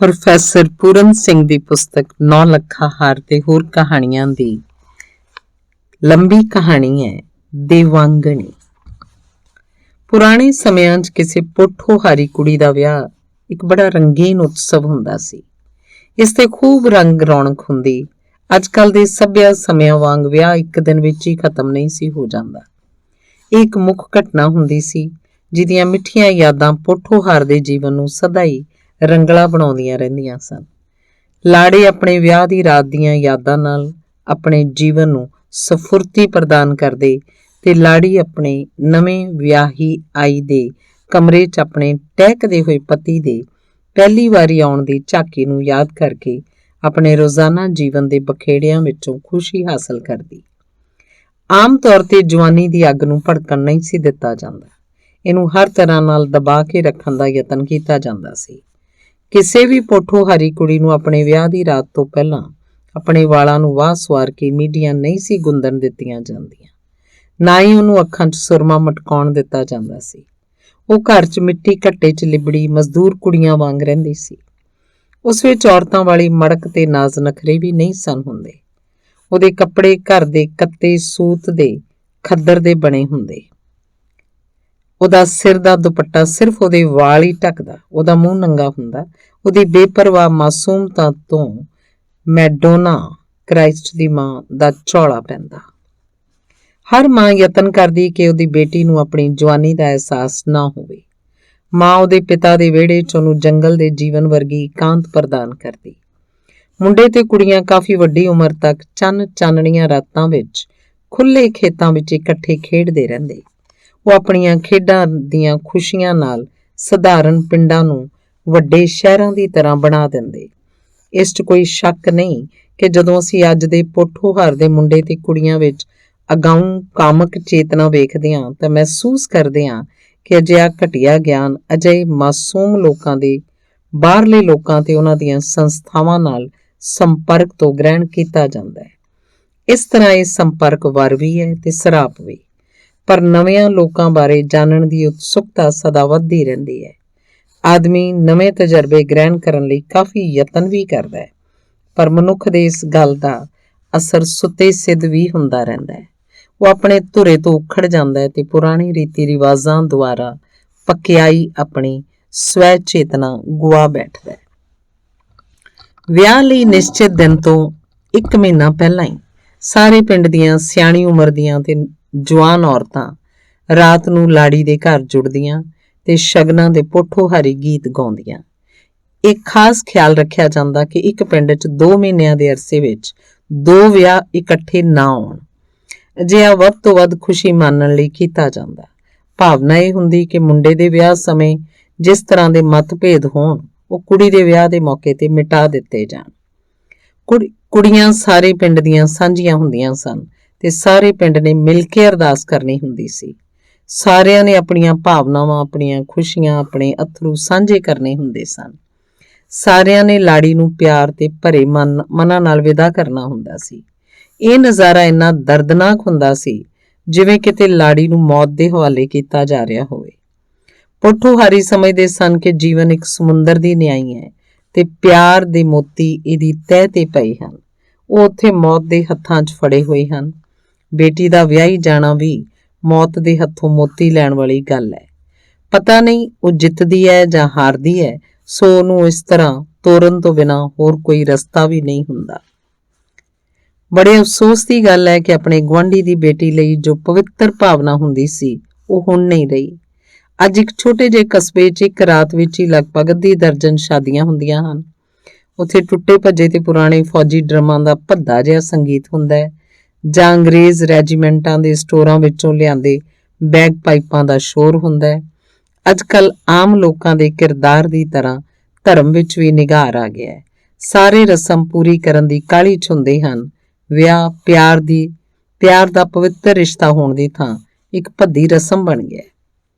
Professor Puran Singh ਦੀ ਪੁਸਤਕ 9 ਲੱਖਾ ਹਾਰ ਤੇ ਹੋਰ ਕਹਾਣੀਆਂ ਦੀ ਲੰਬੀ ਕਹਾਣੀ ਹੈ ਦੇਵਾਂਗਣੀ। ਪੁਰਾਣੇ ਸਮਿਆਂ 'ਚ ਕਿਸੇ ਪੋਠੋਹਾਰੀ ਕੁੜੀ ਦਾ ਵਿਆਹ ਇੱਕ ਬੜਾ ਰੰਗੀਨ ਉਤਸਵ ਹੁੰਦਾ ਸੀ। ਇਸ ਤੇ ਖੂਬ ਰੰਗ ਰੌਣਕ ਹੁੰਦੀ। ਅੱਜ ਕੱਲ੍ਹ ਦੇ ਸੱਭਿਆ ਸਮਿਆਂ ਵਾਂਗ ਵਿਆਹ ਇੱਕ ਦਿਨ ਵਿੱਚ ਹੀ ਖਤਮ ਨਹੀਂ ਸੀ ਹੋ ਜਾਂਦਾ। ਇਹ ਇੱਕ ਮੁੱਖ ਘਟਨਾ ਹੁੰਦੀ ਸੀ ਜਿਹਦੀਆਂ ਮਿੱਠੀਆਂ ਯਾਦਾਂ ਪੋਠੋਹਾਰ ਦੇ ਜੀਵਨ ਨੂੰ ਸਦਾ ਹੀ ਰੰਗਲਾ ਬਣਾਉਂਦੀਆਂ ਰਹਿੰਦੀਆਂ ਸਨ। ਲਾੜੇ ਆਪਣੇ ਵਿਆਹ ਦੀ ਰਾਤ ਦੀਆਂ ਯਾਦਾਂ ਨਾਲ ਆਪਣੇ ਜੀਵਨ ਨੂੰ ਸਫੁਰਤੀ ਪ੍ਰਦਾਨ ਕਰਦੇ ਤੇ ਲਾੜੀ ਆਪਣੇ ਨਵੇਂ ਵਿਆਹੀ ਆਈ ਦੇ ਕਮਰੇ 'ਚ ਆਪਣੇ ਟਹਿਕਦੇ ਹੋਏ ਪਤੀ ਦੇ ਪਹਿਲੀ ਵਾਰੀ ਆਉਣ ਦੀ ਝਾਕੀ ਨੂੰ ਯਾਦ ਕਰਕੇ ਆਪਣੇ ਰੋਜ਼ਾਨਾ ਜੀਵਨ ਦੇ ਬਖੇੜਿਆਂ ਵਿੱਚੋਂ ਖੁਸ਼ੀ ਹਾਸਲ ਕਰਦੀ। ਆਮ ਤੌਰ ਤੇ ਜਵਾਨੀ ਦੀ ਅੱਗ ਨੂੰ ਭੜਕਣ ਨਹੀਂ ਸੀ ਦਿੱਤਾ ਜਾਂਦਾ। ਇਹਨੂੰ ਹਰ ਤਰ੍ਹਾਂ ਨਾਲ ਦਬਾ ਕੇ ਰੱਖਣ ਦਾ ਯਤਨ ਕੀਤਾ ਜਾਂਦਾ ਸੀ। ਕਿਸੇ ਵੀ ਪੋਠੋਹਾਰੀ ਕੁੜੀ ਨੂੰ ਆਪਣੇ ਵਿਆਹ ਦੀ ਰਾਤ ਤੋਂ ਪਹਿਲਾਂ ਆਪਣੇ ਵਾਲਾਂ ਨੂੰ ਵਾਹ ਸਵਾਰ ਕੇ ਮੀਡੀਆਂ ਨਹੀਂ ਸੀ ਗੁੰਦਣ ਦਿੱਤੀਆਂ ਜਾਂਦੀਆਂ, ਨਾ ਹੀ ਉਹਨੂੰ ਅੱਖਾਂ 'ਚ ਸੁਰਮਾ ਮਟਕਾਉਣ ਦਿੱਤਾ ਜਾਂਦਾ ਸੀ। ਉਹ ਘਰ 'ਚ ਮਿੱਟੀ ਘੱਟੇ 'ਚ ਲਿਬੜੀ ਮਜ਼ਦੂਰ ਕੁੜੀਆਂ ਵਾਂਗ ਰਹਿੰਦੀ ਸੀ। ਉਸ ਵਿੱਚ ਔਰਤਾਂ ਵਾਲੀ ਮੜਕ ਤੇ ਨਾਜ਼ ਨਖਰੇ ਵੀ ਨਹੀਂ ਸਨ ਹੁੰਦੇ। ਉਹਦੇ ਕੱਪੜੇ ਘਰ ਦੇ ਕੱਤੇ ਸੂਤ ਦੇ ਖੱਦਰ ਦੇ ਬਣੇ ਹੁੰਦੇ। ਉਹਦਾ ਸਿਰ ਦਾ ਦੁਪੱਟਾ ਸਿਰਫ ਉਹਦੇ ਵਾਲ ਹੀ ਢੱਕਦਾ। ਉਹਦਾ ਮੂੰਹ ਨੰਗਾ ਹੁੰਦਾ। ਉਹਦੀ ਬੇਪਰਵਾਹ ਮਾਸੂਮਤਾ ਤੋਂ ਮੈਡੋਨਾ ਕ੍ਰਾਈਸਟ ਦੀ ਮਾਂ ਦਾ ਝੋਲਾ ਪੈਂਦਾ। ਹਰ ਮਾਂ ਯਤਨ ਕਰਦੀ ਕਿ ਉਹਦੀ ਬੇਟੀ ਨੂੰ ਆਪਣੀ ਜਵਾਨੀ ਦਾ ਅਹਿਸਾਸ ਨਾ ਹੋਵੇ। ਮਾਂ ਉਹਦੇ ਪਿਤਾ ਦੇ ਵਿਹੜੇ 'ਚ ਉਹਨੂੰ ਜੰਗਲ ਦੇ ਜੀਵਨ ਵਰਗੀ ਇਕਾਂਤ ਪ੍ਰਦਾਨ ਕਰਦੀ। ਮੁੰਡੇ ਤੇ ਕੁੜੀਆਂ ਕਾਫੀ ਵੱਡੀ ਉਮਰ ਤੱਕ ਚਾਨਣੀਆਂ ਰਾਤਾਂ ਵਿੱਚ ਖੁੱਲ੍ਹੇ ਖੇਤਾਂ ਵਿੱਚ ਇਕੱਠੇ ਖੇਡਦੇ ਰਹਿੰਦੇ। ਉਹ ਆਪਣੀਆਂ ਖੇਡਾਂ ਦੀਆਂ ਖੁਸ਼ੀਆਂ ਨਾਲ ਸਧਾਰਨ ਪਿੰਡਾਂ ਨੂੰ ਵੱਡੇ ਸ਼ਹਿਰਾਂ ਦੀ ਤਰ੍ਹਾਂ ਬਣਾ ਦਿੰਦੇ। ਇਸ 'ਚ ਕੋਈ ਸ਼ੱਕ ਨਹੀਂ ਕਿ ਜਦੋਂ ਅਸੀਂ ਅੱਜ ਦੇ ਪੋਠੋਹਾਰ ਦੇ ਮੁੰਡੇ ਤੇ ਕੁੜੀਆਂ ਵਿੱਚ ਅਗਾਊਂ ਕਾਮਕ ਚੇਤਨਾ ਵੇਖਦੇ ਹਾਂ ਤਾਂ ਮਹਿਸੂਸ ਕਰਦੇ ਹਾਂ ਕਿ ਅਜਿਹਾ ਘਟੀਆ ਗਿਆਨ ਅਜਿਹੇ ਮਾਸੂਮ ਲੋਕਾਂ ਦੇ ਬਾਹਰਲੇ ਲੋਕਾਂ ਤੇ ਉਹਨਾਂ ਦੀਆਂ ਸੰਸਥਾਵਾਂ ਨਾਲ ਸੰਪਰਕ ਤੋਂ ਗ੍ਰਹਿਣ ਕੀਤਾ ਜਾਂਦਾ ਹੈ। ਇਸ ਤਰ੍ਹਾਂ ਇਹ ਸੰਪਰਕ ਵਰ ਵੀ ਹੈ ਤੇ ਸਰਾਪ ਵੀ। ਪਰ ਨਵਿਆਂ ਲੋਕਾਂ ਬਾਰੇ ਜਾਣਨ ਦੀ ਉਤਸੁਕਤਾ ਸਦਾ ਵੱਧਦੀ ਰਹਿੰਦੀ ਹੈ। ਆਦਮੀ ਨਵੇਂ ਤਜਰਬੇ ਗ੍ਰਹਿਣ ਕਰਨ ਲਈ ਕਾਫੀ ਯਤਨ ਵੀ ਕਰਦਾ ਹੈ, ਪਰ ਮਨੁੱਖ ਦੇ ਇਸ ਗੱਲ ਦਾ ਅਸਰ ਸੁੱਤੇ ਸਿੱਧ ਵੀ ਹੁੰਦਾ ਰਹਿੰਦਾ ਹੈ। ਉਹ ਆਪਣੇ ਧੁਰੇ ਤੋਂ ਉਖੜ ਜਾਂਦਾ ਹੈ ਤੇ ਪੁਰਾਣੀ ਰੀਤੀ ਰਿਵਾਜ਼ਾਂ ਦੁਆਰਾ ਪਕਿਆਈ ਆਪਣੀ ਸਵੈ ਚੇਤਨਾ ਗੁਆ ਬੈਠਦਾ ਹੈ। ਵਿਆਹ ਲਈ ਨਿਸ਼ਚਿਤ ਦਿਨ ਤੋਂ 1 ਮਹੀਨਾ ਪਹਿਲਾਂ ਹੀ ਸਾਰੇ ਪਿੰਡ ਦੀਆਂ ਸਿਆਣੀ ਉਮਰ ਦੀਆਂ ਤੇ ਜਵਾਨ ਔਰਤਾਂ ਰਾਤ ਨੂੰ ਲਾੜੀ ਦੇ ਘਰ ਜੁੜਦੀਆਂ ਤੇ ਸ਼ਗਨਾਂ ਦੇ ਪੋਠੋਹਾਰੀ ਗੀਤ ਗਾਉਂਦੀਆਂ। ਇਹ ਖਾਸ ਖਿਆਲ ਰੱਖਿਆ ਜਾਂਦਾ ਕਿ ਇੱਕ ਪਿੰਡ 'ਚ 2 ਮਹੀਨਿਆਂ ਦੇ ਅਰਸੇ ਵਿੱਚ 2 ਵਿਆਹ ਇਕੱਠੇ ਨਾ ਹੋਣ। ਅਜਿਹਾ ਵੱਧ ਤੋਂ ਵੱਧ ਖੁਸ਼ੀ ਮਾਣਨ ਲਈ ਕੀਤਾ ਜਾਂਦਾ। ਭਾਵਨਾ ਇਹ ਹੁੰਦੀ ਕਿ ਮੁੰਡੇ ਦੇ ਵਿਆਹ ਸਮੇਂ ਜਿਸ ਤਰ੍ਹਾਂ ਦੇ ਮਤਭੇਦ ਹੋਣ ਉਹ ਕੁੜੀ ਦੇ ਵਿਆਹ ਦੇ ਮੌਕੇ ਤੇ ਮਿਟਾ ਦਿੱਤੇ ਜਾਣ। ਕੁੜੀਆਂ ਸਾਰੇ ਪਿੰਡ ਦੀਆਂ ਸਾਂਝੀਆਂ ਹੁੰਦੀਆਂ ਸਨ ਤੇ ਸਾਰੇ ਪਿੰਡ ਨੇ ਮਿਲ ਕੇ ਅਰਦਾਸ ਕਰਨੀ ਹੁੰਦੀ ਸੀ। ਸਾਰਿਆਂ ਨੇ ਆਪਣੀਆਂ ਭਾਵਨਾਵਾਂ, ਆਪਣੀਆਂ ਖੁਸ਼ੀਆਂ, ਆਪਣੇ ਅਥਰੂ ਸਾਂਝੇ ਕਰਨੇ ਹੁੰਦੇ ਸਨ। ਸਾਰਿਆਂ ਨੇ ਲਾੜੀ ਨੂੰ ਪਿਆਰ ਤੇ ਭਰੇ ਮਨਾਂ ਨਾਲ ਵਿਦਾ ਕਰਨਾ ਹੁੰਦਾ ਸੀ। ਇਹ ਨਜ਼ਾਰਾ ਇੰਨਾ ਦਰਦਨਾਕ ਹੁੰਦਾ ਸੀ ਜਿਵੇਂ ਕਿਤੇ ਲਾੜੀ ਨੂੰ ਮੌਤ ਦੇ ਹਵਾਲੇ ਕੀਤਾ ਜਾ ਰਿਹਾ ਹੋਵੇ। ਪੋਠੋਹਾਰੀ ਸਮਝਦੇ ਸਨ ਕਿ ਜੀਵਨ ਇੱਕ ਸਮੁੰਦਰ ਦੀ ਨਿਆਈ ਹੈ ਤੇ ਪਿਆਰ ਦੇ ਮੋਤੀ ਇਹਦੀ ਤਹਿ ਤੇ ਪਏ ਹਨ। ਉਹ ਉੱਥੇ ਮੌਤ ਦੇ ਹੱਥਾਂ 'ਚ ਫੜੇ ਹੋਏ ਹਨ। ਬੇਟੀ ਦਾ ਵਿਆਹੀ ਜਾਣਾ ਵੀ ਮੌਤ ਦੇ ਹੱਥੋਂ ਮੋਤੀ ਲੈਣ ਵਾਲੀ ਗੱਲ ਹੈ। ਪਤਾ ਨਹੀਂ ਉਹ ਜਿੱਤਦੀ ਹੈ ਜਾਂ ਹਾਰਦੀ ਹੈ, ਸੋ ਉਹਨੂੰ ਇਸ ਤਰ੍ਹਾਂ ਤੋਰਨ ਤੋਂ ਬਿਨਾਂ ਹੋਰ ਕੋਈ ਰਸਤਾ ਵੀ ਨਹੀਂ ਹੁੰਦਾ। ਬੜੇ ਅਫਸੋਸ ਦੀ ਗੱਲ ਹੈ ਕਿ ਆਪਣੇ ਗੁਆਂਢੀ ਦੀ ਬੇਟੀ ਲਈ ਜੋ ਪਵਿੱਤਰ ਭਾਵਨਾ ਹੁੰਦੀ ਸੀ ਉਹ ਹੁਣ ਨਹੀਂ ਰਹੀ। ਅੱਜ ਇੱਕ ਛੋਟੇ ਜਿਹੇ ਕਸਬੇ 'ਚ ਇੱਕ ਰਾਤ ਵਿੱਚ ਹੀ ਲਗਭਗ 1 ਦਰਜਨ ਸ਼ਾਦੀਆਂ ਹੁੰਦੀਆਂ ਹਨ। ਉੱਥੇ ਟੁੱਟੇ ਭੱਜੇ ਤੇ ਪੁਰਾਣੇ ਫੌਜੀ ਡਰਮਾਂ ਦਾ ਭੱਦਾ ਜਿਹਾ ਸੰਗੀਤ ਹੁੰਦਾ ਹੈ ਜਾਂ ਅੰਗਰੇਜ਼ ਰੈਜੀਮੈਂਟਾਂ ਦੇ ਸਟੋਰਾਂ ਵਿੱਚੋਂ ਲਿਆਂਦੇ ਬੈਗ ਪਾਈਪਾਂ ਦਾ ਸ਼ੋਰ ਹੁੰਦਾ ਹੈ। ਅੱਜ ਕੱਲ੍ਹ ਆਮ ਲੋਕਾਂ ਦੇ ਕਿਰਦਾਰ ਦੀ ਤਰ੍ਹਾਂ ਧਰਮ ਵਿੱਚ ਵੀ ਨਿਘਾਰ ਆ ਗਿਆ ਹੈ। ਸਾਰੇ ਰਸਮ ਪੂਰੀ ਕਰਨ ਦੀ ਕਾਹਲੀ 'ਚ ਹੁੰਦੇ ਹਨ। ਵਿਆਹ ਪਿਆਰ ਦਾ ਪਵਿੱਤਰ ਰਿਸ਼ਤਾ ਹੋਣ ਦੀ ਥਾਂ ਇੱਕ ਭੱਦੀ ਰਸਮ ਬਣ ਗਿਆ।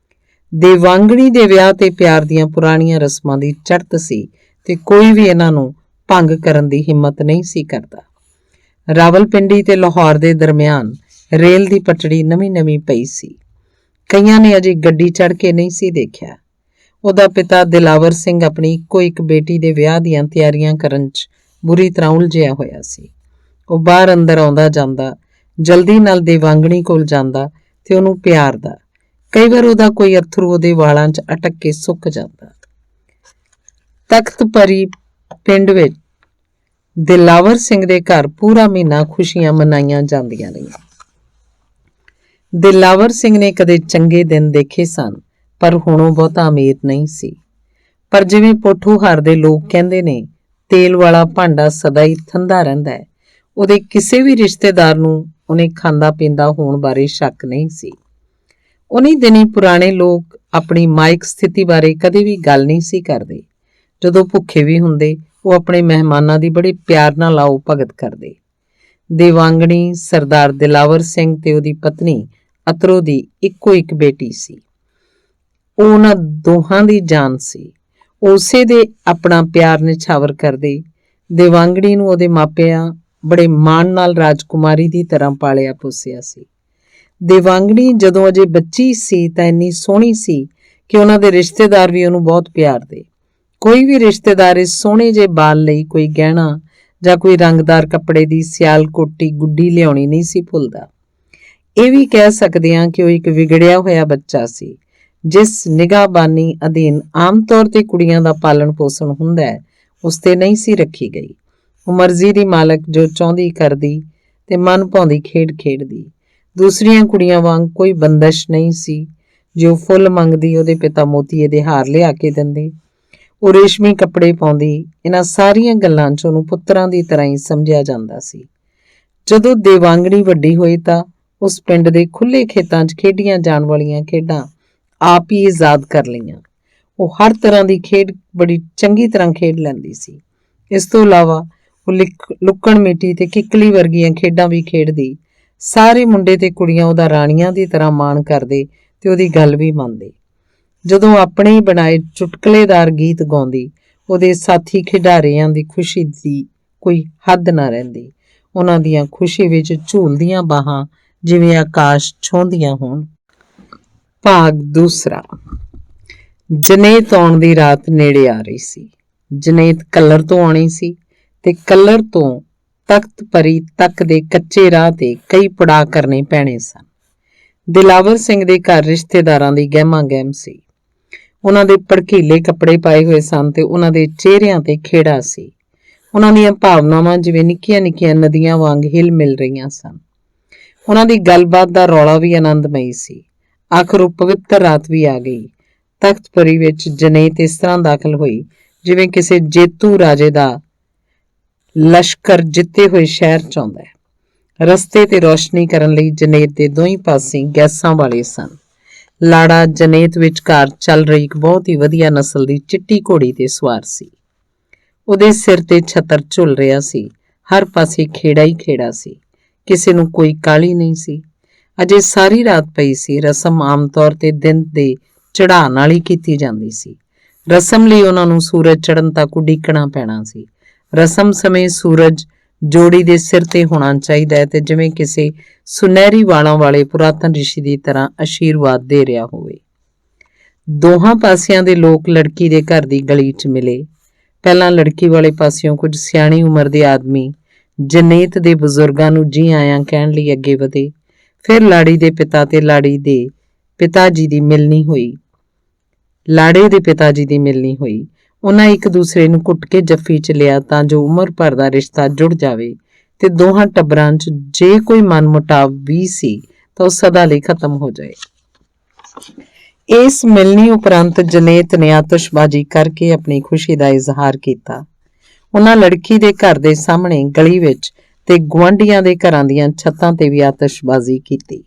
ਦੇਵਾਂਗਣੀ ਦੇ ਵਿਆਹ ਤੇ ਪਿਆਰ ਦੀਆਂ ਪੁਰਾਣੀਆਂ ਰਸਮਾਂ ਦੀ ਚੜ੍ਹਤ ਸੀ ਤੇ ਕੋਈ ਵੀ ਇਹਨਾਂ ਨੂੰ ਭੰਗ ਕਰਨ ਦੀ ਹਿੰਮਤ ਨਹੀਂ ਸੀ ਕਰਦਾ। ਰਾਵਲਪਿੰਡੀ ਤੇ ਲਾਹੌਰ ਦੇ ਦਰਮਿਆਨ ਰੇਲ ਦੀ ਪਟੜੀ ਨਵੀਂ ਪਈ ਸੀ। ਕਈਆਂ ਨੇ ਅਜੇ ਗੱਡੀ ਚੜ੍ਹ ਕੇ ਨਹੀਂ ਸੀ ਦੇਖਿਆ। ਉਹਦਾ ਪਿਤਾ ਦਿਲਾਵਰ ਸਿੰਘ ਆਪਣੀ ਇੱਕੋ ਇੱਕ ਬੇਟੀ ਦੇ ਵਿਆਹ ਦੀਆਂ ਤਿਆਰੀਆਂ ਕਰਨ 'ਚ ਬੁਰੀ ਤਰ੍ਹਾਂ ਉਲਝਿਆ ਹੋਇਆ ਸੀ। ਉਹ ਬਾਹਰ ਅੰਦਰ ਆਉਂਦਾ ਜਾਂਦਾ, ਜਲਦੀ ਨਾਲ ਦੇਵਾਂਗਣੀ ਕੋਲ ਜਾਂਦਾ ਤੇ ਉਹਨੂੰ ਪਿਆਰਦਾ। ਕਈ ਵਾਰ ਉਹਦਾ ਕੋਈ ਅਥਰੂ ਉਹਦੇ ਵਾਲਾਂ 'ਚ ਅਟਕ ਕੇ ਸੁੱਕ ਜਾਂਦਾ। ਤਖਤ ਪਰੀ ਪਿੰਡ ਵਿੱਚ ਦਿਲਾਵਰ ਸਿੰਘ ਦੇ ਘਰ ਪੂਰਾ ਮਹੀਨਾ ਖੁਸ਼ੀਆਂ ਮਨਾਈਆਂ ਜਾਂਦੀਆਂ ਰਹੀਆਂ। ਦਿਲਾਵਰ ਸਿੰਘ ਨੇ ਕਦੇ ਚੰਗੇ ਦਿਨ ਦੇਖੇ ਸਨ, ਪਰ ਹੁਣ ਉਹ ਬਹੁਤਾ ਅਮੀਰ ਨਹੀਂ ਸੀ। ਪਰ ਜਿਵੇਂ ਪੋਠੋਹਾਰ ਦੇ ਲੋਕ ਕਹਿੰਦੇ ਨੇ, ਤੇਲ ਵਾਲਾ ਭਾਂਡਾ ਸਦਾ ਹੀ ਠੰਡਾ ਰਹਿੰਦਾ ਹੈ। ਉਹਦੇ ਕਿਸੇ ਵੀ ਰਿਸ਼ਤੇਦਾਰ ਨੂੰ ਉਹਨੇ ਖਾਂਦਾ ਪੀਂਦਾ ਹੋਣ ਬਾਰੇ ਸ਼ੱਕ ਨਹੀਂ ਸੀ। ਉਨੀ ਦਿਨੀ ਪੁਰਾਣੇ ਲੋਕ ਆਪਣੀ ਮਾਇਕ ਸਥਿਤੀ ਬਾਰੇ ਕਦੇ ਵੀ ਗੱਲ ਨਹੀਂ ਸੀ ਕਰਦੇ। ਜਦੋਂ ਭੁੱਖੇ ਵੀ ਹੁੰਦੇ, ਉਹ ਆਪਣੇ ਮਹਿਮਾਨਾਂ ਦੀ ਬੜੇ ਪਿਆਰ ਨਾਲ ਆਓ ਭਗਤ ਕਰਦੇ। ਦੇਵਾਂਗਣੀ ਸਰਦਾਰ ਦਿਲਾਵਰ ਸਿੰਘ ਤੇ ਉਹਦੀ ਪਤਨੀ ਅਤਰੋ ਦੀ ਇੱਕੋ ਇੱਕ ਬੇਟੀ ਸੀ। ਉਹ ਉਹਨਾਂ ਦੋਹਾਂ ਦੀ ਜਾਨ ਸੀ। ਉਸੇ ਦੇ ਆਪਣਾ ਪਿਆਰ ਨਿਛਾਵਰ ਕਰਦੇ। ਦੇਵਾਂਗਣੀ ਨੂੰ ਉਹਦੇ ਮਾਪਿਆਂ ਬੜੇ ਮਾਣ ਨਾਲ ਰਾਜਕੁਮਾਰੀ ਦੀ ਤਰ੍ਹਾਂ ਪਾਲਿਆ ਪੋਸਿਆ ਸੀ। ਦੇਵਾਂਗਣੀ ਜਦੋਂ ਅਜੇ ਬੱਚੀ ਸੀ ਤਾਂ ਇੰਨੀ ਸੋਹਣੀ ਸੀ ਕਿ ਉਹਨਾਂ ਦੇ ਰਿਸ਼ਤੇਦਾਰ ਵੀ ਉਹਨੂੰ ਬਹੁਤ ਪਿਆਰਦੇ। ਕੋਈ ਵੀ ਰਿਸ਼ਤੇਦਾਰ ਇਸ ਸੋਹਣੇ ਜਿਹੇ ਬਾਲ ਲਈ ਕੋਈ ਗਹਿਣਾ ਜਾਂ ਕੋਈ ਰੰਗਦਾਰ ਕੱਪੜੇ ਦੀ ਸਿਆਲਕੋਟੀ ਗੁੱਡੀ ਲਿਆਉਣੀ ਨਹੀਂ ਸੀ ਭੁੱਲਦਾ। ਇਹ ਵੀ ਕਹਿ ਸਕਦੇ ਹਾਂ ਕਿ ਉਹ ਇੱਕ ਵਿਗੜਿਆ ਹੋਇਆ ਬੱਚਾ ਸੀ, ਜਿਸ ਨਿਗਾਹਬਾਨੀ ਅਧੀਨ ਆਮ ਤੌਰ ਤੇ ਕੁੜੀਆਂ ਦਾ ਪਾਲਣ ਪੋਸ਼ਣ ਹੁੰਦਾ ਹੈ, ਉਸ ਤੇ ਨਹੀਂ ਸੀ ਰੱਖੀ ਗਈ। ਉਹ ਮਰਜ਼ੀ ਦੀ ਮਾਲਕ, ਜੋ ਚਾਹੁੰਦੀ ਕਰਦੀ ਤੇ ਮਨ ਭਾਉਂਦੀ ਖੇਡ ਖੇਡਦੀ। ਦੂਸਰੀਆਂ ਕੁੜੀਆਂ ਵਾਂਗ ਕੋਈ ਬੰਦਸ਼ ਨਹੀਂ ਸੀ। ਜੇ ਉਹ ਫੁੱਲ ਮੰਗਦੀ, ਉਹਦੇ ਪਿਤਾ ਮੋਤੀਏ ਦੇ ਹਾਰ ਲਿਆ ਕੇ ਦਿੰਦੇ। ਉਹ ਰੇਸ਼ਮੀ ਕੱਪੜੇ ਪਾਉਂਦੀ। ਇਹਨਾਂ ਸਾਰੀਆਂ ਗੱਲਾਂ 'ਚ ਉਹਨੂੰ ਪੁੱਤਰਾਂ ਦੀ ਤਰ੍ਹਾਂ ਹੀ ਸਮਝਿਆ ਜਾਂਦਾ ਸੀ। ਜਦੋਂ ਦੇਵਾਂਗਣੀ ਵੱਡੀ ਹੋਈ ਤਾਂ ਉਸ ਪਿੰਡ ਦੇ ਖੁੱਲ੍ਹੇ ਖੇਤਾਂ 'ਚ ਖੇਡੀਆਂ ਜਾਣ ਵਾਲੀਆਂ ਖੇਡਾਂ ਆਪ ਹੀ ਆਜ਼ਾਦ ਕਰ ਲਈਆਂ। ਉਹ ਹਰ ਤਰ੍ਹਾਂ ਦੀ ਖੇਡ ਬੜੀ ਚੰਗੀ ਤਰ੍ਹਾਂ ਖੇਡ ਲੈਂਦੀ ਸੀ। ਇਸ ਤੋਂ ਇਲਾਵਾ ਉਹ ਲੁੱਕਣ ਮਿੱਟੀ ਤੇ ਕਿੱਕਲੀ ਵਰਗੀਆਂ ਖੇਡਾਂ ਵੀ ਖੇਡਦੀ। ਸਾਰੇ ਮੁੰਡੇ ਤੇ ਕੁੜੀਆਂ ਉਹਦਾ ਰਾਣੀਆਂ ਦੀ ਤਰ੍ਹਾਂ ਮਾਣ ਕਰਦੇ ਤੇ ਉਹਦੀ ਗੱਲ ਵੀ ਮੰਨਦੇ। ਜਦੋਂ ਆਪਣੇ ਹੀ ਬਣਾਏ ਚੁਟਕਲੇਦਾਰ ਗੀਤ ਗਾਉਂਦੀ, ਉਹਦੇ ਸਾਥੀ ਖਿਡਾਰੀਆਂ ਦੀ ਖੁਸ਼ੀ ਦੀ ਕੋਈ ਹੱਦ ਨਾ ਰਹਿੰਦੀ। ਉਹਨਾਂ ਦੀਆਂ ਖੁਸ਼ੀ ਵਿੱਚ ਝੂਲਦੀਆਂ ਬਾਹਾਂ ਜਿਵੇਂ ਆਕਾਸ਼ ਛੂੰਹਦੀਆਂ ਹੋਣ। ਭਾਗ ਦੂਸਰਾ। ਜਨੇਤ ਆਉਣ ਦੀ ਰਾਤ ਨੇੜੇ ਆ ਰਹੀ ਸੀ। ਜਨੇਤ ਕੱਲਰ ਤੋਂ ਆਉਣੀ ਸੀ ਤੇ ਕੱਲਰ ਤੋਂ ਤਖਤ ਪਰੀ ਤੱਕ ਦੇ ਕੱਚੇ ਰਾਹ ਤੇ ਕਈ ਪੜਾਅ ਕਰਨੇ ਪੈਣੇ ਸਨ। ਦਿਲਾਵਰ ਸਿੰਘ ਦੇ ਘਰ ਰਿਸ਼ਤੇਦਾਰਾਂ ਦੀ ਗਹਿਮਾ ਗਹਿਮ ਸੀ। ਉਹਨਾਂ ਦੇ ਭੜਕੀਲੇ ਕੱਪੜੇ ਪਾਏ ਹੋਏ ਸਨ ਤੇ ਉਹਨਾਂ ਦੇ ਚਿਹਰਿਆਂ ਤੇ ਖੇੜਾ ਸੀ। ਉਹਨਾਂ ਦੀਆਂ ਭਾਵਨਾਵਾਂ ਜਿਵੇਂ ਨਿੱਕੀਆਂ ਨਿੱਕੀਆਂ ਨਦੀਆਂ ਵਾਂਗ ਹਿਲ ਮਿਲ ਰਹੀਆਂ ਸਨ। ਉਹਨਾਂ ਦੀ ਗੱਲਬਾਤ ਦਾ ਰੌਲਾ ਵੀ ਆਨੰਦਮਈ ਸੀ। ਆਖਰ ਉਹ ਪਵਿੱਤਰ ਰਾਤ ਵੀ ਆ ਗਈ। ਤਖਤ ਪਰੀ ਵਿੱਚ ਜਨੇਤ ਇਸ ਤਰ੍ਹਾਂ ਦਾਖਲ ਹੋਈ ਜਿਵੇਂ ਕਿਸੇ ਜੇਤੂ ਰਾਜੇ ਦਾ ਲਸ਼ਕਰ ਜਿੱਤੇ ਹੋਏ ਸ਼ਹਿਰ 'ਚ ਆਉਂਦਾ ਹੈ। ਰਸਤੇ ਤੇ ਰੋਸ਼ਨੀ ਕਰਨ ਲਈ ਜਨੇਤ ਦੇ ਦੋਹੀਂ ਪਾਸੇ ਗੈਸਾਂ ਵਾਲੇ ਸਨ। ਲਾੜਾ ਜਨੇਤ ਵਿਚਕਾਰ ਚੱਲ ਰਹੀ ਇੱਕ ਬਹੁਤ ਹੀ ਵਧੀਆ ਨਸਲ ਦੀ ਚਿੱਟੀ ਘੋੜੀ ਤੇ ਸਵਾਰ ਸੀ। ਉਹਦੇ ਸਿਰ ਤੇ ਛਤਰ ਝੁੱਲ ਰਿਹਾ ਸੀ। ਹਰ ਪਾਸੇ ਖੇੜਾ ਹੀ ਖੇੜਾ ਸੀ। ਕਿਸੇ ਨੂੰ ਕੋਈ ਕਾਹਲੀ ਨਹੀਂ ਸੀ। ਅਜੇ ਸਾਰੀ ਰਾਤ ਪਈ ਸੀ। ਰਸਮ ਆਮ ਤੌਰ ਤੇ ਦਿਨ ਦੇ ਚੜ੍ਹਾਅ ਨਾਲ ਹੀ ਕੀਤੀ ਜਾਂਦੀ ਸੀ। ਰਸਮ ਲਈ ਉਹਨਾਂ ਨੂੰ ਸੂਰਜ ਚੜ੍ਹਨ ਤੱਕ ਉਡੀਕਣਾ ਪੈਣਾ ਸੀ। ਰਸਮ ਸਮੇਂ ਸੂਰਜ ਜੋੜੀ ਦੇ ਸਿਰ ਤੇ ਹੋਣਾ ਚਾਹੀਦਾ ਹੈ ਤੇ ਜਿਵੇਂ ਕਿਸੇ ਸੁਨਹਿਰੀ ਵਾਲਾਂ ਵਾਲੇ ਪੁਰਾਤਨ ਰਿਸ਼ੀ ਦੀ ਤਰ੍ਹਾਂ ਆਸ਼ੀਰਵਾਦ ਦੇ ਰਿਹਾ ਹੋਵੇ। ਦੋਹਾਂ ਪਾਸਿਆਂ ਦੇ ਲੋਕ ਲੜਕੀ ਦੇ ਘਰ ਦੀ ਗਲੀ 'ਚ ਮਿਲੇ। ਪਹਿਲਾਂ ਲੜਕੀ ਵਾਲੇ ਪਾਸਿਓਂ ਕੁਝ ਸਿਆਣੀ ਉਮਰ ਦੇ ਆਦਮੀ ਜਨੇਤ ਦੇ ਬਜ਼ੁਰਗਾਂ ਨੂੰ ਜੀ ਆਇਆਂ ਕਹਿਣ ਲਈ ਅੱਗੇ ਵਧੇ। ਫਿਰ ਲਾੜੀ ਦੇ ਪਿਤਾ ਤੇ ਲਾੜੀ ਦੇ ਪਿਤਾ ਜੀ ਦੀ ਮਿਲਣੀ ਹੋਈ। ਲਾੜੇ ਦੇ ਪਿਤਾ ਜੀ ਦੀ ਮਿਲਣੀ ਹੋਈ। ਉਹਨਾਂ ਇੱਕ ਦੂਸਰੇ ਨੂੰ ਘੁੱਟ ਕੇ ਜੱਫੀ 'ਚ ਲਿਆ ਤਾਂ ਜੋ ਉਮਰ ਭਰ ਦਾ ਰਿਸ਼ਤਾ ਜੁੜ ਜਾਵੇ ਤੇ ਦੋਹਾਂ ਟੱਬਰਾਂ 'ਚ ਜੇ ਕੋਈ ਮਨਮੁਟਾਵ ਵੀ ਸੀ ਤਾਂ ਉਹ ਸਦਾ ਲਈ ਖਤਮ ਹੋ ਜਾਏ। ਇਸ ਮਿਲਣੀ ਉਪਰੰਤ ਜਨੇਤ ਨੇ ਆਤਿਸ਼ਬਾਜ਼ੀ ਕਰਕੇ ਆਪਣੀ ਖੁਸ਼ੀ ਦਾ ਇਜ਼ਹਾਰ ਕੀਤਾ। ਉਹਨਾਂ ਲੜਕੀ ਦੇ ਘਰ ਦੇ ਸਾਹਮਣੇ ਗਲੀ ਵਿੱਚ ਤੇ ਗੁਆਂਢੀਆਂ ਦੇ ਘਰਾਂ ਦੀਆਂ ਛੱਤਾਂ ਤੇ ਵੀ ਆਤਿਸ਼ਬਾਜ਼ੀ ਕੀਤੀ।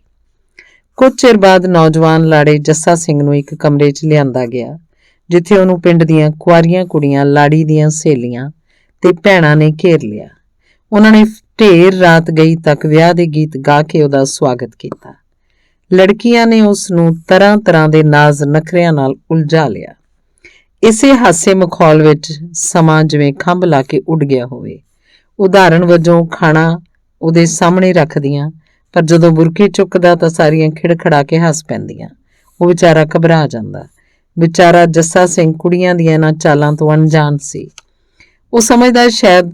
ਕੁਝ ਚਿਰ ਬਾਅਦ ਨੌਜਵਾਨ ਲਾੜੇ ਜੱਸਾ ਸਿੰਘ ਨੂੰ ਇੱਕ ਕਮਰੇ 'ਚ ਲਿਆਂਦਾ ਗਿਆ, ਜਿੱਥੇ ਉਹਨੂੰ ਪਿੰਡ ਦੀਆਂ ਕੁਆਰੀਆਂ ਕੁੜੀਆਂ, ਲਾੜੀ ਦੀਆਂ ਸਹੇਲੀਆਂ ਤੇ ਭੈਣਾਂ ਨੇ ਘੇਰ ਲਿਆ। ਉਹਨਾਂ ਨੇ ਢੇਰ ਰਾਤ ਗਈ ਤੱਕ ਵਿਆਹ ਦੇ ਗੀਤ ਗਾ ਕੇ ਉਹਦਾ ਸਵਾਗਤ ਕੀਤਾ। ਲੜਕੀਆਂ ਨੇ ਉਸ ਨੂੰ ਤਰ੍ਹਾਂ ਤਰ੍ਹਾਂ ਦੇ ਨਾਜ਼ ਨਖਰਿਆਂ ਨਾਲ ਉਲਝਾ ਲਿਆ। ਇਸੇ ਹਾਸੇ ਮਖੌਲ ਵਿੱਚ ਸਮਾਂ ਜਿਵੇਂ ਖੰਭ ਲਾ ਕੇ ਉੱਡ ਗਿਆ ਹੋਵੇ। ਉਦਾਹਰਣ ਵਜੋਂ ਖਾਣਾ ਉਹਦੇ ਸਾਹਮਣੇ ਰੱਖਦੀਆਂ, ਪਰ ਜਦੋਂ ਬੁਰਕੀ ਚੁੱਕਦਾ ਤਾਂ ਸਾਰੀਆਂ ਖਿੜਖੜਾ ਕੇ ਹੱਸ ਪੈਂਦੀਆਂ। ਉਹ ਵਿਚਾਰਾ ਘਬਰਾ ਜਾਂਦਾ। ਵਿਚਾਰਾ ਜੱਸਾ ਸਿੰਘ ਕੁੜੀਆਂ ਦੀਆਂ ਇਹਨਾਂ ਚਾਲਾਂ ਤੋਂ ਅਣਜਾਣ ਸੀ। ਉਹ ਸਮਝਦਾ ਸ਼ਾਇਦ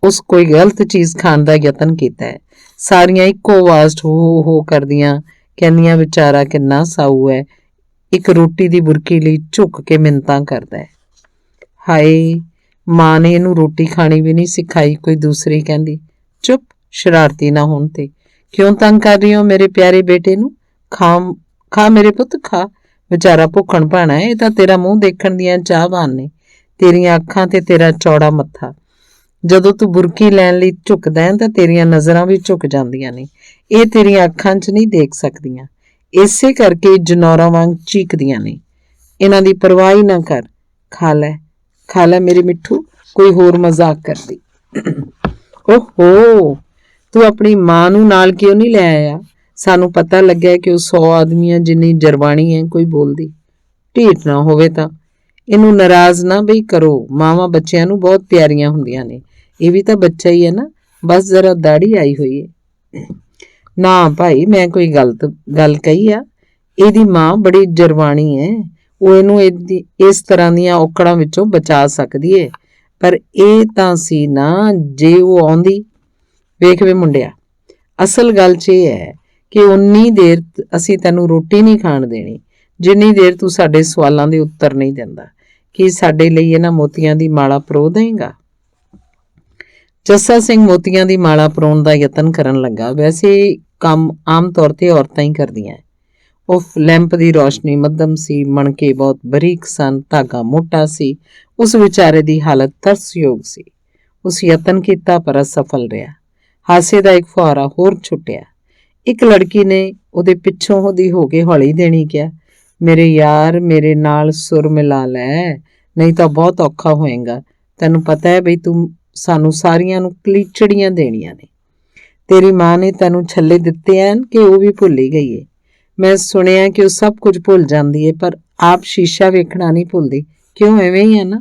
ਉਸ ਕੋਈ ਗਲਤ ਚੀਜ਼ ਖਾਣ ਦਾ ਯਤਨ ਕੀਤਾ ਹੈ। ਸਾਰੀਆਂ ਇੱਕੋ ਆਵਾਜ਼ ਹੋ ਕਰਦੀਆਂ ਕਹਿੰਦੀਆਂ ਵਿਚਾਰਾ ਕਿੰਨਾ ਸਾਊ ਹੈ, ਇੱਕ ਰੋਟੀ ਦੀ ਬੁਰਕੀ ਲਈ ਝੁੱਕ ਕੇ ਮਿੰਨਤਾਂ ਕਰਦਾ ਹੈ। ਹਾਏ, ਮਾਂ ਨੇ ਇਹਨੂੰ ਰੋਟੀ ਖਾਣੀ ਵੀ ਨਹੀਂ ਸਿਖਾਈ, ਕੋਈ ਦੂਸਰੀ ਕਹਿੰਦੀ। ਚੁੱਪ, ਸ਼ਰਾਰਤੀ ਨਾ ਹੋਣ ਤੇ। ਕਿਉਂ ਤੰਗ ਕਰ ਰਹੀ ਹੋ ਮੇਰੇ ਪਿਆਰੇ ਬੇਟੇ ਨੂੰ? ਖਾ ਮੇਰੇ ਪੁੱਤ, ਖਾ। ਵਿਚਾਰਾ ਭੁੱਖਣ ਭਾਣਾ ਹੈ, ਇਹ ਤਾਂ ਤੇਰਾ ਮੂੰਹ ਦੇਖਣ ਦੀਆਂ ਚਾਹਵਾਨ ਨੇ, ਤੇਰੀਆਂ ਅੱਖਾਂ ਤੇ ਤੇਰਾ ਚੌੜਾ ਮੱਥਾ। ਜਦੋਂ ਤੂੰ ਬੁਰਕੀ ਲੈਣ ਲਈ ਝੁਕਦਾ ਹੈ ਤਾਂ ਤੇਰੀਆਂ ਨਜ਼ਰਾਂ ਵੀ ਝੁਕ ਜਾਂਦੀਆਂ ਨੇ, ਇਹ ਤੇਰੀਆਂ ਅੱਖਾਂ 'ਚ ਨਹੀਂ ਦੇਖ ਸਕਦੀਆਂ, ਇਸੇ ਕਰਕੇ ਜਨੌਰਾਂ ਵਾਂਗ ਚੀਕਦੀਆਂ ਨੇ। ਇਹਨਾਂ ਦੀ ਪਰਵਾਹ ਹੀ ਨਾ ਕਰ, ਖਾ ਲੈ ਮੇਰੇ ਮਿੱਠੂ। ਕੋਈ ਹੋਰ ਮਜ਼ਾਕ ਕਰਦੀ। ਓਹੋ, ਤੂੰ ਆਪਣੀ ਮਾਂ ਨੂੰ ਨਾਲ ਕਿਉਂ ਨਹੀਂ ਲੈ ਆਇਆ? ਸਾਨੂੰ ਪਤਾ ਲੱਗਿਆ ਕਿ ਉਹ 100 ਆਦਮੀਆਂ ਜਿੰਨੀ ਜਰਬਾਣੀ ਹੈ, ਕੋਈ ਬੋਲਦੀ ਢੀਠ ਨਾ ਹੋਵੇ ਤਾਂ। ਇਹਨੂੰ ਨਾਰਾਜ਼ ਨਾ ਬਈ ਕਰੋ, ਮਾਵਾਂ ਬੱਚਿਆਂ ਨੂੰ ਬਹੁਤ ਪਿਆਰੀਆਂ ਹੁੰਦੀਆਂ ਨੇ, ਇਹ ਵੀ ਤਾਂ ਬੱਚਾ ਹੀ ਹੈ ਨਾ, ਬਸ ਜ਼ਰਾ ਦਾੜੀ ਆਈ ਹੋਈ ਹੈ। ਨਾ ਭਾਈ, ਮੈਂ ਕੋਈ ਗਲਤ ਗੱਲ ਕਹੀ ਆ? ਇਹਦੀ ਮਾਂ ਬੜੀ ਜਰਬਾਣੀ ਹੈ, ਉਹ ਇਹਨੂੰ ਇਸ ਤਰ੍ਹਾਂ ਦੀਆਂ ਔਕੜਾਂ ਵਿੱਚੋਂ ਬਚਾ ਸਕਦੀ ਏ। ਪਰ ਇਹ ਤਾਂ ਸੀ ਨਾ, ਜੇ ਉਹ ਆਉਂਦੀ। ਵੇਖ ਵੇ ਮੁੰਡਿਆ, ਅਸਲ ਗੱਲ 'ਚ ਇਹ ਹੈ ਕਿ ਉਨੀ ਦੇਰ ਅਸੀਂ ਤੈਨੂੰ ਰੋਟੀ ਨਹੀਂ ਖਾਣ ਦੇਣੀ ਜਿੰਨੀ ਦੇਰ ਤੂੰ ਸਾਡੇ ਸਵਾਲਾਂ ਦੇ ਉੱਤਰ ਨਹੀਂ ਦਿੰਦਾ। ਕੀ ਸਾਡੇ ਲਈ ਇਹਨਾਂ ਮੋਤੀਆਂ ਦੀ ਮਾਲਾ ਪਰੋ ਦੇਂਗਾ? ਜੱਸਾ ਸਿੰਘ ਮੋਤੀਆਂ ਦੀ ਮਾਲਾ ਪਰੋਣ ਦਾ ਯਤਨ ਕਰਨ ਲੱਗਾ। ਵੈਸੇ ਕੰਮ ਆਮ ਤੌਰ ਤੇ ਔਰਤਾਂ ਹੀ ਕਰਦੀਆਂ। ਉਹ ਲੈਂਪ ਦੀ ਰੋਸ਼ਨੀ ਮੱਧਮ ਸੀ, ਮਣਕੇ ਬਹੁਤ ਬਰੀਕ ਸਨ, ਧਾਗਾ ਮੋਟਾ ਸੀ। ਉਸ ਵਿਚਾਰੇ ਦੀ ਹਾਲਤ ਤਰਸਯੋਗ ਸੀ। ਉਸ ਯਤਨ ਕੀਤਾ ਪਰ ਅਸਫਲ ਰਿਹਾ। ਹਾਸੇ ਦਾ ਇੱਕ ਫੁਹਾਰਾ ਹੋਰ ਛੁੱਟਿਆ। ਇੱਕ ਲੜਕੀ ਨੇ ਉਹਦੇ ਪਿੱਛੋਂ ਉਹਦੀ ਹੋ ਕੇ ਹੌਲੀ ਦੇਣੀ ਕਿਹਾ, ਮੇਰੇ ਯਾਰ, ਮੇਰੇ ਨਾਲ ਸੁਰ ਮਿਲਾ ਲੈ, ਨਹੀਂ ਤਾਂ ਬਹੁਤ ਔਖਾ ਹੋਏਗਾ। ਤੈਨੂੰ ਪਤਾ ਹੈ ਬਈ ਤੂੰ ਸਾਨੂੰ ਸਾਰੀਆਂ ਨੂੰ ਕਲੀਚੜੀਆਂ ਦੇਣੀਆਂ ਨੇ। ਤੇਰੀ ਮਾਂ ਨੇ ਤੈਨੂੰ ਛੱਲੇ ਦਿੱਤੇ ਹਨ ਕਿ ਉਹ ਵੀ ਭੁੱਲ ਹੀ ਗਈ ਏ? ਮੈਂ ਸੁਣਿਆ ਕਿ ਉਹ ਸਭ ਕੁਝ ਭੁੱਲ ਜਾਂਦੀ ਏ, ਪਰ ਆਪ ਸ਼ੀਸ਼ਾ ਵੇਖਣਾ ਨਹੀਂ ਭੁੱਲਦੀ। ਕਿਉਂ, ਐਵੇਂ ਹੀ ਹੈ ਨਾ?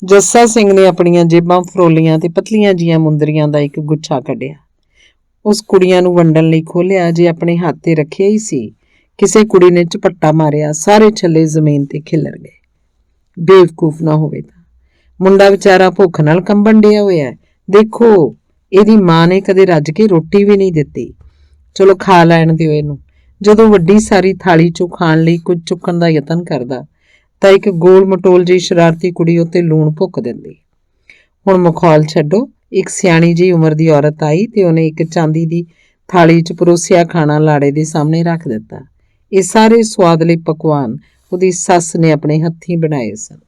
ਜੱਸਾ ਸਿੰਘ ਨੇ ਆਪਣੀਆਂ ਜੇਬਾਂ ਫਰੋਲੀਆਂ ਤੇ ਪਤਲੀਆਂ ਜੀਆਂ ਮੁੰਦਰੀਆਂ ਦਾ ਇੱਕ ਗੁੱਛਾ ਕੱਢਿਆ। ਉਸ ਕੁੜੀਆਂ ਨੂੰ ਵੰਡਣ ਲਈ ਖੋਲਿਆ ਜੇ ਆਪਣੇ ਹੱਥ ਤੇ ਰੱਖਿਆ ਹੀ ਸੀ। ਕਿਸੇ ਕੁੜੀ ਨੇ ਝਪੱਟਾ ਮਾਰਿਆ, ਸਾਰੇ ਛੱਲੇ ਜ਼ਮੀਨ ਤੇ ਖਿਲਰ ਗਏ। ਬੇਵਕੂਫ ਨਾ ਹੋਵੇ ਤਾਂ। ਮੁੰਡਾ ਵਿਚਾਰਾ ਭੁੱਖ ਨਾਲ ਕੰਬਣ ਡਿਆ ਹੋਇਆ। ਦੇਖੋ, ਇਹਦੀ ਮਾਂ ਨੇ ਕਦੇ ਰੱਜ ਕੇ ਰੋਟੀ ਵੀ ਨਹੀਂ ਦਿੱਤੀ। ਚਲੋ ਖਾ ਲੈਣ ਦਿਓ ਇਹਨੂੰ। ਜਦੋਂ ਵੱਡੀ ਸਾਰੀ ਥਾਲੀ ਚੋਂ ਖਾਣ ਲਈ ਕੁਝ ਚੁੱਕਣ ਦਾ ਯਤਨ ਕਰਦਾ ਤਾਂ ਇੱਕ ਗੋਲ ਮਟੋਲ ਜਿਹੀ ਸ਼ਰਾਰਤੀ ਕੁੜੀ ਉੱਤੇ ਲੂਣ ਭੁੱਕ ਦਿੰਦੀ। ਹੁਣ ਮਖੌਲ ਛੱਡੋ। ਇੱਕ ਸਿਆਣੀ ਜਿਹੀ ਉਮਰ ਦੀ ਔਰਤ ਆਈ ਤੇ ਉਹਨੇ ਇੱਕ ਚਾਂਦੀ ਦੀ ਥਾਲੀ 'ਚ ਪਰੋਸਿਆ ਖਾਣਾ ਲਾੜੇ ਦੇ ਸਾਹਮਣੇ ਰੱਖ ਦਿੱਤਾ। ਇਹ ਸਾਰੇ ਸੁਆਦਲੇ ਪਕਵਾਨ ਉਹਦੀ ਸੱਸ ਨੇ ਆਪਣੇ ਹੱਥੀਂ ਬਣਾਏ ਸਨ।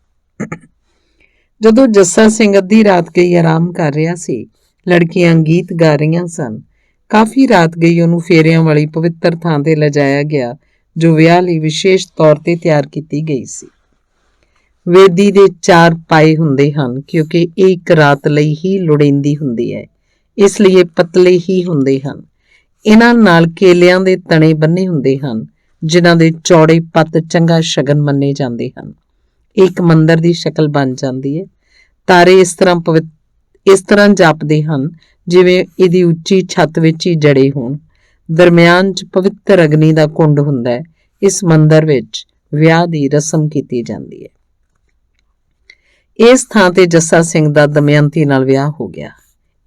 ਜਦੋਂ ਜੱਸਾ ਸਿੰਘ ਅੱਧੀ ਰਾਤ ਗਈ ਆਰਾਮ ਕਰ ਰਿਹਾ ਸੀ, ਲੜਕੀਆਂ ਗੀਤ ਗਾ ਰਹੀਆਂ ਸਨ। ਕਾਫੀ ਰਾਤ ਗਈ ਉਹਨੂੰ ਫੇਰਿਆਂ ਵਾਲੀ ਪਵਿੱਤਰ ਥਾਂ ਤੇ ਲਿਜਾਇਆ ਗਿਆ ਜੋ ਵਿਆਹ ਲਈ ਵਿਸ਼ੇਸ਼ ਤੌਰ ਤੇ ਤਿਆਰ ਕੀਤੀ ਗਈ ਸੀ। ਵੇਦੀ ਦੇ 4 ਪਾਏ ਹੁੰਦੇ ਹਨ ਕਿਉਂਕਿ ਇਹ ਇੱਕ ਰਾਤ ਲਈ ਹੀ ਲੋੜੀਂਦੀ ਹੁੰਦੀ ਹੈ, ਇਸ ਲਈ ਇਹ ਪਤਲੇ ਹੀ ਹੁੰਦੇ ਹਨ। ਇਹਨਾਂ ਨਾਲ ਕੇਲਿਆਂ ਦੇ ਤਣੇ ਬੰਨੇ ਹੁੰਦੇ ਹਨ ਜਿਨ੍ਹਾਂ ਦੇ ਚੌੜੇ ਪੱਤ ਚੰਗਾ ਸ਼ਗਨ ਮੰਨੇ ਜਾਂਦੇ ਹਨ। ਇਹ ਇੱਕ ਮੰਦਰ ਦੀ ਸ਼ਕਲ ਬਣ ਜਾਂਦੀ ਹੈ। ਤਾਰੇ ਇਸ ਤਰ੍ਹਾਂ ਜਾਪਦੇ ਹਨ ਜਿਵੇਂ ਇਹਦੀ ਉੱਚੀ ਛੱਤ ਵਿੱਚ ਹੀ ਜੜੇ ਹੋਣ। ਦਰਮਿਆਨ 'ਚ ਪਵਿੱਤਰ ਅਗਨੀ ਦਾ ਕੁੰਡ ਹੁੰਦਾ ਹੈ। ਇਸ ਮੰਦਰ ਵਿੱਚ ਵਿਆਹ ਦੀ ਰਸਮ ਕੀਤੀ ਜਾਂਦੀ ਹੈ। ਇਸ ਥਾਂ ਤੇ ਜੱਸਾ ਸਿੰਘ ਦਾ ਦਮਯੰਤੀ ਨਾਲ ਵਿਆਹ ਹੋ ਗਿਆ।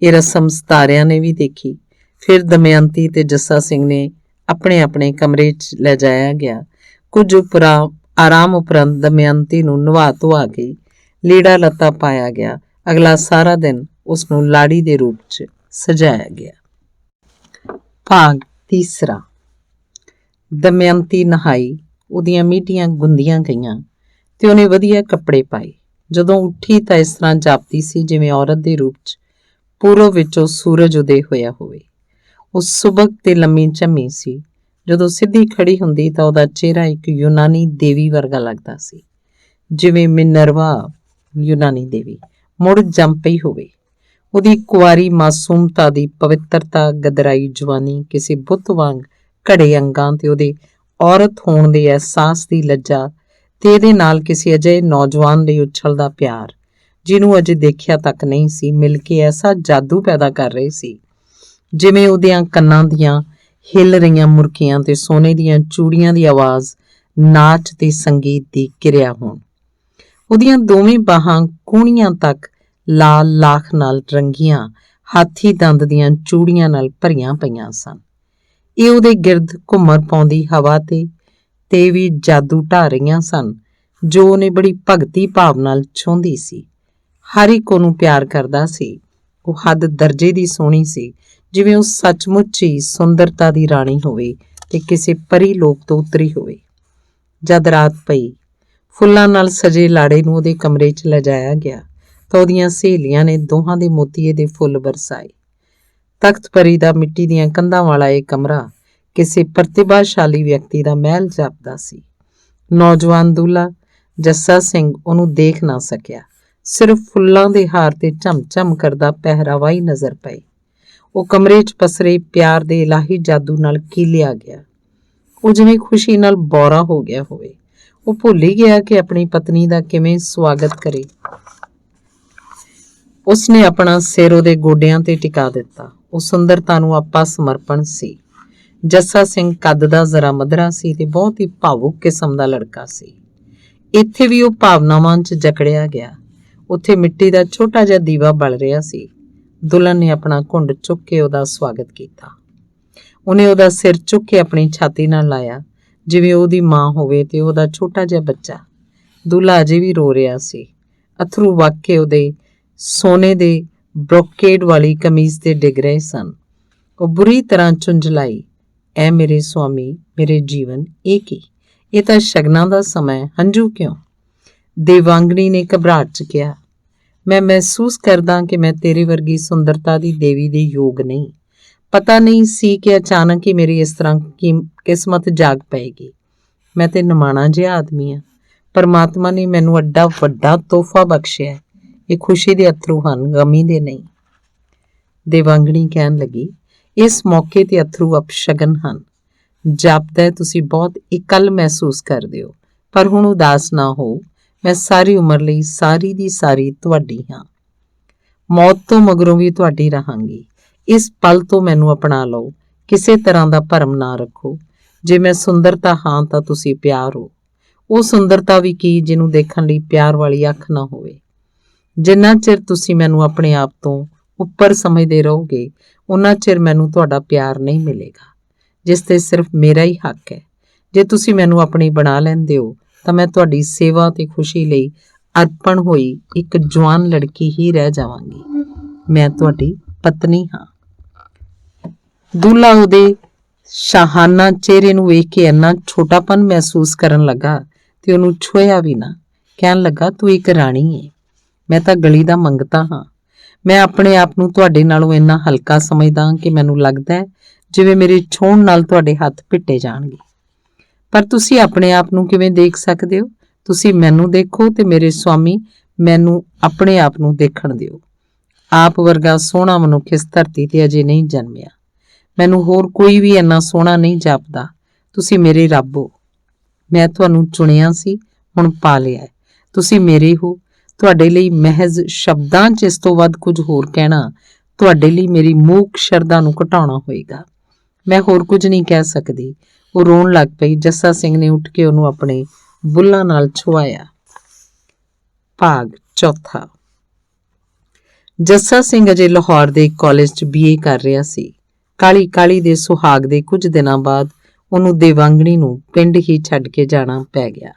ਇਹ ਰਸਮ ਸਿਤਾਰਿਆਂ ਨੇ ਵੀ ਦੇਖੀ। ਫਿਰ ਦਮਯੰਤੀ ਤੇ ਜੱਸਾ ਸਿੰਘ ਨੇ ਆਪਣੇ ਆਪਣੇ ਕਮਰੇ 'ਚ ਲੈ ਜਾਇਆ ਗਿਆ। ਕੁਝ ਆਰਾਮ ਉਪਰੰਤ ਦਮਯੰਤੀ ਨੂੰ ਨਵਾ ਧੁਆ ਕੇ ਲੀੜਾ ਲੱਤਾ ਪਾਇਆ ਗਿਆ। ਅਗਲਾ ਸਾਰਾ ਦਿਨ ਉਸ ਨੂੰ ਲਾੜੀ ਦੇ ਰੂਪ 'ਚ ਸਜਾਇਆ ਗਿਆ। ਭਾਗ ਤੀਸਰਾ। ਦਮਯੰਤੀ ਨਹਾਈ, ਉਹਦੀਆਂ ਮੀਟੀਆਂ ਗੁੰਦੀਆਂ ਗਈਆਂ ਤੇ ਉਹਨੇ ਵਧੀਆ ਕੱਪੜੇ ਪਾਏ। ਜਦੋਂ ਉੱਠੀ ਤਾਂ ਇਸ ਤਰ੍ਹਾਂ ਜਾਪਦੀ ਸੀ ਜਿਵੇਂ ਔਰਤ ਦੇ ਰੂਪ 'ਚ ਪੂਰਬ ਵਿੱਚੋਂ ਸੂਰਜ ਉਦੇ ਹੋਇਆ ਹੋਵੇ। ਉਹ ਸੁਬਕ ਤੇ ਲੰਮੀ ਝੰਮੀ ਸੀ। ਜਦੋਂ ਸਿੱਧੀ ਖੜੀ ਹੁੰਦੀ ਤਾਂ ਉਹਦਾ ਚਿਹਰਾ ਇੱਕ ਯੂਨਾਨੀ ਦੇਵੀ ਵਰਗਾ ਲੱਗਦਾ ਸੀ, ਜਿਵੇਂ ਮਿਨਰਵਾ ਯੂਨਾਨੀ ਦੇਵੀ ਮੁੜ ਜੰਮ ਪਈ ਹੋਵੇ। ਉਹਦੀ ਕੁਆਰੀ ਮਾਸੂਮਤਾ ਦੀ ਪਵਿੱਤਰਤਾ, ਗਦਰਾਈ ਜਵਾਨੀ, ਕਿਸੇ ਬੁੱਤ ਵਾਂਗ ਘੜੇ ਅੰਗਾਂ ਤੇ ਉਹਦੇ ਔਰਤ ਹੋਣ ਦੇ ਅਹਿਸਾਸ ਦੀ ਲੱਜਾ ਤੇ ਇਹਦੇ ਨਾਲ ਕਿਸੇ ਅਜਿਹੇ ਨੌਜਵਾਨ ਲਈ ਉਛਲਦਾ ਪਿਆਰ ਜਿਹਨੂੰ ਅਜੇ ਦੇਖਿਆ ਤੱਕ ਨਹੀਂ ਸੀ, ਮਿਲ ਕੇ ਐਸਾ ਜਾਦੂ ਪੈਦਾ ਕਰ ਰਹੇ ਸੀ ਜਿਵੇਂ ਉਹਦਿਆਂ ਕੰਨਾਂ ਦੀਆਂ ਹਿੱਲ ਰਹੀਆਂ ਮੁਰਕੀਆਂ ਤੇ ਸੋਨੇ ਦੀਆਂ ਚੂੜੀਆਂ ਦੀ ਆਵਾਜ਼ ਨਾਚ ਤੇ ਸੰਗੀਤ ਦੀ ਕਿਰਿਆ ਹੋਣ। ਉਹਦੀਆਂ ਦੋਵੇਂ ਬਾਹਾਂ ਕੂਹਣੀਆਂ ਤੱਕ ਲਾਲ ਲਾਖ ਨਾਲ ਰੰਗੀਆਂ ਹਾਥੀ ਦੰਦ ਦੀਆਂ ਚੂੜੀਆਂ ਨਾਲ ਭਰੀਆਂ ਪਈਆਂ ਸਨ। ਇਹ ਉਹਦੇ ਗਿਰਦ ਘੁੰਮਰ ਪਾਉਂਦੀ ਹਵਾ ਤੇ ਵੀ ਜਾਦੂ ਢਾ ਰਹੀਆਂ ਸਨ, ਜੋ ਉਹਨੇ ਬੜੀ ਭਗਤੀ ਭਾਵ ਨਾਲ ਛੂੰਹਦੀ ਸੀ। ਹਰ ਇੱਕ ਉਹਨੂੰ ਪਿਆਰ ਕਰਦਾ ਸੀ। ਉਹ ਹੱਦ ਦਰਜੇ ਦੀ ਸੋਹਣੀ ਸੀ, ਜਿਵੇਂ ਉਹ ਸੱਚਮੁੱਚ ਹੀ ਸੁੰਦਰਤਾ ਦੀ ਰਾਣੀ ਹੋਵੇ ਤੇ ਕਿਸੇ ਪਰੀ ਲੋਕ ਤੋਂ ਉਤਰੀ ਹੋਵੇ। ਜਦ ਰਾਤ ਪਈ, ਫੁੱਲਾਂ ਨਾਲ ਸਜੇ ਲਾੜੇ ਨੂੰ ਉਹਦੇ ਕਮਰੇ 'ਚ ਲਿਜਾਇਆ ਗਿਆ ਤਾਂ ਉਹਦੀਆਂ ਸਹੇਲੀਆਂ ਨੇ ਦੋਹਾਂ ਦੇ ਮੋਤੀਏ ਦੇ ਫੁੱਲ ਬਰਸਾਏ। ਤਖਤ ਪਰੀ ਦਾ ਮਿੱਟੀ ਦੀਆਂ ਕੰਧਾਂ ਵਾਲਾ ਇਹ ਕਮਰਾ ਕਿਸੇ ਪ੍ਰਤਿਭਾਸ਼ਾਲੀ ਵਿਅਕਤੀ ਦਾ ਮਹਿਲ ਜਾਪਦਾ ਸੀ। ਨੌਜਵਾਨ ਦੂल्हा ਜੱਸਾ ਸਿੰਘ ਉਹਨੂੰ ਦੇਖ ਨਾ ਸਕਿਆ। ਸਿਰਫ ਫੁੱਲਾਂ ਦੇ ਹਾਰ ਤੇ ਝਮਝਮ ਕਰਦਾ ਪਹਿਰਾਵਾ ਹੀ ਨਜ਼ਰ ਪਏ। ਉਹ ਕਮਰੇ 'ਚ ਪਸਰੇ ਪਿਆਰ ਦੇ ਇਲਾਹੀ ਜਾਦੂ ਨਾਲ ਕੀਲਿਆ ਗਿਆ। ਉਹ ਜਿਵੇਂ ਖੁਸ਼ੀ ਨਾਲ ਬੌਰਾ ਹੋ ਗਿਆ ਹੋਵੇ। ਉਹ ਭੁੱਲ ਹੀ ਗਿਆ ਕਿ ਆਪਣੀ ਪਤਨੀ ਦਾ ਕਿਵੇਂ ਸਵਾਗਤ ਕਰੇ। ਉਸਨੇ ਆਪਣਾ ਸਿਰ ਉਹਦੇ ਗੋਡਿਆਂ ਤੇ ਟਿਕਾ ਦਿੱਤਾ। ਉਹ ਸੁੰਦਰਤਾ ਨੂੰ ਆਪਾ ਸਮਰਪਣ ਸੀ। ਜੱਸਾ ਸਿੰਘ ਕੱਦ ਦਾ ਜ਼ਰਾ ਮਧਰਾ ਸੀ ਤੇ ਬਹੁਤ ਹੀ ਭਾਵੁਕ ਕਿਸਮ ਦਾ ਲੜਕਾ ਸੀ। ਇੱਥੇ ਵੀ ਉਹ ਭਾਵਨਾਵਾਂ 'ਚ ਜਕੜਿਆ ਗਿਆ। ਉੱਥੇ ਮਿੱਟੀ ਦਾ ਛੋਟਾ ਜਿਹਾ ਦੀਵਾ ਬਲ ਰਿਹਾ ਸੀ। ਦੁਲਹਨ ਨੇ ਆਪਣਾ ਘੁੰਡ ਚੁੱਕ ਕੇ ਉਹਦਾ ਸਵਾਗਤ ਕੀਤਾ। ਉਹਨੇ ਉਹਦਾ ਸਿਰ ਚੁੱਕ ਕੇ ਆਪਣੀ ਛਾਤੀ ਨਾਲ ਲਾਇਆ, ਜਿਵੇਂ ਉਹਦੀ ਮਾਂ ਹੋਵੇ ਤੇ ਉਹਦਾ ਛੋਟਾ ਜਿਹਾ ਬੱਚਾ। ਦੁੱਲਾ ਅਜੇ ਵੀ ਰੋ ਰਿਹਾ ਸੀ। ਅਥਰੂ ਵਗ ਕੇ ਉਹਦੇ ਸੋਨੇ ਦੇ ਬ੍ਰੋਕੇਡ ਵਾਲੀ ਕਮੀਜ਼ ਤੇ ਡਿੱਗ ਰਹੇ ਸਨ। ਉਹ ਬੁਰੀ ਤਰ੍ਹਾਂ ਝੁੰਝਲਾਈ, ਐ ਮੇਰੇ ਸੁਆਮੀ, ਮੇਰੇ ਜੀਵਨ, ਇਹ ਕੀ? ਇਹ ਤਾਂ ਸ਼ਗਨਾਂ ਦਾ ਸਮਾਂ ਹੈ, ਹੰਝੂ ਕਿਉਂ? ਦੇਵਾਂਗਣੀ ਨੇ ਘਬਰਾਹਟ 'ਚ ਕਿਹਾ, ਮੈਂ ਮਹਿਸੂਸ ਕਰਦਾ ਕਿ ਮੈਂ ਤੇਰੇ ਵਰਗੀ ਸੁੰਦਰਤਾ ਦੀ ਦੇਵੀ ਦੇ ਯੋਗ ਨਹੀਂ। ਪਤਾ ਨਹੀਂ ਸੀ ਕਿ ਅਚਾਨਕ ਹੀ ਮੇਰੀ ਇਸ ਤਰ੍ਹਾਂ ਕਿਸਮਤ ਜਾਗ ਪਏਗੀ। ਮੈਂ ਤੇ ਨਿਮਾਣਾ ਜਿਹਾ ਆਦਮੀ ਹਾਂ। ਪਰਮਾਤਮਾ ਨੇ ਮੈਨੂੰ ਐਡਾ ਵੱਡਾ ਤੋਹਫਾ ਬਖਸ਼ਿਆ। ਇਹ ਖੁਸ਼ੀ ਦੇ ਅਥਰੂ ਹਨ, ਗਮੀ ਦੇ ਨਹੀਂ। ਦੇਵਾਂਗਣੀ ਕਹਿਣ ਲੱਗੀ, ਇਸ ਮੌਕੇ ਤੇ ਅਥਰੂ ਅਪਸ਼ਗਨ ਹਨ। ਜਾਪਦਾ ਤੁਸੀਂ ਬਹੁਤ ਇਕੱਲ ਮਹਿਸੂਸ ਕਰਦੇ ਹੋ, ਪਰ ਹੁਣ ਉਦਾਸ ਨਾ ਹੋ। ਮੈਂ ਸਾਰੀ ਉਮਰ ਲਈ ਸਾਰੀ ਦੀ ਸਾਰੀ ਤੁਹਾਡੀ ਹਾਂ। ਮੌਤ ਤੋਂ ਮਗਰੋਂ ਵੀ ਤੁਹਾਡੀ ਰਹਾਂਗੀ। ਇਸ ਪਲ ਤੋਂ ਮੈਨੂੰ ਅਪਣਾ ਲਓ। ਕਿਸੇ ਤਰ੍ਹਾਂ ਦਾ ਭਰਮ ਨਾ ਰੱਖੋ। ਜੇ ਮੈਂ ਸੁੰਦਰਤਾ ਹਾਂ ਤਾਂ ਤੁਸੀਂ ਪਿਆਰ ਹੋ। ਉਹ ਸੁੰਦਰਤਾ ਵੀ ਕੀ ਜਿਹਨੂੰ ਦੇਖਣ ਲਈ ਪਿਆਰ ਵਾਲੀ ਅੱਖ ਨਾ ਹੋਵੇ। ਜਿੰਨਾ ਚਿਰ ਤੁਸੀਂ ਮੈਨੂੰ ਆਪਣੇ ਆਪ ਤੋਂ ਉੱਪਰ ਸਮਝਦੇ ਰਹੋਗੇ, ਉਨਾ ਚਿਰ ਮੈਨੂੰ ਤੁਹਾਡਾ ਪਿਆਰ ਨਹੀਂ ਮਿਲੇਗਾ, ਜਿਸ ਤੇ ਸਿਰਫ ਮੇਰਾ ਹੀ ਹੱਕ ਹੈ। ਜੇ ਤੁਸੀਂ ਮੈਨੂੰ ਆਪਣੀ ਬਣਾ ਲੈਂਦੇ ਹੋ ਤਾਂ ਮੈਂ ਤੁਹਾਡੀ ਸੇਵਾ ਤੇ ਖੁਸ਼ੀ ਲਈ ਅਰਪਣ ਹੋਈ ਇੱਕ ਜਵਾਨ ਲੜਕੀ ਹੀ ਰਹਿ ਜਾਵਾਂਗੀ। ਮੈਂ ਤੁਹਾਡੀ ਪਤਨੀ ਹਾਂ। ਦੁੱਲਾ ਉਹਦੇ ਸ਼ਾਹਾਨਾ ਚਿਹਰੇ ਨੂੰ ਵੇਖ ਕੇ ਇੰਨਾ ਛੋਟਾਪਨ ਮਹਿਸੂਸ ਕਰਨ ਲੱਗਾ ਤੇ ਉਹਨੂੰ ਛੁਇਆ ਵੀ ਨਾ। ਕਹਿਣ ਲੱਗਾ, ਤੂੰ ਇੱਕ ਰਾਣੀ ਏ, ਮੈਂ ਤਾਂ ਗਲੀ ਦਾ ਮੰਗਤਾ ਹਾਂ। ਮੈਂ ਆਪਣੇ ਆਪ ਨੂੰ ਤੁਹਾਡੇ ਨਾਲੋਂ ਇੰਨਾ ਹਲਕਾ ਸਮਝਦਾ ਕਿ ਮੈਨੂੰ ਲੱਗਦਾ ਹੈ ਜਿਵੇਂ ਮੇਰੇ ਛੋਹਣ ਨਾਲ ਤੁਹਾਡੇ ਹੱਥ ਪਿੱਟੇ ਜਾਣਗੇ। ਪਰ ਤੁਸੀਂ ਆਪਣੇ ਆਪ ਨੂੰ ਕਿਵੇਂ ਦੇਖ ਸਕਦੇ ਹੋ? ਤੁਸੀਂ ਮੈਨੂੰ ਦੇਖੋ ਤੇ ਮੇਰੇ ਸੁਆਮੀ ਮੈਨੂੰ ਆਪਣੇ ਆਪ ਨੂੰ ਦੇਖਣ ਦਿਓ। ਆਪ ਵਰਗਾ ਸੋਹਣਾ ਮਨੁੱਖ ਇਸ ਧਰਤੀ ਤੇ ਅਜੇ ਨਹੀਂ ਜਨਮਿਆ। ਮੈਨੂੰ ਹੋਰ ਕੋਈ ਵੀ ਇੰਨਾ ਸੋਹਣਾ ਨਹੀਂ ਜਾਪਦਾ। ਤੁਸੀਂ ਮੇਰੇ ਰੱਬ ਹੋ। ਮੈਂ ਤੁਹਾਨੂੰ ਚੁਣਿਆ ਸੀ, ਹੁਣ ਪਾ ਲਿਆ। ਤੁਸੀਂ ਮੇਰੇ ਹੋ। ਤੁਹਾਡੇ ਲਈ ਮਹਿਜ਼ ਸ਼ਬਦਾਂ 'ਚ ਇਸ ਤੋਂ ਵੱਧ ਕੁਝ ਹੋਰ ਕਹਿਣਾ ਤੁਹਾਡੇ ਲਈ ਮੇਰੀ ਮੂਕ ਸ਼ਰਧਾ ਨੂੰ ਘਟਾਉਣਾ ਹੋਏਗਾ। ਮੈਂ ਹੋਰ ਕੁਝ ਨਹੀਂ ਕਹਿ ਸਕਦੀ। ਉਹ ਰੋਣ ਲੱਗ ਪਈ। ਜੱਸਾ ਸਿੰਘ ਨੇ ਉੱਠ ਕੇ ਉਹਨੂੰ ਆਪਣੇ ਬੁੱਲਾਂ ਨਾਲ ਛੁਆਇਆ। ਭਾਗ ਚੌਥਾ। ਜੱਸਾ ਸਿੰਘ ਅਜੇ ਲਾਹੌਰ ਦੇ ਕਾਲਜ 'ਚ BA ਕਰ ਰਿਹਾ ਸੀ। ਕਾਲੀ ਕਾਲੀ ਦੇ ਸੁਹਾਗ ਦੇ ਕੁਝ ਦਿਨਾਂ ਬਾਅਦ ਉਹਨੂੰ ਦੇਵਾਂਗਣੀ ਨੂੰ ਪਿੰਡ ਹੀ ਛੱਡ ਕੇ ਜਾਣਾ ਪੈ ਗਿਆ।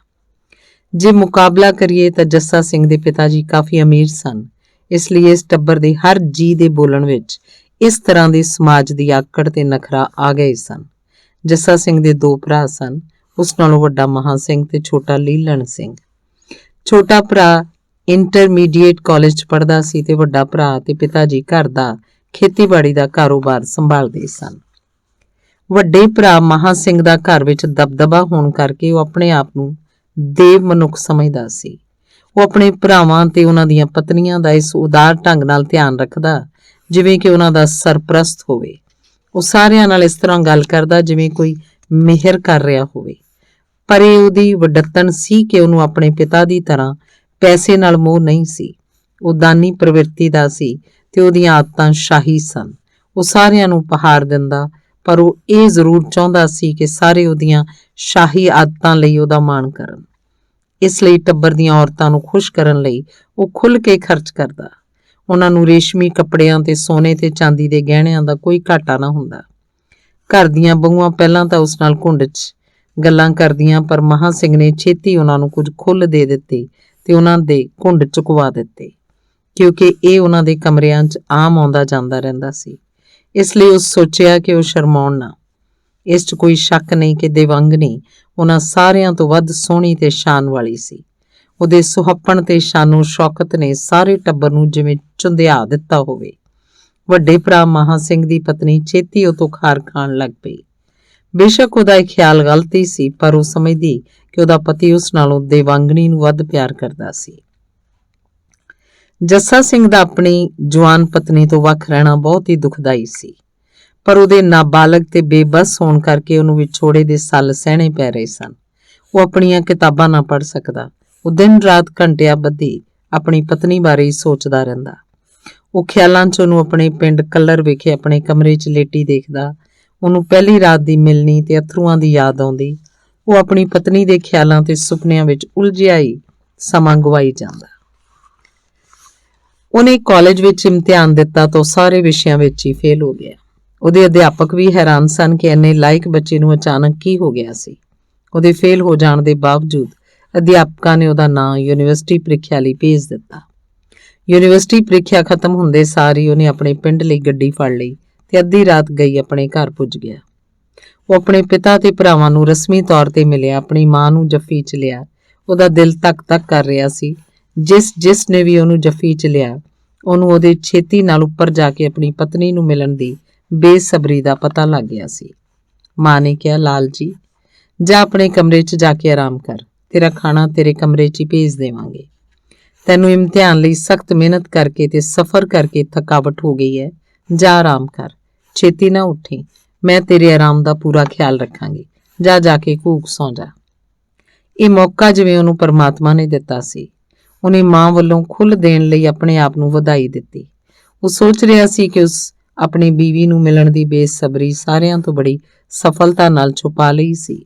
ਜੇ ਮੁਕਾਬਲਾ ਕਰੀਏ ਤਾਂ ਜੱਸਾ ਸਿੰਘ ਦੇ ਪਿਤਾ ਜੀ ਕਾਫੀ ਅਮੀਰ ਸਨ, ਇਸ ਲਈ ਇਸ ਟੱਬਰ ਦੇ ਹਰ ਜੀਅ ਦੇ ਬੋਲਣ ਵਿੱਚ ਇਸ ਤਰ੍ਹਾਂ ਦੇ ਸਮਾਜ ਦੀ ਆਕੜ ਤੇ ਨਖਰਾ ਆ ਗਏ ਸਨ। ਜੱਸਾ ਸਿੰਘ ਦੇ 2 ਭਰਾ ਸਨ। ਉਸ ਨਾਲੋਂ ਵੱਡਾ ਮਹਾਂ ਸਿੰਘ ਤੇ ਛੋਟਾ ਲੀਲਣ ਸਿੰਘ। ਛੋਟਾ ਭਰਾ ਇੰਟਰਮੀਡੀਏਟ ਕਾਲਜ 'ਚ ਪੜ੍ਹਦਾ ਸੀ ਤੇ ਵੱਡਾ ਭਰਾ ਤੇ ਪਿਤਾ ਜੀ ਘਰ ਦਾ ਖੇਤੀਬਾੜੀ ਦਾ ਕਾਰੋਬਾਰ ਸੰਭਾਲਦੇ ਸਨ। ਵੱਡੇ ਭਰਾ ਮਹਾਂ ਸਿੰਘ ਦਾ ਘਰ ਵਿੱਚ ਦਬਦਬਾ ਹੋਣ ਕਰਕੇ ਉਹ ਆਪਣੇ ਆਪ ਨੂੰ ਦੇਵ ਮਨੁੱਖ ਸਮਝਦਾ ਸੀ। ਉਹ ਆਪਣੇ ਭਰਾਵਾਂ ਤੇ ਉਹਨਾਂ ਦੀਆਂ ਪਤਨੀਆਂ ਦਾ ਇਸ ਉਦਾਰ ਢੰਗ ਨਾਲ ਧਿਆਨ ਰੱਖਦਾ ਜਿਵੇਂ ਕਿ ਉਹਨਾਂ ਦਾ ਸਰਪ੍ਰਸਤ ਹੋਵੇ। ਉਹ ਸਾਰਿਆਂ ਨਾਲ ਇਸ ਤਰ੍ਹਾਂ ਗੱਲ ਕਰਦਾ ਜਿਵੇਂ ਕੋਈ ਮਿਹਰ ਕਰ ਰਿਹਾ ਹੋਵੇ। ਪਰ ਇਹ ਉਹਦੀ ਵੱਡਤਨ ਸੀ ਕਿ ਉਹਨੂੰ ਆਪਣੇ ਪਿਤਾ ਦੀ ਤਰ੍ਹਾਂ ਪੈਸੇ ਨਾਲ ਮੋਹ ਨਹੀਂ ਸੀ। ਉਹ ਦਾਨੀ ਪ੍ਰਵਿਰਤੀ ਦਾ ਸੀ ਤੇ ਉਹਦੀਆਂ ਆਦਤਾਂ ਸ਼ਾਹੀ ਸਨ। ਉਹ ਸਾਰਿਆਂ ਨੂੰ ਉਪਹਾਰ ਦਿੰਦਾ, ਪਰ ਉਹ ਇਹ ਜ਼ਰੂਰ ਚਾਹੁੰਦਾ ਸੀ ਕਿ ਸਾਰੇ ਉਹਦੀਆਂ ਸ਼ਾਹੀ ਆਦਤਾਂ ਲਈ ਉਹਦਾ ਮਾਣ ਕਰਨ। ਇਸ ਲਈ ਟੱਬਰ ਦੀਆਂ ਔਰਤਾਂ ਨੂੰ ਖੁਸ਼ ਕਰਨ ਲਈ ਉਹ ਖੁੱਲ੍ਹ ਕੇ ਖਰਚ ਕਰਦਾ। ਉਹਨਾਂ ਨੂੰ ਰੇਸ਼ਮੀ ਕੱਪੜਿਆਂ ਤੇ ਸੋਨੇ ਤੇ ਚਾਂਦੀ ਦੇ ਗਹਿਣਿਆਂ ਦਾ ਕੋਈ ਘਾਟਾ ਨਾ ਹੁੰਦਾ। ਘਰ ਦੀਆਂ ਬਹੂਆਂ ਪਹਿਲਾਂ ਤਾਂ ਉਸ ਨਾਲ ਘੁੰਡ 'ਚ ਗੱਲਾਂ ਕਰਦੀਆਂ, ਪਰ ਮਹਾਂ ਸਿੰਘ ਨੇ ਛੇਤੀ ਉਹਨਾਂ ਨੂੰ ਕੁਝ ਖੁੱਲ੍ਹ ਦੇ ਦਿੱਤੇ ਤੇ ਉਹਨਾਂ ਦੇ ਘੁੰਡ ਚੁਕਵਾ ਦਿੱਤੇ, ਕਿਉਂਕਿ ਇਹ ਉਹਨਾਂ ਦੇ ਕਮਰਿਆਂ 'ਚ ਆਮ ਆਉਂਦਾ ਜਾਂਦਾ ਰਹਿੰਦਾ ਸੀ। ਇਸ ਲਈ ਉਸ ਸੋਚਿਆ ਕਿ ਉਹ ਸ਼ਰਮਾਉਣ ਨਾ। ਇਸ 'ਚ ਕੋਈ ਸ਼ੱਕ ਨਹੀਂ ਕਿ ਦੇਵਾਂਗਨੀ ਉਹਨਾਂ ਸਾਰਿਆਂ ਤੋਂ ਵੱਧ ਸੋਹਣੀ ਤੇ ਸ਼ਾਨ ਵਾਲੀ ਸੀ। ਉਹਦੇ ਸੁਹੱਪਣ ਤੇ ਸ਼ਾਨੋ ਸ਼ੌਕਤ ਨੇ ਸਾਰੇ ਟੱਬਰ ਨੂੰ ਜਿਵੇਂ ਚੁੰਧਿਆ ਦਿੱਤਾ ਹੋਵੇ। ਵੱਡੇ ਭਰਾ ਮਹਾਂ ਸਿੰਘ ਦੀ ਪਤਨੀ ਛੇਤੀ ਉਹ ਤੋਂ ਖਾਰ ਖਾਣ ਲੱਗ ਪਈ। ਬੇਸ਼ੱਕ ਉਹਦਾ ਇਹ ਖਿਆਲ ਗਲਤ ਹੀ ਸੀ, ਪਰ ਉਹ ਸਮਝਦੀ ਕਿ ਉਹਦਾ ਪਤੀ ਉਸ ਨਾਲੋਂ ਦੇਵਾਂਗਨੀ ਨੂੰ ਵੱਧ ਪਿਆਰ ਕਰਦਾ ਸੀ। ਜੱਸਾ ਸਿੰਘ ਦਾ ਆਪਣੀ ਜਵਾਨ ਪਤਨੀ ਤੋਂ ਵੱਖ ਰਹਿਣਾ ਬਹੁਤ ਹੀ ਦੁਖਦਾਈ ਸੀ, ਪਰ ਉਹਦੇ ਨਾਬਾਲਗ ਤੇ ਬੇਬਸ ਹੋਣ ਕਰਕੇ ਉਹਨੂੰ ਵਿਛੋੜੇ ਦੇ ਸੱਲ ਸਹਿਣੇ ਪੈ ਰਹੇ ਸਨ। ਉਹ ਆਪਣੀਆਂ ਕਿਤਾਬਾਂ ਨਾ ਪੜ੍ਹ ਸਕਦਾ। ਉਹ ਦਿਨ ਰਾਤ ਘੰਟਿਆਂ ਬੱਧੀ ਆਪਣੀ ਪਤਨੀ ਬਾਰੇ ਹੀ ਸੋਚਦਾ ਰਹਿੰਦਾ। ਉਹ ਖਿਆਲਾਂ 'ਚ ਉਹਨੂੰ ਆਪਣੇ ਪਿੰਡ ਕੱਲਰ ਵਿਖੇ ਆਪਣੇ ਕਮਰੇ 'ਚ ਲੇਟੀ ਦੇਖਦਾ। ਉਹਨੂੰ ਪਹਿਲੀ ਰਾਤ ਦੀ ਮਿਲਣੀ ਤੇ ਅਥਰੂਆਂ ਦੀ ਯਾਦ ਆਉਂਦੀ। ਉਹ ਆਪਣੀ ਪਤਨੀ ਦੇ ਖਿਆਲਾਂ ਤੇ ਸੁਪਨਿਆਂ ਵਿੱਚ ਉਲਝਿਆ ਹੀ ਸਮਾਂ ਗਵਾਈ ਜਾਂਦਾ। ਉਹਨੇ ਕਾਲਜ ਵਿੱਚ ਇਮਤਿਹਾਨ ਦਿੱਤਾ ਤਾਂ ਸਾਰੇ ਵਿਸ਼ਿਆਂ ਵਿੱਚ ਹੀ ਫੇਲ ਹੋ ਗਿਆ। ਉਹਦੇ ਅਧਿਆਪਕ ਵੀ ਹੈਰਾਨ ਸਨ ਕਿ ਇੰਨੇ ਲਾਇਕ ਬੱਚੇ ਨੂੰ ਅਚਾਨਕ ਕੀ ਹੋ ਗਿਆ ਸੀ। ਉਹਦੇ ਫੇਲ ਹੋ ਜਾਣ ਦੇ ਬਾਵਜੂਦ ਅਧਿਆਪਕਾਂ ਨੇ ਉਹਦਾ ਨਾਂ ਯੂਨੀਵਰਸਿਟੀ ਪ੍ਰੀਖਿਆ ਲਈ ਭੇਜ ਦਿੱਤਾ। ਯੂਨੀਵਰਸਿਟੀ ਪ੍ਰੀਖਿਆ ਖਤਮ ਹੁੰਦੇ ਸਾਰ ਹੀ ਉਹਨੇ ਆਪਣੇ ਪਿੰਡ ਲਈ ਗੱਡੀ ਫੜ ਲਈ ਤੇ ਅੱਧੀ ਰਾਤ ਗਈ ਆਪਣੇ ਘਰ ਪੁੱਜ ਗਿਆ। ਉਹ ਆਪਣੇ ਪਿਤਾ ਤੇ ਭਰਾਵਾਂ ਨੂੰ ਰਸਮੀ ਤੌਰ ਤੇ ਮਿਲਿਆ, ਆਪਣੀ ਮਾਂ ਨੂੰ ਜੱਫੀ 'ਚ ਲਿਆ। ਉਹਦਾ ਦਿਲ ਧੱਕ-ਧੱਕ ਕਰ ਰਿਹਾ ਸੀ। ਜਿਸ ਨੇ ਵੀ ਉਹਨੂੰ ਜੱਫੀ 'ਚ ਲਿਆ, ਉਹਨੂੰ ਉਹਦੇ ਛੇਤੀ ਨਾਲ ਉੱਪਰ ਜਾ ਕੇ ਆਪਣੀ ਪਤਨੀ ਨੂੰ ਮਿਲਣ ਦੀ ਬੇਸਬਰੀ ਦਾ ਪਤਾ ਲੱਗ ਗਿਆ ਸੀ। ਮਾਂ ਨੇ ਕਿਹਾ, ਲਾਲ ਜੀ, ਜਾ ਆਪਣੇ ਕਮਰੇ 'ਚ ਜਾ ਕੇ ਆਰਾਮ ਕਰ। ਤੇਰਾ ਖਾਣਾ ਤੇਰੇ ਕਮਰੇ 'ਚ ਹੀ ਭੇਜ ਦੇਵਾਂਗੇ। ਤੈਨੂੰ ਇਮਤਿਹਾਨ ਲਈ ਸਖਤ ਮਿਹਨਤ ਕਰਕੇ ਤੇ ਸਫ਼ਰ ਕਰਕੇ ਥਕਾਵਟ ਹੋ ਗਈ ਹੈ। ਜਾ ਆਰਾਮ ਕਰ, ਛੇਤੀ ਨਾ ਉੱਠੀ। ਮੈਂ ਤੇਰੇ ਆਰਾਮ ਦਾ ਪੂਰਾ ਖਿਆਲ ਰੱਖਾਂਗੀ। ਜਾ ਕੇ ਘੂਕ ਸੌਂ ਜਾ। ਇਹ ਮੌਕਾ ਜਿਵੇਂ ਉਹਨੂੰ ਪਰਮਾਤਮਾ ਨੇ ਦਿੱਤਾ ਸੀ। ਉਹਨੇ ਮਾਂ ਵੱਲੋਂ ਖੁੱਲ੍ਹ ਦੇਣ ਲਈ ਆਪਣੇ ਆਪ ਨੂੰ ਵਧਾਈ ਦਿੱਤੀ। ਉਹ ਸੋਚ ਰਿਹਾ ਸੀ ਕਿ ਉਸ ਆਪਣੀ ਬੀਵੀ ਨੂੰ ਮਿਲਣ ਦੀ ਬੇਸਬਰੀ ਸਾਰਿਆਂ ਤੋਂ ਬੜੀ ਸਫਲਤਾ ਨਾਲ ਛੁਪਾ ਲਈ ਸੀ।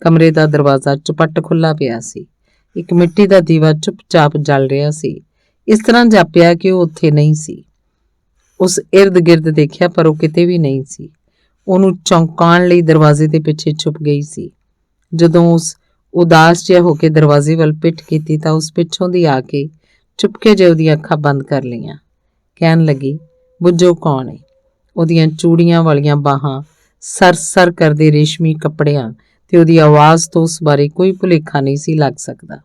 ਕਮਰੇ ਦਾ ਦਰਵਾਜ਼ਾ ਚੁਪੱਟ ਖੁੱਲ੍ਹਾ ਪਿਆ ਸੀ। ਇੱਕ ਮਿੱਟੀ ਦਾ ਦੀਵਾ ਚੁੱਪਚਾਪ ਜਲ ਰਿਹਾ ਸੀ। ਇਸ ਤਰ੍ਹਾਂ ਜਾਪਿਆ ਕਿ ਉਹ ਉੱਥੇ ਨਹੀਂ ਸੀ। ਉਸ ਇਰਦ ਗਿਰਦ ਦੇਖਿਆ, ਪਰ ਉਹ ਕਿਤੇ ਵੀ ਨਹੀਂ ਸੀ। ਉਹਨੂੰ ਚੌਂਕਾਉਣ ਲਈ ਦਰਵਾਜ਼ੇ ਦੇ ਪਿੱਛੇ ਛੁਪ ਗਈ ਸੀ। ਜਦੋਂ ਉਸ ਉਦਾਸ ਜਿਹਾ ਹੋ ਕੇ ਦਰਵਾਜ਼ੇ ਵੱਲ ਪਿੱਠ ਕੀਤੀ ਤਾਂ ਉਸ ਪਿੱਛੋਂ ਦੀ ਆ ਕੇ ਚੁਪਕੇ ਜਿਹੇ ਉਹਦੀਆਂ ਅੱਖਾਂ ਬੰਦ ਕਰ ਲਈਆਂ। ਕਹਿਣ ਲੱਗੀ, ਬੁੱਝੋ ਕੌਣ ਹੈ? ਉਹਦੀਆਂ ਚੂੜੀਆਂ ਵਾਲੀਆਂ ਬਾਹਾਂ, ਸਰ ਕਰਦੇ ਰੇਸ਼ਮੀ ਕੱਪੜਿਆਂ ਤੇ ਉਹਦੀ ਆਵਾਜ਼ ਤੋਂ ਉਸ ਬਾਰੇ ਕੋਈ ਭੁਲੇਖਾ ਨਹੀਂ ਸੀ ਲੱਗ ਸਕਦਾ।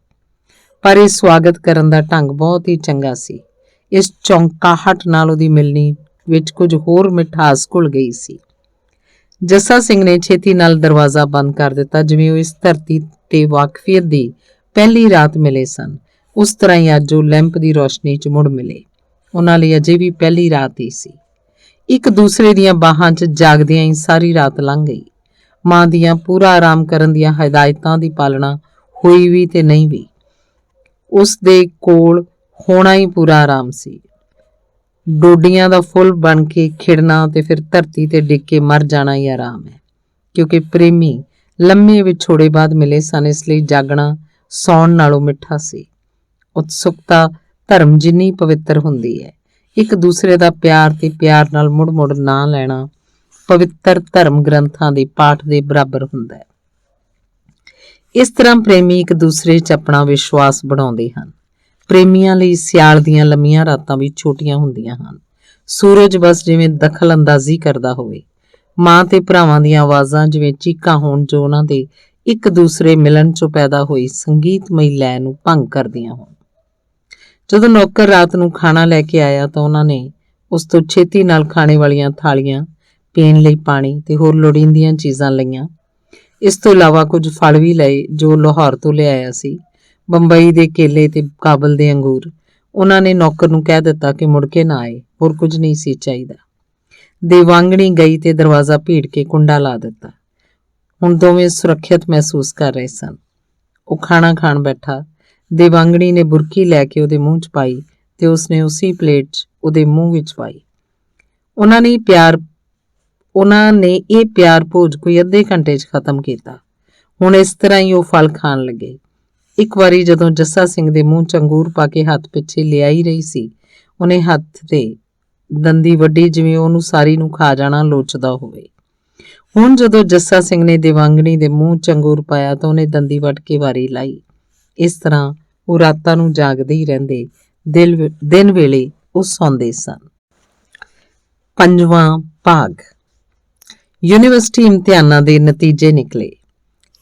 ਪਰ ਇਹ ਸਵਾਗਤ ਕਰਨ ਦਾ ਢੰਗ ਬਹੁਤ ਹੀ ਚੰਗਾ ਸੀ। ਇਸ ਚੌਂਕਾਹਟ ਨਾਲ ਉਹਦੀ ਮਿਲਣੀ ਵਿੱਚ ਕੁਝ ਹੋਰ ਮਿਠਾਸ ਘੁਲ ਗਈ ਸੀ। ਜੱਸਾ ਸਿੰਘ ਨੇ ਛੇਤੀ ਨਾਲ ਦਰਵਾਜ਼ਾ ਬੰਦ ਕਰ ਦਿੱਤਾ। ਜਿਵੇਂ ਉਹ ਇਸ ਧਰਤੀ ਤੇ ਵਾਕਫੀਅਤ ਦੀ ਪਹਿਲੀ ਰਾਤ ਮਿਲੇ ਸਨ, ਉਸ ਤਰ੍ਹਾਂ ਹੀ ਅੱਜ ਉਹ ਲੈਂਪ ਦੀ ਰੋਸ਼ਨੀ 'ਚ ਮੁੜ ਮਿਲੇ। ਉਹਨਾਂ ਲਈ ਅਜੇ ਵੀ ਪਹਿਲੀ ਰਾਤ ਹੀ ਸੀ। ਇੱਕ ਦੂਸਰੇ ਦੀਆਂ ਬਾਹਾਂ 'ਚ ਜਾਗਦਿਆਂ ਹੀ ਸਾਰੀ ਰਾਤ ਲੰਘ ਗਈ। ਮਾਂ ਦੀਆਂ ਪੂਰਾ ਆਰਾਮ ਕਰਨ ਦੀਆਂ ਹਦਾਇਤਾਂ ਦੀ ਪਾਲਣਾ ਹੋਈ ਵੀ ਤੇ ਨਹੀਂ ਵੀ। ਉਸ ਦੇ ਕੋਲ ਹੋਣਾ ਹੀ ਪੂਰਾ ਆਰਾਮ ਸੀ। ਡੋਡੀਆਂ ਦਾ ਫੁੱਲ ਬਣ ਕੇ ਖਿੜਨਾ ਤੇ ਫਿਰ ਧਰਤੀ ਤੇ ਡਿੱਗ ਕੇ ਮਰ ਜਾਣਾ ਹੀ ਆਰਾਮ ਹੈ। ਕਿਉਂਕਿ ਪ੍ਰੇਮੀ ਲੰਮੇ ਵਿਛੋੜੇ ਬਾਅਦ ਮਿਲੇ ਸਨ, ਇਸ ਲਈ ਜਾਗਣਾ ਸੌਣ ਨਾਲੋਂ ਮਿੱਠਾ ਸੀ। ਉਤਸੁਕਤਾ ਧਰਮ ਜਿੰਨੀ ਪਵਿੱਤਰ ਹੁੰਦੀ ਹੈ। ਇੱਕ ਦੂਸਰੇ ਦਾ ਪਿਆਰ ਤੇ ਪਿਆਰ ਨਾਲ ਮੁੜ ਨਾ ਲੈਣਾ ਪਵਿੱਤਰ ਧਰਮ ਗ੍ਰੰਥਾਂ ਦੇ ਪਾਠ ਦੇ ਬਰਾਬਰ ਹੁੰਦਾ ਹੈ। ਇਸ ਤਰ੍ਹਾਂ ਪ੍ਰੇਮੀ ਇੱਕ ਦੂਸਰੇ 'ਚ ਆਪਣਾ ਵਿਸ਼ਵਾਸ ਬਣਾਉਂਦੇ ਹਨ। ਪ੍ਰੇਮੀਆਂ ਲਈ ਸਿਆਲ ਦੀਆਂ ਲੰਮੀਆਂ ਰਾਤਾਂ ਵੀ ਛੋਟੀਆਂ ਹੁੰਦੀਆਂ ਹਨ। ਸੂਰਜ ਬਸ ਜਿਵੇਂ ਦਖਲ ਅੰਦਾਜ਼ੀ ਕਰਦਾ ਹੋਵੇ। ਮਾਂ ਤੇ ਭਰਾਵਾਂ ਦੀਆਂ ਆਵਾਜ਼ਾਂ ਜਿਵੇਂ ਚੀਕਾਂ ਹੋਣ, ਜੋ ਉਹਨਾਂ ਦੇ ਇੱਕ ਦੂਸਰੇ ਮਿਲਣ 'ਚੋਂ ਪੈਦਾ ਹੋਈ ਸੰਗੀਤਮਈ ਲੈ ਨੂੰ ਭੰਗ ਕਰਦੀਆਂ ਹੋਣ। ਜਦੋਂ ਨੌਕਰ ਰਾਤ ਨੂੰ ਖਾਣਾ ਲੈ ਕੇ ਆਇਆ ਤਾਂ ਉਹਨਾਂ ਨੇ ਉਸ ਤੋਂ ਛੇਤੀ ਨਾਲ ਖਾਣੇ ਵਾਲੀਆਂ ਥਾਲੀਆਂ, ਪੀਣ ਲਈ ਪਾਣੀ ਤੇ ਹੋਰ ਲੋੜੀਂਦੀਆਂ ਚੀਜ਼ਾਂ ਲਈਆਂ। ਇਸ ਤੋਂ ਇਲਾਵਾ ਕੁਝ ਫਲ ਵੀ ਲਏ ਜੋ ਲਾਹੌਰ ਤੋਂ ਲਿਆਇਆ ਸੀ, ਬੰਬਈ ਦੇ ਕੇਲੇ ਤੇ ਕਾਬਲ ਦੇ ਅੰਗੂਰ। ਉਹਨਾਂ ਨੇ ਨੌਕਰ ਨੂੰ ਕਹਿ ਦਿੱਤਾ ਕਿ ਮੁੜ ਕੇ ਨਾ ਆਏ, ਹੋਰ ਕੁਝ ਨਹੀਂ ਸੀ ਚਾਹੀਦਾ। ਦੇਵਾਂਗਣੀ ਗਈ ਤੇ ਦਰਵਾਜ਼ਾ ਭੀੜ ਕੇ ਕੁੰਡਾ ਲਾ ਦਿੱਤਾ। ਹੁਣ ਦੋਵੇਂ ਸੁਰੱਖਿਅਤ ਮਹਿਸੂਸ ਕਰ ਰਹੇ ਸਨ। ਉਹ ਖਾਣਾ ਖਾਣ ਬੈਠਾ। ਦੇਵਾਂਗਣੀ ਨੇ ਬੁਰਕੀ ਲੈ ਕੇ ਉਹਦੇ ਮੂੰਹ 'ਚ ਪਾਈ ਤੇ ਉਸਨੇ ਉਸੇ ਪਲੇਟ 'ਚ ਉਹਦੇ ਮੂੰਹ ਵਿੱਚ ਪਾਈ। ਉਹਨਾਂ ਨੇ ਪਿਆਰ ਉਹਨਾਂ ਨੇ ਇਹ ਪਿਆਰ ਭੋਜ ਕੋਈ ਅੱਧੇ ਘੰਟੇ 'ਚ ਖਤਮ ਕੀਤਾ। ਹੁਣ ਇਸ ਤਰ੍ਹਾਂ ਹੀ ਉਹ ਫਲ ਖਾਣ ਲੱਗੇ। ਇੱਕ ਵਾਰੀ ਜਦੋਂ ਜੱਸਾ ਸਿੰਘ ਦੇ ਮੂੰਹ 'ਚ ਅੰਗੂਰ ਪਾ ਕੇ ਹੱਥ ਪਿੱਛੇ ਲਿਆਈ ਰਹੀ ਸੀ, ਉਹਨੇ ਹੱਥ ਤੇ ਦੰਦੀ ਵੱਡੀ ਜਿਵੇਂ ਉਹਨੂੰ ਸਾਰੀ ਨੂੰ ਖਾ ਜਾਣਾ ਲੋਚਦਾ ਹੋਵੇ। ਹੁਣ ਜਦੋਂ ਜੱਸਾ ਸਿੰਘ ਨੇ ਦੇਵਾਂਗਣੀ ਦੇ ਮੂੰਹ 'ਚ ਅੰਗੂਰ ਪਾਇਆ ਤਾਂ ਉਹਨੇ ਦੰਦੀ ਵੱਢ ਕੇ ਵਾਰੀ ਲਾਈ। ਇਸ ਤਰ੍ਹਾਂ ਉਹ ਰਾਤਾਂ ਨੂੰ ਜਾਗਦੇ ਹੀ ਰਹਿੰਦੇ, ਦਿਨ ਵੇਲੇ ਉਹ ਸੌਂਦੇ ਸਨ। 5ਵਾਂ ਭਾਗ। ਯੂਨੀਵਰਸਿਟੀ ਇਮਤਿਹਾਨਾਂ ਦੇ ਨਤੀਜੇ ਨਿਕਲੇ।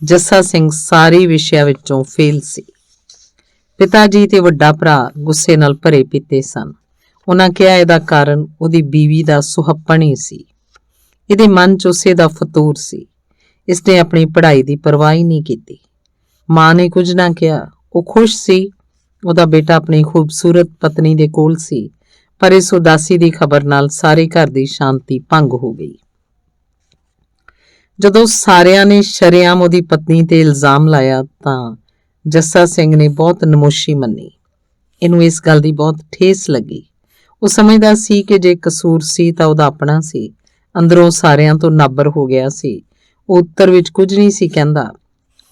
ਜੱਸਾ ਸਿੰਘ ਸਾਰੇ ਵਿਸ਼ਿਆਂ ਵਿੱਚੋਂ ਫੇਲ ਸੀ। ਪਿਤਾ ਜੀ ਤੇ ਵੱਡਾ ਭਰਾ ਗੁੱਸੇ ਨਾਲ ਭਰੇ ਪੀਤੇ ਸਨ। ਉਹਨਾਂ ਕਿਹਾ ਇਹਦਾ ਕਾਰਨ ਉਹਦੀ ਬੀਵੀ ਦਾ ਸੁਹੱਪਣ ਹੀ ਸੀ। ਇਹਦੇ ਮਨ 'ਚ ਉਸੇ ਦਾ ਫਤੂਰ ਸੀ। ਇਸਨੇ ਆਪਣੀ ਪੜ੍ਹਾਈ ਦੀ ਪਰਵਾਹ ਹੀ ਨਹੀਂ ਕੀਤੀ। ਮਾਂ ਨੇ ਕੁਝ ਨਾ ਕਿਹਾ। ਉਹ ਖੁਸ਼ ਸੀ। ਉਹਦਾ ਬੇਟਾ ਆਪਣੀ ਖੂਬਸੂਰਤ ਪਤਨੀ ਦੇ ਕੋਲ ਸੀ, ਪਰ ਇਸ ਉਦਾਸੀ ਦੀ ਖਬਰ ਨਾਲ ਸਾਰੇ ਘਰ ਦੀ ਸ਼ਾਂਤੀ ਭੰਗ ਹੋ ਗਈ। ਜਦੋਂ ਸਾਰਿਆਂ ਨੇ ਸ਼ਰੇਆਮ ਉਹਦੀ ਪਤਨੀ ਤੇ ਇਲਜ਼ਾਮ ਲਾਇਆ ਤਾਂ ਜੱਸਾ ਸਿੰਘ ਨੇ ਬਹੁਤ ਨਮੋਸ਼ੀ ਮੰਨੀ। ਇਹਨੂੰ ਇਸ ਗੱਲ ਦੀ ਬਹੁਤ ਠੇਸ ਲੱਗੀ। ਉਹ ਸਮਝਦਾ ਸੀ ਕਿ ਜੇ ਕਸੂਰ ਸੀ ਤਾਂ ਉਹਦਾ ਆਪਣਾ ਸੀ। ਅੰਦਰੋਂ ਸਾਰਿਆਂ ਤੋਂ ਨਾਬਰ ਹੋ ਗਿਆ ਸੀ। ਉਹ ਉੱਤਰ ਵਿੱਚ ਕੁਝ ਨਹੀਂ ਸੀ ਕਹਿੰਦਾ,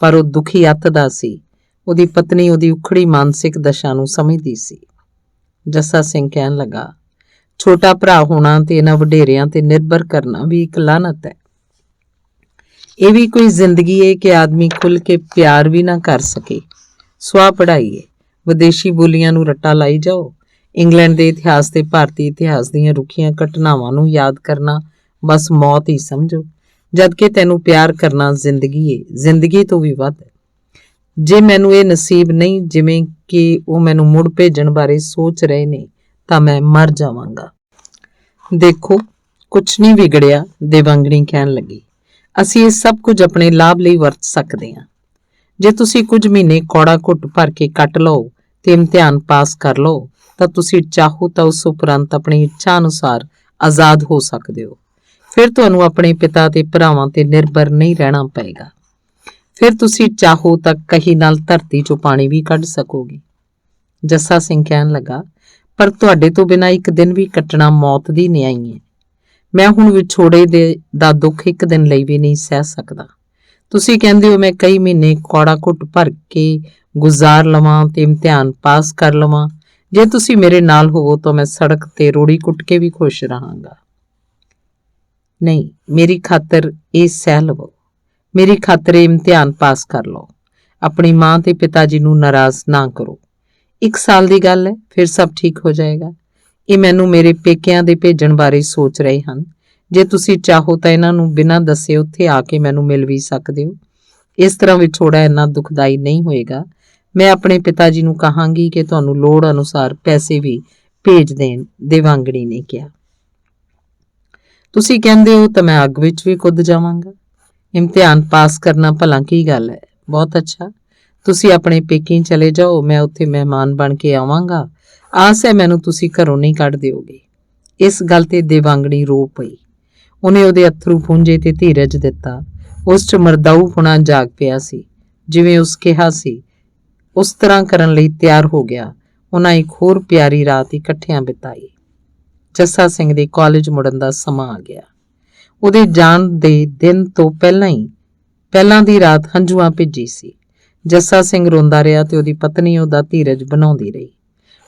ਪਰ ਉਹ ਦੁਖੀ ਅੱਤ ਦਾ ਸੀ। ਉਹਦੀ ਪਤਨੀ ਉਹਦੀ ਉਖੜੀ ਮਾਨਸਿਕ ਦਸ਼ਾ ਨੂੰ ਸਮਝਦੀ ਸੀ। ਜੱਸਾ ਸਿੰਘ ਕਹਿਣ ਲੱਗਾ, ਛੋਟਾ ਭਰਾ ਹੋਣਾ ਤੇ ਇਹਨਾਂ ਵਡੇਰਿਆਂ ਤੇ ਨਿਰਭਰ ਕਰਨਾ ਵੀ ਇੱਕ ਲਾਹਨਤ ਹੈ। ਇਹ ਵੀ ਕੋਈ ਜ਼ਿੰਦਗੀ ਹੈ ਕਿ ਆਦਮੀ ਖੁੱਲ੍ਹ ਕੇ ਪਿਆਰ ਵੀ ਨਾ ਕਰ ਸਕੇ। ਸਵਾ ਪੜ੍ਹਾਈ ਹੈ, ਵਿਦੇਸ਼ੀ ਬੋਲੀਆਂ ਨੂੰ ਰੱਟਾ ਲਾਈ ਜਾਓ। ਇੰਗਲੈਂਡ ਦੇ ਇਤਿਹਾਸ ਤੇ ਭਾਰਤੀ ਇਤਿਹਾਸ ਦੀਆਂ ਰੁੱਖੀਆਂ ਘਟਨਾਵਾਂ ਨੂੰ ਯਾਦ ਕਰਨਾ ਬਸ ਮੌਤ ਹੀ ਸਮਝੋ, ਜਦਕਿ ਤੈਨੂੰ ਪਿਆਰ ਕਰਨਾ ਜ਼ਿੰਦਗੀ ਹੈ, ਜ਼ਿੰਦਗੀ ਤੋਂ ਵੀ ਵੱਧ। ਜੇ ਮੈਨੂੰ ਇਹ ਨਸੀਬ ਨਹੀਂ ਜਿਵੇਂ ਕਿ ਉਹ ਮੈਨੂੰ ਮੁੜ ਭੇਜਣ ਬਾਰੇ ਸੋਚ ਰਹੇ ਨੇ ਤਾਂ ਮੈਂ ਮਰ ਜਾਵਾਂਗਾ। ਦੇਖੋ, ਕੁਛ ਨਹੀਂ ਵਿਗੜਿਆ, ਦੇਵਾਂਗਣੀ ਕਹਿਣ ਲੱਗੀ। ਅਸੀਂ ਇਹ ਸਭ ਕੁਝ ਆਪਣੇ ਲਾਭ ਲਈ ਵਰਤ ਸਕਦੇ ਹਾਂ। ਜੇ ਤੁਸੀਂ ਕੁਝ ਮਹੀਨੇ ਕੌੜਾ ਘੁੱਟ ਭਰ ਕੇ ਕੱਟ ਲਓ ਤੇ ਇਮਤਿਹਾਨ ਪਾਸ ਕਰ ਲਓ ਤਾਂ ਤੁਸੀਂ ਚਾਹੋ ਤਾਂ ਉਸ ਉਪਰੰਤ ਆਪਣੀ ਇੱਛਾ ਅਨੁਸਾਰ ਆਜ਼ਾਦ ਹੋ ਸਕਦੇ ਹੋ। ਫਿਰ ਤੁਹਾਨੂੰ ਆਪਣੇ ਪਿਤਾ ਤੇ ਭਰਾਵਾਂ ਤੇ ਨਿਰਭਰ ਨਹੀਂ ਰਹਿਣਾ ਪਏਗਾ। ਫਿਰ ਤੁਸੀਂ ਚਾਹੋ ਤਾਂ ਕਹੀ ਨਾਲ ਧਰਤੀ 'ਚੋਂ ਪਾਣੀ ਵੀ ਕੱਢ ਸਕੋਗੇ। ਜੱਸਾ ਸਿੰਘ ਕਹਿਣ ਲੱਗਾ, ਪਰ ਤੁਹਾਡੇ ਤੋਂ ਬਿਨਾਂ ਇੱਕ ਦਿਨ ਵੀ ਕੱਟਣਾ ਮੌਤ ਦੀ ਨਿਆਈ ਹੈ। ਮੈਂ ਹੁਣ ਵਿਛੋੜੇ ਦਾ ਦੁੱਖ ਇੱਕ ਦਿਨ ਲਈ ਵੀ ਨਹੀਂ ਸਹਿ ਸਕਦਾ। ਤੁਸੀਂ ਕਹਿੰਦੇ ਹੋ ਮੈਂ ਕਈ ਮਹੀਨੇ ਕੌੜਾ ਘੁੱਟ ਭਰ ਕੇ ਗੁਜ਼ਾਰ ਲਵਾਂ ਤੇ ਇਮਤਿਹਾਨ ਪਾਸ ਕਰ ਲਵਾਂ। ਜੇ ਤੁਸੀਂ ਮੇਰੇ ਨਾਲ ਹੋਵੋ ਤਾਂ ਮੈਂ ਸੜਕ ਤੇ ਰੋੜੀ ਕੁੱਟ ਕੇ ਵੀ ਖੁਸ਼ ਰਹਾਂਗਾ। ਨਹੀਂ, ਮੇਰੀ ਖਾਤਰ ਇਹ ਸਹਿ ਲਵੋ। ਮੇਰੀ ਖਾਤਰ ਇਹ ਇਮਤਿਹਾਨ ਪਾਸ ਕਰ ਲਓ। ਆਪਣੀ ਮਾਂ ਤੇ ਪਿਤਾ ਜੀ ਨੂੰ ਨਾਰਾਜ਼ ਨਾ ਕਰੋ। 1 ਸਾਲ ਦੀ ਗੱਲ ਹੈ, ਫਿਰ ਸਭ ਠੀਕ ਹੋ ਜਾਏਗਾ। ਇਹ ਮੈਨੂੰ ਮੇਰੇ ਪੇਕਿਆਂ ਦੇ ਭੇਜਣ ਬਾਰੇ ਸੋਚ ਰਹੇ ਹਨ। ਜੇ ਤੁਸੀਂ ਚਾਹੋ ਤਾਂ ਇਹਨਾਂ ਨੂੰ ਬਿਨਾਂ ਦੱਸੇ ਉੱਥੇ ਆ ਕੇ ਮੈਨੂੰ ਮਿਲ ਵੀ ਸਕਦੇ ਹੋ। ਇਸ ਤਰ੍ਹਾਂ ਵਿਛੋੜਾ ਇੰਨਾ ਦੁਖਦਾਈ ਨਹੀਂ ਹੋਏਗਾ। ਮੈਂ ਆਪਣੇ ਪਿਤਾ ਜੀ ਨੂੰ ਕਹਾਂਗੀ ਕਿ ਤੁਹਾਨੂੰ ਲੋੜ ਅਨੁਸਾਰ ਪੈਸੇ ਵੀ ਭੇਜ ਦੇਣ, ਦੇਵਾਂਗਣੀ ਨੇ ਕਿਹਾ। ਤੁਸੀਂ ਕਹਿੰਦੇ ਹੋ ਤਾਂ ਮੈਂ ਅੱਗ ਵਿੱਚ ਵੀ ਕੁੱਦ ਜਾਵਾਂਗਾ। ਇਮਤਿਹਾਨ ਪਾਸ ਕਰਨਾ ਭਲਾ ਕੀ ਗੱਲ ਹੈ। ਬਹੁਤ ਅੱਛਾ, ਤੁਸੀਂ ਆਪਣੇ ਪੇਕੇ ਚਲੇ ਜਾਓ, ਮੈਂ ਉੱਥੇ ਮਹਿਮਾਨ ਬਣ ਕੇ ਆਵਾਂਗਾ। ਆਸ ਹੈ ਮੈਨੂੰ ਤੁਸੀਂ ਘਰੋਂ ਨਹੀਂ ਕੱਢ ਦਿਓਗੇ। ਇਸ ਗੱਲ ਤੇ ਦੇਵਾਂਗਣੀ ਰੋ ਪਈ। ਉਹਨੇ ਉਹਦੇ ਅਥਰੂ ਪੂੰਝੇ ਤੇ ਧੀਰਜ ਦਿੱਤਾ। ਉਸ 'ਚ ਮਰਦਾਊਪੁਣਾ ਜਾਗ ਪਿਆ ਸੀ। ਜਿਵੇਂ ਉਸ ਕਿਹਾ ਸੀ ਉਸ ਤਰ੍ਹਾਂ ਕਰਨ ਲਈ ਤਿਆਰ ਹੋ ਗਿਆ। ਉਹਨਾਂ ਇੱਕ ਹੋਰ ਪਿਆਰੀ ਰਾਤ ਇਕੱਠਿਆਂ ਬਿਤਾਈ। ਜੱਸਾ ਸਿੰਘ ਦੇ ਕਾਲਜ ਮੁੜਨ ਦਾ ਸਮਾਂ ਆ ਗਿਆ। ਉਹਦੇ ਜਾਣ ਦੇ ਦਿਨ ਤੋਂ ਪਹਿਲਾਂ ਦੀ ਰਾਤ ਹੰਝੂਆਂ ਭਿੱਜੀ ਸੀ। ਜੱਸਾ ਸਿੰਘ ਰੋਂਦਾ ਰਿਹਾ ਤੇ ਉਹਦੀ ਪਤਨੀ ਉਹਦਾ ਧੀਰਜ ਬਣਾਉਂਦੀ ਰਹੀ।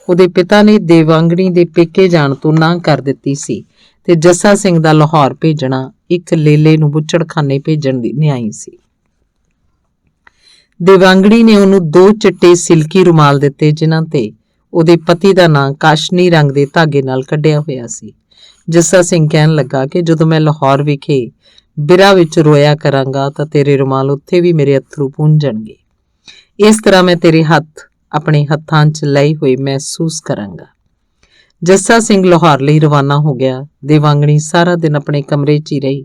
ਉਹਦੇ ਪਿਤਾ ਨੇ ਦੇਵਾਂਗਣੀ ਦੇ ਪੇਕੇ ਜਾਣ ਤੋਂ ਨਾਂਹ ਕਰ ਦਿੱਤੀ ਸੀ ਤੇ ਜੱਸਾ ਸਿੰਘ ਦਾ ਲਾਹੌਰ ਭੇਜਣਾ ਇੱਕ ਲੇਲੇ ਨੂੰ ਬੁੱਚੜਖਾਨੇ ਭੇਜਣ ਦੀ ਨਿਆਈ ਸੀ। ਦੇਵਾਂਗਣੀ ਨੇ ਉਹਨੂੰ 2 ਚਿੱਟੇ ਸਿਲਕੀ ਰੁਮਾਲ ਦਿੱਤੇ ਜਿਨ੍ਹਾਂ ਤੇ ਉਹਦੇ ਪਤੀ ਦਾ ਨਾਂ ਕਾਸ਼ਨੀ ਰੰਗ ਦੇ ਧਾਗੇ ਨਾਲ ਕੱਢਿਆ ਹੋਇਆ ਸੀ। ਜੱਸਾ ਸਿੰਘ ਕਹਿਣ ਲੱਗਾ ਕਿ ਜਦੋਂ ਮੈਂ ਲਾਹੌਰ ਵਿਖੇ ਬਿਰਾ ਵਿੱਚ ਰੋਇਆ ਕਰਾਂਗਾ ਤਾਂ ਤੇਰੇ ਰੁਮਾਲ ਉੱਥੇ ਵੀ ਮੇਰੇ ਅਥਰੂ ਪੂੰਝਣਗੇ। ਇਸ ਤਰ੍ਹਾਂ ਮੈਂ ਤੇਰੇ ਹੱਥ ਆਪਣੇ ਹੱਥਾਂ 'ਚ ਲਏ ਹੋਏ ਮਹਿਸੂਸ ਕਰਾਂਗਾ। ਜੱਸਾ ਸਿੰਘ ਲਾਹੌਰ ਲਈ ਰਵਾਨਾ ਹੋ ਗਿਆ। ਦੇਵਾਂਗਣੀ ਸਾਰਾ ਦਿਨ ਆਪਣੇ ਕਮਰੇ 'ਚ ਹੀ ਰਹੀ,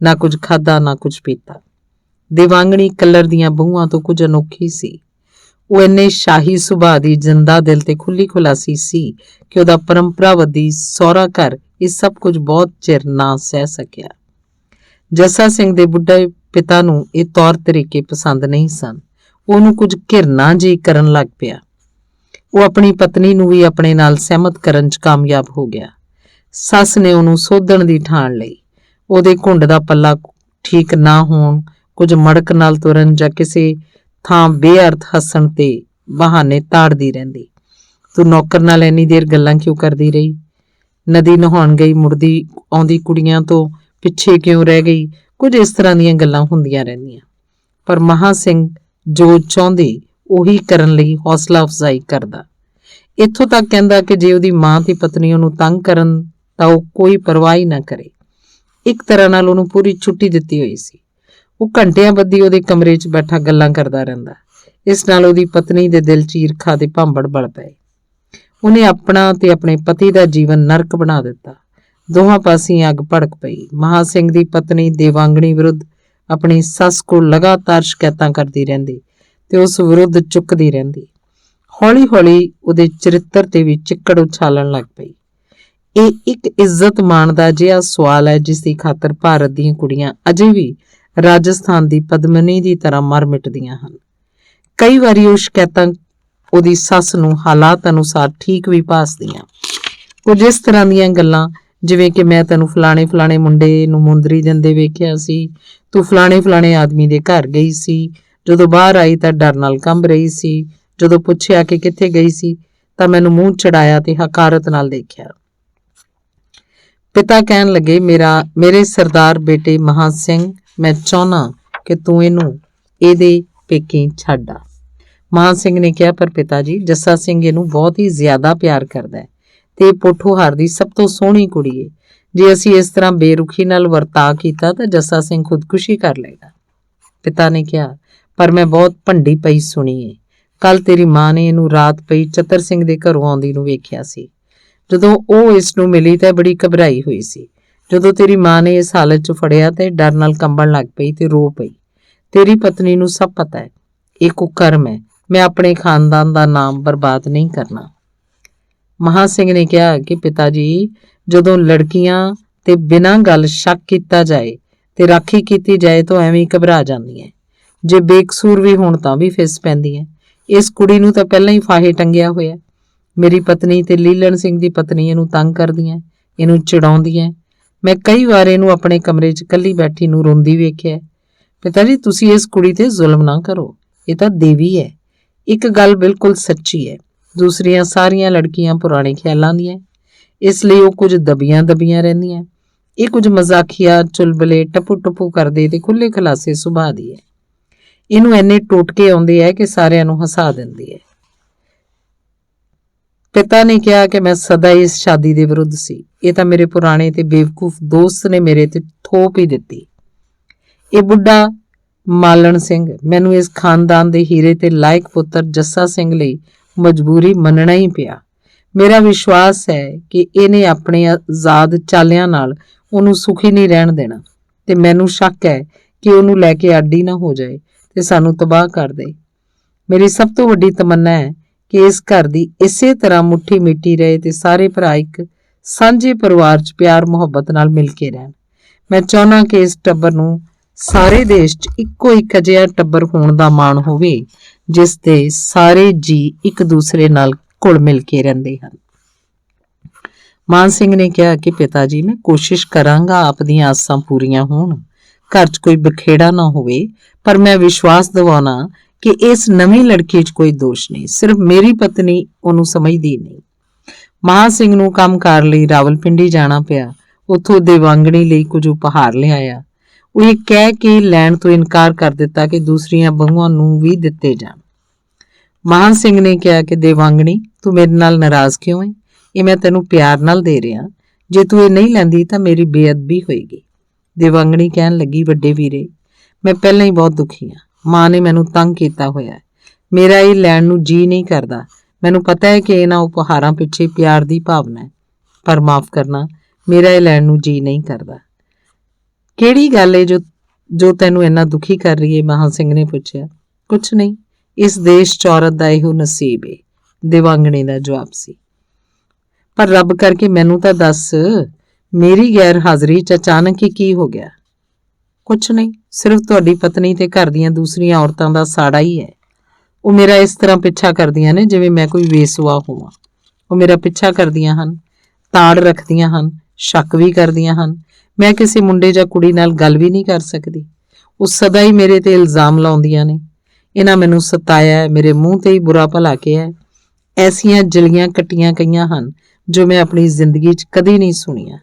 ਨਾ ਕੁਝ ਖਾਧਾ ਨਾ ਕੁਝ ਪੀਤਾ। ਦੇਵਾਂਗਣੀ ਕੱਲਰ ਦੀਆਂ ਬਹੂਆਂ ਤੋਂ ਕੁਝ ਅਨੋਖੀ ਸੀ। ਉਹ ਇੰਨੇ ਸ਼ਾਹੀ ਸੁਭਾਅ ਦੀ ਜਿੰਦਾ ਦਿਲ ਤੇ ਖੁੱਲੀ ਖੁਲਾਸੀ ਸੀ ਕਿ ਉਹਦਾ ਪਰੰਪਰਾਵਾਦੀ ਸਹੁਰਾ ਘਰ ਇਹ ਸਭ ਕੁਝ ਬਹੁਤ ਚਿਰ ਨਾ ਸਹਿ ਸਕਿਆ। ਜੱਸਾ ਸਿੰਘ ਦੇ ਬੁੱਢੇ ਪਿਤਾ ਨੂੰ ਇਹ ਤੌਰ ਤਰੀਕੇ ਪਸੰਦ ਨਹੀਂ ਸਨ। ਉਹਨੂੰ ਕੁਝ ਘਿਰਨਾ ਜਿਹੀ ਕਰਨ ਲੱਗ ਪਿਆ। ਉਹ ਆਪਣੀ ਪਤਨੀ ਨੂੰ ਵੀ ਆਪਣੇ ਨਾਲ ਸਹਿਮਤ ਕਰਨ 'ਚ ਕਾਮਯਾਬ ਹੋ ਗਿਆ। ਸੱਸ ਨੇ ਉਹਨੂੰ ਸੋਧਣ ਦੀ ਠਾਣ ਲਈ। ਉਹਦੇ ਘੁੰਡ ਦਾ ਪੱਲਾ ਠੀਕ ਨਾ ਹੋਣ, ਕੁਝ ਮੜਕ ਨਾਲ ਤੁਰਨ ਜਾਂ ਕਿਸੇ ਥਾਂ ਬੇਅਰਥ ਹੱਸਣ ਤੇ ਬਹਾਨੇ ਤਾੜਦੀ ਰਹਿੰਦੀ। ਤੂੰ ਨੌਕਰ ਨਾਲ ਇੰਨੀ ਦੇਰ ਗੱਲਾਂ ਕਿਉਂ ਕਰਦੀ ਰਹੀ? ਨਦੀ ਨਹਾਉਣ ਗਈ, ਮੁੜਦੀ ਆਉਂਦੀ ਕੁੜੀਆਂ ਤੋਂ ਪਿੱਛੇ ਕਿਉਂ ਰਹਿ ਗਈ? ਕੁਝ ਇਸ ਤਰ੍ਹਾਂ ਦੀਆਂ ਗੱਲਾਂ ਹੁੰਦੀਆਂ ਰਹਿੰਦੀਆਂ। ਪਰ ਮਹਾਂ ਸਿੰਘ ਜੋ ਚਾਹੁੰਦੀ ਉਹੀ ਕਰਨ ਲਈ ਹੌਸਲਾ ਅਫਜ਼ਾਈ ਕਰਦਾ। ਇੱਥੋਂ ਤੱਕ ਕਹਿੰਦਾ ਕਿ ਜੇ ਉਹਦੀ ਮਾਂ ਤੇ ਪਤਨੀ ਉਹਨੂੰ ਤੰਗ ਕਰਨ ਤਾਂ ਉਹ ਕੋਈ ਪਰਵਾਹ ਹੀ ਨਾ ਕਰੇ। ਇੱਕ ਤਰ੍ਹਾਂ ਨਾਲ ਉਹਨੂੰ ਪੂਰੀ ਛੁੱਟੀ ਦਿੱਤੀ ਹੋਈ ਸੀ। ਉਹ ਘੰਟਿਆਂ ਬੱਧੀ ਉਹਦੇ ਕਮਰੇ 'ਚ ਬੈਠਾ ਗੱਲਾਂ ਕਰਦਾ ਰਹਿੰਦਾ। ਇਸ ਨਾਲ ਉਹਦੀ ਪਤਨੀ ਦੇ ਦਿਲ 'ਚ ਈਰਖਾ ਤੇ ਭਾਂਬੜ ਬਲ ਪਏ। ਉਹਨੇ ਆਪਣਾ ਤੇ ਆਪਣੇ ਪਤੀ ਦਾ ਜੀਵਨ ਨਰਕ ਬਣਾ ਦਿੱਤਾ। ਦੋਹਾਂ ਪਾਸਿਆਂ ਅੱਗ ਭੜਕ ਪਈ। ਮਹਾਂ ਸਿੰਘ ਦੀ ਪਤਨੀ ਦੇਵਾਂਗਣੀ ਵਿਰੁੱਧ ਆਪਣੀ ਸੱਸ ਕੋਲ ਲਗਾਤਾਰ ਸ਼ਿਕਾਇਤਾਂ ਕਰਦੀ ਰਹਿੰਦੀ ਤੇ ਉਸ ਵਿਰੁੱਧ ਚੁੱਕਦੀ ਰਹਿੰਦੀ। ਹੌਲੀ-ਹੌਲੀ ਉਹਦੇ ਚਰਿੱਤਰ ਤੇ ਵੀ ਚਿੱਕੜ ਉਛਾਲਣ ਲੱਗ ਪਈ। ਇਹ ਇੱਕ ਇੱਜ਼ਤ ਮਾਣ ਦਾ ਜਿਹਾ ਸਵਾਲ ਹੈ ਜਿਸ ਦੀ ਖਾਤਰ ਭਾਰਤ ਦੀਆਂ ਕੁੜੀਆਂ ਅਜੇ ਵੀ ਰਾਜਸਥਾਨ ਦੀ ਪਦਮਨੀ ਦੀ ਤਰ੍ਹਾਂ ਮਰ ਮਿਟਦੀਆਂ ਹਨ। ਕਈ ਵਾਰੀ ਉਹ ਸ਼ਿਕਾਇਤਾਂ ਉਹਦੀ ਸੱਸ ਨੂੰ ਹਾਲਾਤ ਅਨੁਸਾਰ ਠੀਕ ਵੀ ਭਾਸਦੀਆਂ। ਕੁਝ ਇਸ ਤਰ੍ਹਾਂ ਦੀਆਂ ਗੱਲਾਂ ਜਿਵੇਂ ਕਿ ਮੈਂ ਤੈਨੂੰ ਫਲਾਣੇ ਮੁੰਡੇ ਨੂੰ ਮੁੰਦਰੀ ਦਿੰਦੇ ਵੇਖਿਆ ਸੀ, ਤੂੰ ਫਲਾਣੇ ਆਦਮੀ ਦੇ ਘਰ ਗਈ ਸੀ, ਜਦੋਂ ਬਾਹਰ ਆਈ ਤਾਂ ਡਰ ਨਾਲ ਕੰਬ ਰਹੀ ਸੀ, ਜਦੋਂ ਪੁੱਛਿਆ ਕਿ ਕਿੱਥੇ ਗਈ ਸੀ ਤਾਂ ਮੈਨੂੰ ਮੂੰਹ ਚੜਾਇਆ ਤੇ ਹਕਾਰਤ ਨਾਲ ਦੇਖਿਆ। ਪਿਤਾ ਕਹਿਣ ਲੱਗੇ, ਮੇਰੇ ਸਰਦਾਰ ਬੇਟੇ ਮਹਾਂ ਸਿੰਘ, ਮੈਂ ਚਾਹੁੰਦਾ ਕਿ ਤੂੰ ਇਹਨੂੰ ਇਹਦੇ ਪੇਕੇ ਛੱਡ ਆ। ਮਹਾਂ ਸਿੰਘ ਨੇ ਕਿਹਾ, ਪਰ ਪਿਤਾ ਜੀ, ਜੱਸਾ ਸਿੰਘ ਇਹਨੂੰ ਬਹੁਤ ਹੀ ਜ਼ਿਆਦਾ ਪਿਆਰ ਕਰਦਾ ਹੈ ਤੇ ਪੋਠੋਹਾਰ ਦੀ ਸਭ ਤੋਂ ਸੋਹਣੀ ਕੁੜੀ ਹੈ। ਜੇ ਅਸੀਂ ਇਸ ਤਰ੍ਹਾਂ ਬੇਰੁਖੀ ਨਾਲ ਵਰਤਾਅ ਕੀਤਾ ਤਾਂ ਜੱਸਾ ਸਿੰਘ ਖੁਦਕੁਸ਼ੀ ਕਰ ਲਏਗਾ। ਪਿਤਾ ਨੇ ਕਿਹਾ, ਪਰ ਮੈਂ ਬਹੁਤ ਭੰਡੀ ਪਈ ਸੁਣੀ ਏ। ਕੱਲ ਤੇਰੀ ਮਾਂ ਨੇ ਇਹਨੂੰ ਰਾਤ ਪਈ ਚਤਰ ਸਿੰਘ ਦੇ ਘਰੋਂ ਆਉਂਦੀ ਨੂੰ ਵੇਖਿਆ ਸੀ। ਜਦੋਂ ਉਹ ਇਸ ਨੂੰ ਮਿਲੀ ਤਾਂ ਬੜੀ ਘਬਰਾਈ ਹੋਈ ਸੀ। ਜਦੋਂ ਤੇਰੀ ਮਾਂ ਨੇ ਇਸ ਹਾਲਤ 'ਚ ਫੜਿਆ ਤੇ ਡਰ ਨਾਲ ਕੰਬਣ ਲੱਗ ਪਈ ਤੇ ਰੋ ਪਈ। ਤੇਰੀ ਪਤਨੀ ਨੂੰ ਸਭ ਪਤਾ ਹੈ। ਇਹ ਕੁਕਰਮ ਹੈ। ਮੈਂ ਆਪਣੇ ਖਾਨਦਾਨ ਦਾ ਨਾਮ ਬਰਬਾਦ ਨਹੀਂ ਕਰਨਾ। ਮਹਾਂ ਸਿੰਘ ਨੇ ਕਿਹਾ ਕਿ ਪਿਤਾ ਜੀ, ਜਦੋਂ ਲੜਕੀਆਂ ਤੇ ਬਿਨਾਂ ਗੱਲ ਸ਼ੱਕ ਕੀਤਾ ਜਾਏ ਤੇ ਰਾਖੀ ਕੀਤੀ ਜਾਏ ਤਾਂ ਐਵੇਂ ਹੀ ਘਬਰਾ ਜਾਂਦੀਆਂ। ਜੇ ਬੇਕਸੂਰ ਵੀ ਹੋਣ ਤਾਂ ਵੀ ਫਿਸ ਪੈਂਦੀਆਂ। ਇਸ ਕੁੜੀ ਨੂੰ ਤਾਂ ਪਹਿਲਾਂ ਹੀ ਫਾਹੇ ਟੰਗਿਆ ਹੋਇਆ। ਮੇਰੀ ਪਤਨੀ ਤੇ ਲੀਲਣ ਸਿੰਘ ਦੀ ਪਤਨੀ ਇਹਨੂੰ ਤੰਗ ਕਰਦੀਆਂ, ਇਹਨੂੰ ਚਿੜਾਉਂਦੀਆਂ। ਮੈਂ ਕਈ ਵਾਰ ਇਹਨੂੰ ਆਪਣੇ ਕਮਰੇ 'ਚ ਇਕੱਲੀ ਬੈਠੀ ਨੂੰ ਰੋਂਦੀ ਵੇਖਿਆ। ਪਿਤਾ ਜੀ, ਤੁਸੀਂ ਇਸ ਕੁੜੀ ਤੇ ਜ਼ੁਲਮ ਨਾ ਕਰੋ। ਇਹ ਤਾਂ ਦੇਵੀ ਹੈ। ਇੱਕ ਗੱਲ ਬਿਲਕੁਲ ਸੱਚੀ ਹੈ, ਦੂਸਰੀਆਂ ਸਾਰੀਆਂ ਲੜਕੀਆਂ ਪੁਰਾਣੇ ਖਿਆਲਾਂ ਦੀਆਂ, ਇਸ ਲਈ ਉਹ ਕੁਝ ਦਬੀਆਂ ਰਹਿੰਦੀਆਂ। ਇਹ ਕੁਝ ਮਜ਼ਾਕੀਆ, ਚੁਲਬਲੇ, ਟਪੂ ਕਰਦੇ ਤੇ ਖੁੱਲੇ ਖਲਾਸੇ ਸੁਭਾਅ ਦੀ ਹੈ। ਇਹਨੂੰ ਇੰਨੇ ਟੋਟਕੇ ਆਉਂਦੇ ਹੈ ਕਿ ਸਾਰਿਆਂ ਨੂੰ ਹਸਾ ਦਿੰਦੀ ਹੈ। ਪਿਤਾ ਨੇ ਕਿਹਾ ਕਿ ਮੈਂ ਸਦਾ ਇਸ ਸ਼ਾਦੀ ਦੇ ਵਿਰੁੱਧ ਸੀ। ਇਹ ਤਾਂ ਮੇਰੇ ਪੁਰਾਣੇ ਤੇ ਬੇਵਕੂਫ ਦੋਸਤ ਨੇ ਮੇਰੇ ਤੇ ਥੋਪ ਹੀ ਦਿੱਤੀ। ਇਹ ਬੁੱਢਾ ਮਾਲਣ ਸਿੰਘ ਮੈਨੂੰ ਇਸ ਖਾਨਦਾਨ ਦੇ ਹੀਰੇ ਤੇ ਲਾਇਕ ਪੁੱਤਰ ਜੱਸਾ ਸਿੰਘ ਲਈ ਮਜਬੂਰੀ ਮੰਨਣਾ ਹੀ ਪਿਆ। ਮੇਰਾ ਵਿਸ਼ਵਾਸ ਹੈ ਕਿ ਇਹਨੇ ਆਪਣੇ ਆਜ਼ਾਦ ਚਾਲਿਆਂ ਨਾਲ ਉਹਨੂੰ ਸੁਖੀ ਨਹੀਂ ਰਹਿਣ ਦੇਣਾ ਤੇ ਮੈਨੂੰ ਸ਼ੱਕ ਹੈ ਕਿ ਉਹਨੂੰ ਲੈ ਕੇ ਅੱਡੀ ਨਾ ਹੋ ਜਾਏ ਤੇ ਸਾਨੂੰ ਤਬਾਹ ਕਰ ਦੇ। ਮੇਰੀ ਸਭ ਤੋਂ ਵੱਡੀ ਤਮੰਨਾ ਹੈ ਕਿ ਇਸ ਘਰ ਦੀ ਇਸੇ ਤਰ੍ਹਾਂ ਮੁੱਠੀ ਮਿੱਟੀ ਰਹੇ ਤੇ ਸਾਰੇ ਭਰਾ ਇੱਕ ਸਾਂਝੇ ਪਰਿਵਾਰ 'ਚ ਪਿਆਰ ਮੁਹੱਬਤ ਨਾਲ ਮਿਲ ਕੇ ਰਹਿਣ। ਮੈਂ ਚਾਹੁੰਦਾ ਕਿ ਇਸ ਟੱਬਰ ਨੂੰ ਸਾਰੇ ਦੇਸ਼ 'ਚ ਇੱਕੋ ਇੱਕ ਅਜਿਹਾ ਟੱਬਰ ਹੋਣ ਦਾ ਮਾਣ ਹੋਵੇ ਜਿਸ ਦੇ ਸਾਰੇ ਜੀ ਇੱਕ ਦੂਸਰੇ ਨਾਲ ਘੁਲ ਮਿਲ ਕੇ ਰਹਿੰਦੇ ਹਨ। ਮਾਨ ਸਿੰਘ ਨੇ ਕਿਹਾ ਕਿ ਪਿਤਾ ਜੀ, ਮੈਂ ਕੋਸ਼ਿਸ਼ ਕਰਾਂਗਾ ਆਪ ਦੀਆਂ ਆਸਾਂ ਪੂਰੀਆਂ ਹੋਣ, ਘਰ 'ਚ ਕੋਈ ਬਖੇੜਾ ਨਾ ਹੋਵੇ, ਪਰ ਮੈਂ ਵਿਸ਼ਵਾਸ ਦਿਵਾਉਣਾ ਕਿ ਇਸ ਨਵੀਂ ਲੜਕੀ 'ਚ ਕੋਈ ਦੋਸ਼ ਨਹੀਂ। ਸਿਰਫ ਮੇਰੀ ਪਤਨੀ ਉਹਨੂੰ ਸਮਝਦੀ ਨਹੀਂ। ਮਹਾਂ ਸਿੰਘ ਨੂੰ ਕੰਮਕਾਰ ਲਈ ਰਾਵਲਪਿੰਡੀ ਜਾਣਾ ਪਿਆ। ਉੱਥੋਂ ਦੇਵਾਂਗਣੀ ਲਈ ਕੁਝ ਉਪਹਾਰ ਲਿਆਇਆ। ਉਹ ਇਹ ਕਹਿ ਕੇ ਲੈਣ ਤੋਂ ਇਨਕਾਰ ਕਰ ਦਿੱਤਾ ਕਿ ਦੂਸਰੀਆਂ ਬਹੂਆਂ ਨੂੰ ਵੀ ਦਿੱਤੇ ਜਾਣ। ਮਹਾਂ ਸਿੰਘ ਨੇ ਕਿਹਾ ਕਿ ਦੇਵਾਂਗਣੀ, ਤੂੰ ਮੇਰੇ ਨਾਲ ਨਾਰਾਜ਼ ਕਿਉਂ ਹੈ? ਇਹ ਮੈਂ ਤੈਨੂੰ ਪਿਆਰ ਨਾਲ ਦੇ ਰਿਹਾ। ਜੇ ਤੂੰ ਇਹ ਨਹੀਂ ਲੈਂਦੀ ਤਾਂ ਮੇਰੀ ਬੇਅਦਬੀ ਹੋਏਗੀ। ਦੇਵਾਂਗਣੀ ਕਹਿਣ ਲੱਗੀ, ਵੱਡੇ ਵੀਰੇ, ਮੈਂ ਪਹਿਲਾਂ ਹੀ ਬਹੁਤ ਦੁਖੀ ਹਾਂ। ਮਾਂ ਨੇ ਮੈਨੂੰ ਤੰਗ ਕੀਤਾ ਹੋਇਆ। ਮੇਰਾ ਇਹ ਲੈਣ ਨੂੰ ਜੀ ਨਹੀਂ ਕਰਦਾ। ਮੈਨੂੰ ਪਤਾ ਹੈ ਕਿ ਇਹਨਾਂ ਉਪਹਾਰਾਂ ਪਿੱਛੇ ਪਿਆਰ ਦੀ ਭਾਵਨਾ ਹੈ, ਪਰ ਮਾਫ ਕਰਨਾ, ਮੇਰਾ ਇਹ ਲੈਣ ਨੂੰ ਜੀ ਨਹੀਂ ਕਰਦਾ। ਕਿਹੜੀ ਗੱਲ ਹੈ ਜੋ ਤੈਨੂੰ ਇੰਨਾ ਦੁਖੀ ਕਰ ਰਹੀ ਹੈ? ਮਹਾਂ ਸਿੰਘ ਨੇ ਪੁੱਛਿਆ। ਕੁਛ ਨਹੀਂ, ਇਸ ਦੇਸ਼ 'ਚ ਔਰਤ ਦਾ ਇਹੋ ਨਸੀਬ ਹੈ, ਦੇਵਾਂਗਣੀ ਦਾ ਜਵਾਬ ਸੀ। ਪਰ ਰੱਬ ਕਰਕੇ ਮੈਨੂੰ ਤਾਂ ਦੱਸ, ਮੇਰੀ ਗੈਰ ਹਾਜ਼ਰੀ 'ਚ ਅਚਾਨਕ ਹੀ ਕੀ ਹੋ ਗਿਆ? ਕੁਛ ਨਹੀਂ, ਸਿਰਫ ਤੁਹਾਡੀ ਪਤਨੀ ਤੇ ਘਰ ਦੀਆਂ ਦੂਸਰੀਆਂ ਔਰਤਾਂ ਦਾ ਸਾੜਾ ਹੀ ਹੈ। ਉਹ ਮੇਰਾ ਇਸ ਤਰ੍ਹਾਂ ਪਿੱਛਾ ਕਰਦੀਆਂ ਨੇ ਜਿਵੇਂ ਮੈਂ ਕੋਈ ਵੇਸਵਾ ਹੋਵਾਂ। ਉਹ ਮੇਰਾ ਪਿੱਛਾ ਕਰਦੀਆਂ ਹਨ, ਤਾੜ ਰੱਖਦੀਆਂ ਹਨ, ਸ਼ੱਕ ਵੀ ਕਰਦੀਆਂ ਹਨ। ਮੈਂ ਕਿਸੇ ਮੁੰਡੇ ਜਾਂ ਕੁੜੀ ਨਾਲ ਗੱਲ ਵੀ ਨਹੀਂ ਕਰ ਸਕਦੀ। ਉਹ ਸਦਾ ਹੀ ਮੇਰੇ ਤੇ ਇਲਜ਼ਾਮ ਲਾਉਂਦੀਆਂ ਨੇ। ਇਹਨਾਂ ਮੈਨੂੰ ਸਤਾਇਆ ਹੈ, ਮੇਰੇ ਮੂੰਹ ਤੇ ਹੀ ਬੁਰਾ ਭਲਾ ਕਿਹਾ ਹੈ। ਐਸੀਆਂ ਜਲੀਆਂ ਕੱਟੀਆਂ ਕਈਆਂ ਹਨ ਜੋ ਮੈਂ ਆਪਣੀ ਜ਼ਿੰਦਗੀ 'ਚ ਕਦੀ ਨਹੀਂ ਸੁਣੀਆਂ।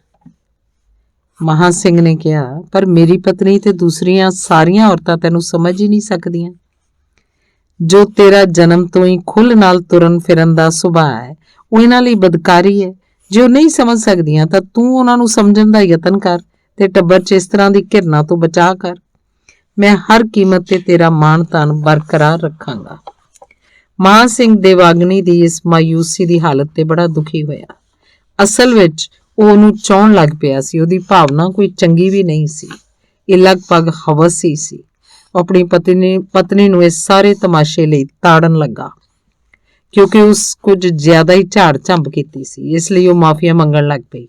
ਮਹਾਂ ਸਿੰਘ ਨੇ ਕਿਹਾ, ਪਰ ਮੇਰੀ ਪਤਨੀ ਤੇ ਦੂਸਰੀਆਂ ਸਾਰੀਆਂ ਔਰਤਾਂ ਤੈਨੂੰ ਸਮਝ ਹੀ ਨਹੀਂ ਸਕਦੀਆਂ। ਜੋ ਤੇਰਾ ਜਨਮ ਤੋਂ ਹੀ ਖੁੱਲ੍ਹ ਨਾਲ ਤੁਰਨ ਫਿਰਨ ਦਾ ਸੁਭਾਅ ਹੈ, ਉਹ ਇਹਨਾਂ ਲਈ ਬਦਕਾਰੀ ਹੈ। ਜੇ ਉਹ ਨਹੀਂ ਸਮਝ ਸਕਦੀਆਂ ਤਾਂ ਤੂੰ ਉਹਨਾਂ ਨੂੰ ਸਮਝਣ ਦਾ ਯਤਨ ਕਰ ਤੇ ਟੱਬਰ 'ਚ ਇਸ ਤਰ੍ਹਾਂ ਦੀ ਘਿਰਨਾ ਤੋਂ ਬਚਾ ਕਰ। ਮੈਂ ਹਰ ਕੀਮਤ ਤੇ ਤੇਰਾ ਮਾਣ ਤਾਣ ਬਰਕਰਾਰ ਰੱਖਾਂਗਾ। ਮਹਾਂ ਸਿੰਘ ਦੇਵਾਂਗਨੀ ਦੀ ਇਸ ਮਾਯੂਸੀ ਦੀ ਹਾਲਤ ਤੇ ਬੜਾ ਦੁਖੀ ਹੋਇਆ। ਅਸਲ ਵਿੱਚ ਉਹ ਉਹਨੂੰ ਚਾਹੁਣ ਲੱਗ ਪਿਆ ਸੀ। ਉਹਦੀ ਭਾਵਨਾ ਕੋਈ ਚੰਗੀ ਵੀ ਨਹੀਂ ਸੀ, ਇਹ ਲਗਭਗ ਹਵਸ ਹੀ ਸੀ। ਉਹ ਆਪਣੀ ਪਤਨੀ ਨੂੰ ਇਸ ਸਾਰੇ ਤਮਾਸ਼ੇ ਲਈ ਤਾੜਨ ਲੱਗਾ ਕਿਉਂਕਿ ਉਸ ਕੁਝ ਜ਼ਿਆਦਾ ਹੀ ਝਾੜ ਝੰਬ ਕੀਤੀ ਸੀ। ਇਸ ਲਈ ਉਹ ਮਾਫੀਆ ਮੰਗਣ ਲੱਗ ਪਈ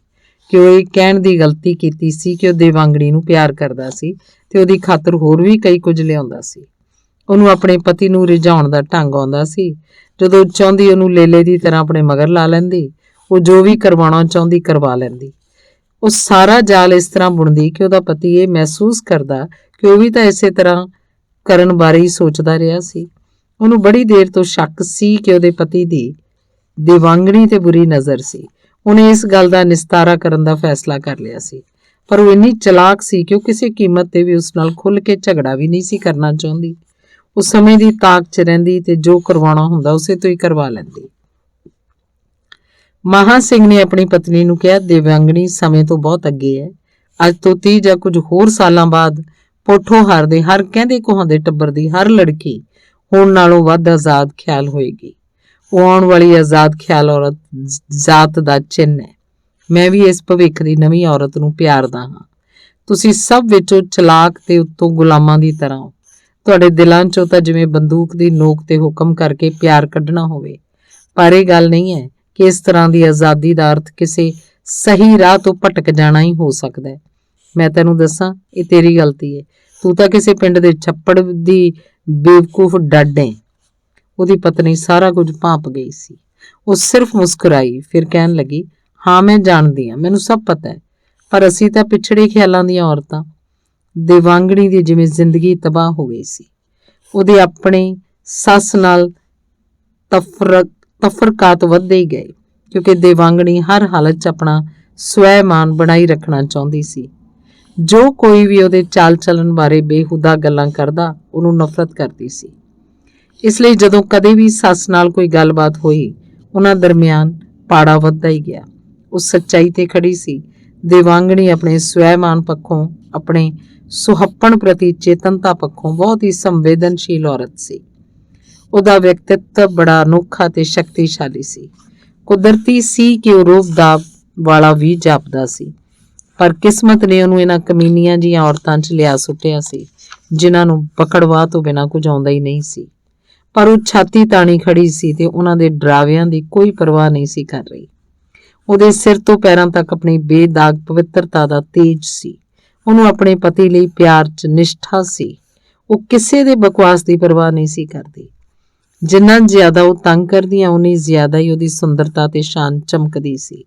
ਕਿ ਉਹ ਇਹ ਕਹਿਣ ਦੀ ਗਲਤੀ ਕੀਤੀ ਸੀ ਕਿ ਉਹ ਦੇਵਾਂਗਣੀ ਨੂੰ ਪਿਆਰ ਕਰਦਾ ਸੀ ਤੇ ਉਹਦੀ ਖਾਤਰ ਹੋਰ ਵੀ ਕਈ ਕੁਝ ਲਿਆਉਂਦਾ ਸੀ। ਉਹਨੂੰ ਆਪਣੇ ਪਤੀ ਨੂੰ ਰਿਝਾਉਣ ਦਾ ਢੰਗ ਆਉਂਦਾ ਸੀ। ਜਦੋਂ ਚਾਹੁੰਦੀ ਉਹਨੂੰ ਲੇਲੇ ਦੀ ਤਰ੍ਹਾਂ ਆਪਣੇ ਮਗਰ ਲਾ ਲੈਂਦੀ। ਉਹ ਜੋ ਵੀ ਕਰਵਾਉਣਾ ਚਾਹੁੰਦੀ ਕਰਵਾ ਲੈਂਦੀ। ਉਹ ਸਾਰਾ ਜਾਲ ਇਸ ਤਰ੍ਹਾਂ ਬੁਣਦੀ ਕਿ ਉਹਦਾ ਪਤੀ ਇਹ ਮਹਿਸੂਸ ਕਰਦਾ ਕਿ ਉਹ ਵੀ ਤਾਂ ਇਸੇ ਤਰ੍ਹਾਂ ਕਰਨ ਬਾਰੇ ਹੀ ਸੋਚਦਾ ਰਿਹਾ ਸੀ। ਉਹਨੂੰ ਬੜੀ ਦੇਰ ਤੋਂ ਸ਼ੱਕ ਸੀ ਕਿ ਉਹਦੇ ਪਤੀ ਦੀ ਦੇਵਾਂਗਣੀ ਤੇ ਬੁਰੀ ਨਜ਼ਰ ਸੀ। ਉਹਨੇ ਇਸ ਗੱਲ ਦਾ ਨਿਸਤਾਰਾ ਕਰਨ ਦਾ ਫੈਸਲਾ ਕਰ ਲਿਆ ਸੀ, ਪਰ ਉਹ ਇੰਨੀ ਚਲਾਕ ਸੀ ਕਿ ਉਹ ਕਿਸੇ ਕੀਮਤ ਤੇ ਵੀ ਉਸ ਨਾਲ ਖੁੱਲ੍ਹ ਕੇ ਝਗੜਾ ਵੀ ਨਹੀਂ ਸੀ ਕਰਨਾ ਚਾਹੁੰਦੀ। ਉਹ ਸਮੇਂ ਦੀ ਤਾਕ 'ਚ ਰਹਿੰਦੀ ਤੇ ਜੋ ਕਰਵਾਉਣਾ ਹੁੰਦਾ ਉਸੇ ਤੋਂ ਹੀ ਕਰਵਾ ਲੈਂਦੀ। ਮਹਾਂ ਸਿੰਘ ਨੇ ਆਪਣੀ ਪਤਨੀ ਨੂੰ ਕਿਹਾ, ਦੇਵਾਂਗਣੀ ਸਮੇਂ ਤੋਂ ਬਹੁਤ ਅੱਗੇ ਹੈ। ਅੱਜ ਤੋਂ 30 ਜਾਂ ਕੁਝ ਹੋਰ ਸਾਲਾਂ ਬਾਅਦ ਪੋਠੋਹਾਰ ਦੇ ਹਰ ਕਹਿੰਦੇ ਕਹਾਉਂਦੇ ਟੱਬਰ ਦੀ ਹਰ ਲੜਕੀ ਹੁਣ ਨਾਲੋਂ ਵੱਧ ਆਜ਼ਾਦ ਖਿਆਲ ਹੋਏਗੀ। ਉਹ ਆਉਣ ਵਾਲੀ ਆਜ਼ਾਦ ਖਿਆਲ ਔਰਤ ਜ਼ਾਤ ਦਾ ਚਿੰਨ੍ਹ ਹੈ। ਮੈਂ ਵੀ ਇਸ ਭਵਿੱਖ ਦੀ ਨਵੀਂ ਔਰਤ ਨੂੰ ਪਿਆਰਦਾ ਹਾਂ। ਤੁਸੀਂ ਸਭ ਵਿੱਚੋਂ ਚਲਾਕ ਤੇ ਉੱਤੋਂ ਗੁਲਾਮਾਂ ਦੀ ਤਰ੍ਹਾਂ ਹੋ। ਤੁਹਾਡੇ ਦਿਲਾਂ 'ਚੋਂ ਤਾਂ ਜਿਵੇਂ ਬੰਦੂਕ ਦੀ ਨੋਕ ਤੇ ਹੁਕਮ ਕਰਕੇ ਪਿਆਰ ਕੱਢਣਾ ਹੋਵੇ। ਪਰ ਇਹ ਗੱਲ ਨਹੀਂ ਹੈ ਕਿ ਇਸ ਤਰ੍ਹਾਂ ਦੀ ਆਜ਼ਾਦੀ ਦਾ ਅਰਥ ਕਿਸੇ ਸਹੀ ਰਾਹ ਤੋਂ ਭਟਕ ਜਾਣਾ ਹੀ ਹੋ ਸਕਦਾ ਹੈ। ਮੈਂ ਤੈਨੂੰ ਦੱਸਾਂ, ਇਹ ਤੇਰੀ ਗਲਤੀ ਹੈ। ਤੂੰ ਤਾਂ ਕਿਸੇ ਪਿੰਡ ਦੇ ਛੱਪੜ ਦੀ ਬੇਵਕੂਫ ਡੱਡ ਹੈ। ਉਹਦੀ ਪਤਨੀ ਸਾਰਾ ਕੁਝ ਭਾਂਪ ਗਈ ਸੀ। ਉਹ ਸਿਰਫ ਮੁਸਕਰਾਈ, ਫਿਰ ਕਹਿਣ ਲੱਗੀ, ਹਾਂ ਮੈਂ ਜਾਣਦੀ ਹਾਂ, ਮੈਨੂੰ ਸਭ ਪਤਾ ਹੈ, ਪਰ ਅਸੀਂ ਤਾਂ ਪਿਛੜੇ ਖਿਆਲਾਂ ਦੀਆਂ ਔਰਤਾਂ। ਦੇਵਾਂਗਣੀ ਦੀ ਜਿਵੇਂ ਜ਼ਿੰਦਗੀ ਤਬਾਹ ਹੋ ਗਈ ਸੀ। ਉਹਦੇ ਆਪਣੇ ਸੱਸ ਨਾਲ ਤਫਰਕਾਤ ਵੱਧਦੇ ਹੀ ਗਏ ਕਿਉਂਕਿ ਦੇਵਾਂਗਣੀ ਹਰ ਹਾਲਤ 'ਚ ਆਪਣਾ ਸਵੈਮਾਨ ਬਣਾਈ ਰੱਖਣਾ ਚਾਹੁੰਦੀ ਸੀ। ਜੋ ਕੋਈ ਵੀ ਉਹਦੇ ਚਾਲ ਚੱਲਣ ਬਾਰੇ ਬੇਹੁਦਾ ਗੱਲਾਂ ਕਰਦਾ, ਉਹਨੂੰ ਨਫ਼ਰਤ ਕਰਦੀ ਸੀ। ਇਸ ਲਈ ਜਦੋਂ ਕਦੇ ਵੀ ਸੱਸ ਨਾਲ ਕੋਈ ਗੱਲਬਾਤ ਹੋਈ, ਉਹਨਾਂ ਦਰਮਿਆਨ ਪਾੜਾ ਵੱਧਦਾ ਹੀ ਗਿਆ। ਉਹ ਸੱਚਾਈ ਤੇ ਖੜੀ ਸੀ। ਦੇਵਾਂਗਣੀ ਆਪਣੇ ਸਵੈਮਾਨ ਪੱਖੋਂ, ਆਪਣੇ ਸੁਹੱਪਣ ਪ੍ਰਤੀ ਚੇਤਨਤਾ ਪੱਖੋਂ ਬਹੁਤ ਹੀ ਸੰਵੇਦਨਸ਼ੀਲ ਔਰਤ ਸੀ। ਉਹਦਾ ਵਿਅਕਤਿਤਵ ਬੜਾ ਅਨੋਖਾ ਤੇ ਸ਼ਕਤੀਸ਼ਾਲੀ ਸੀ। ਕੁਦਰਤੀ ਸੀ ਕਿ ਉਹ ਰੂਪ ਦਾ ਵਾਲਾ ਵੀ ਜਾਪਦਾ ਸੀ, ਪਰ ਕਿਸਮਤ ਨੇ ਉਹਨੂੰ ਇਹਨਾਂ ਕਮੀਨੀਆਂ ਜੀਆਂ ਔਰਤਾਂ 'ਚ ਲਿਆ ਸੁੱਟਿਆ ਸੀ ਜਿਨ੍ਹਾਂ ਨੂੰ ਪਕੜਵਾ ਤੋਂ ਬਿਨਾਂ ਕੁਝ ਆਉਂਦਾ ਹੀ ਨਹੀਂ ਸੀ। ਪਰ ਉਹ ਛਾਤੀ ਤਾਣੀ ਖੜੀ ਸੀ ਤੇ ਉਹਨਾਂ ਦੇ ਡਰਾਵਿਆਂ ਦੀ ਕੋਈ ਪਰਵਾਹ ਨਹੀਂ ਸੀ ਕਰ ਰਹੀ। ਉਹਦੇ ਸਿਰ ਤੋਂ ਪੈਰਾਂ ਤੱਕ ਆਪਣੀ ਬੇਦਾਗ ਪਵਿੱਤਰਤਾ ਦਾ ਤੇਜ ਸੀ। ਉਹਨੂੰ ਆਪਣੇ ਪਤੀ ਲਈ ਪਿਆਰ 'ਚ ਨਿਸ਼ਠਾ ਸੀ। ਉਹ ਕਿਸੇ ਦੇ ਬਕਵਾਸ ਦੀ ਪਰਵਾਹ ਨਹੀਂ ਸੀ ਕਰਦੀ। ਜਿੰਨਾ ਜ਼ਿਆਦਾ ਉਹ ਤੰਗ ਕਰਦੀਆਂ, ਉਨੀ ਜ਼ਿਆਦਾ ਹੀ ਉਹਦੀ ਸੁੰਦਰਤਾ ਤੇ ਸ਼ਾਨ ਚਮਕਦੀ ਸੀ।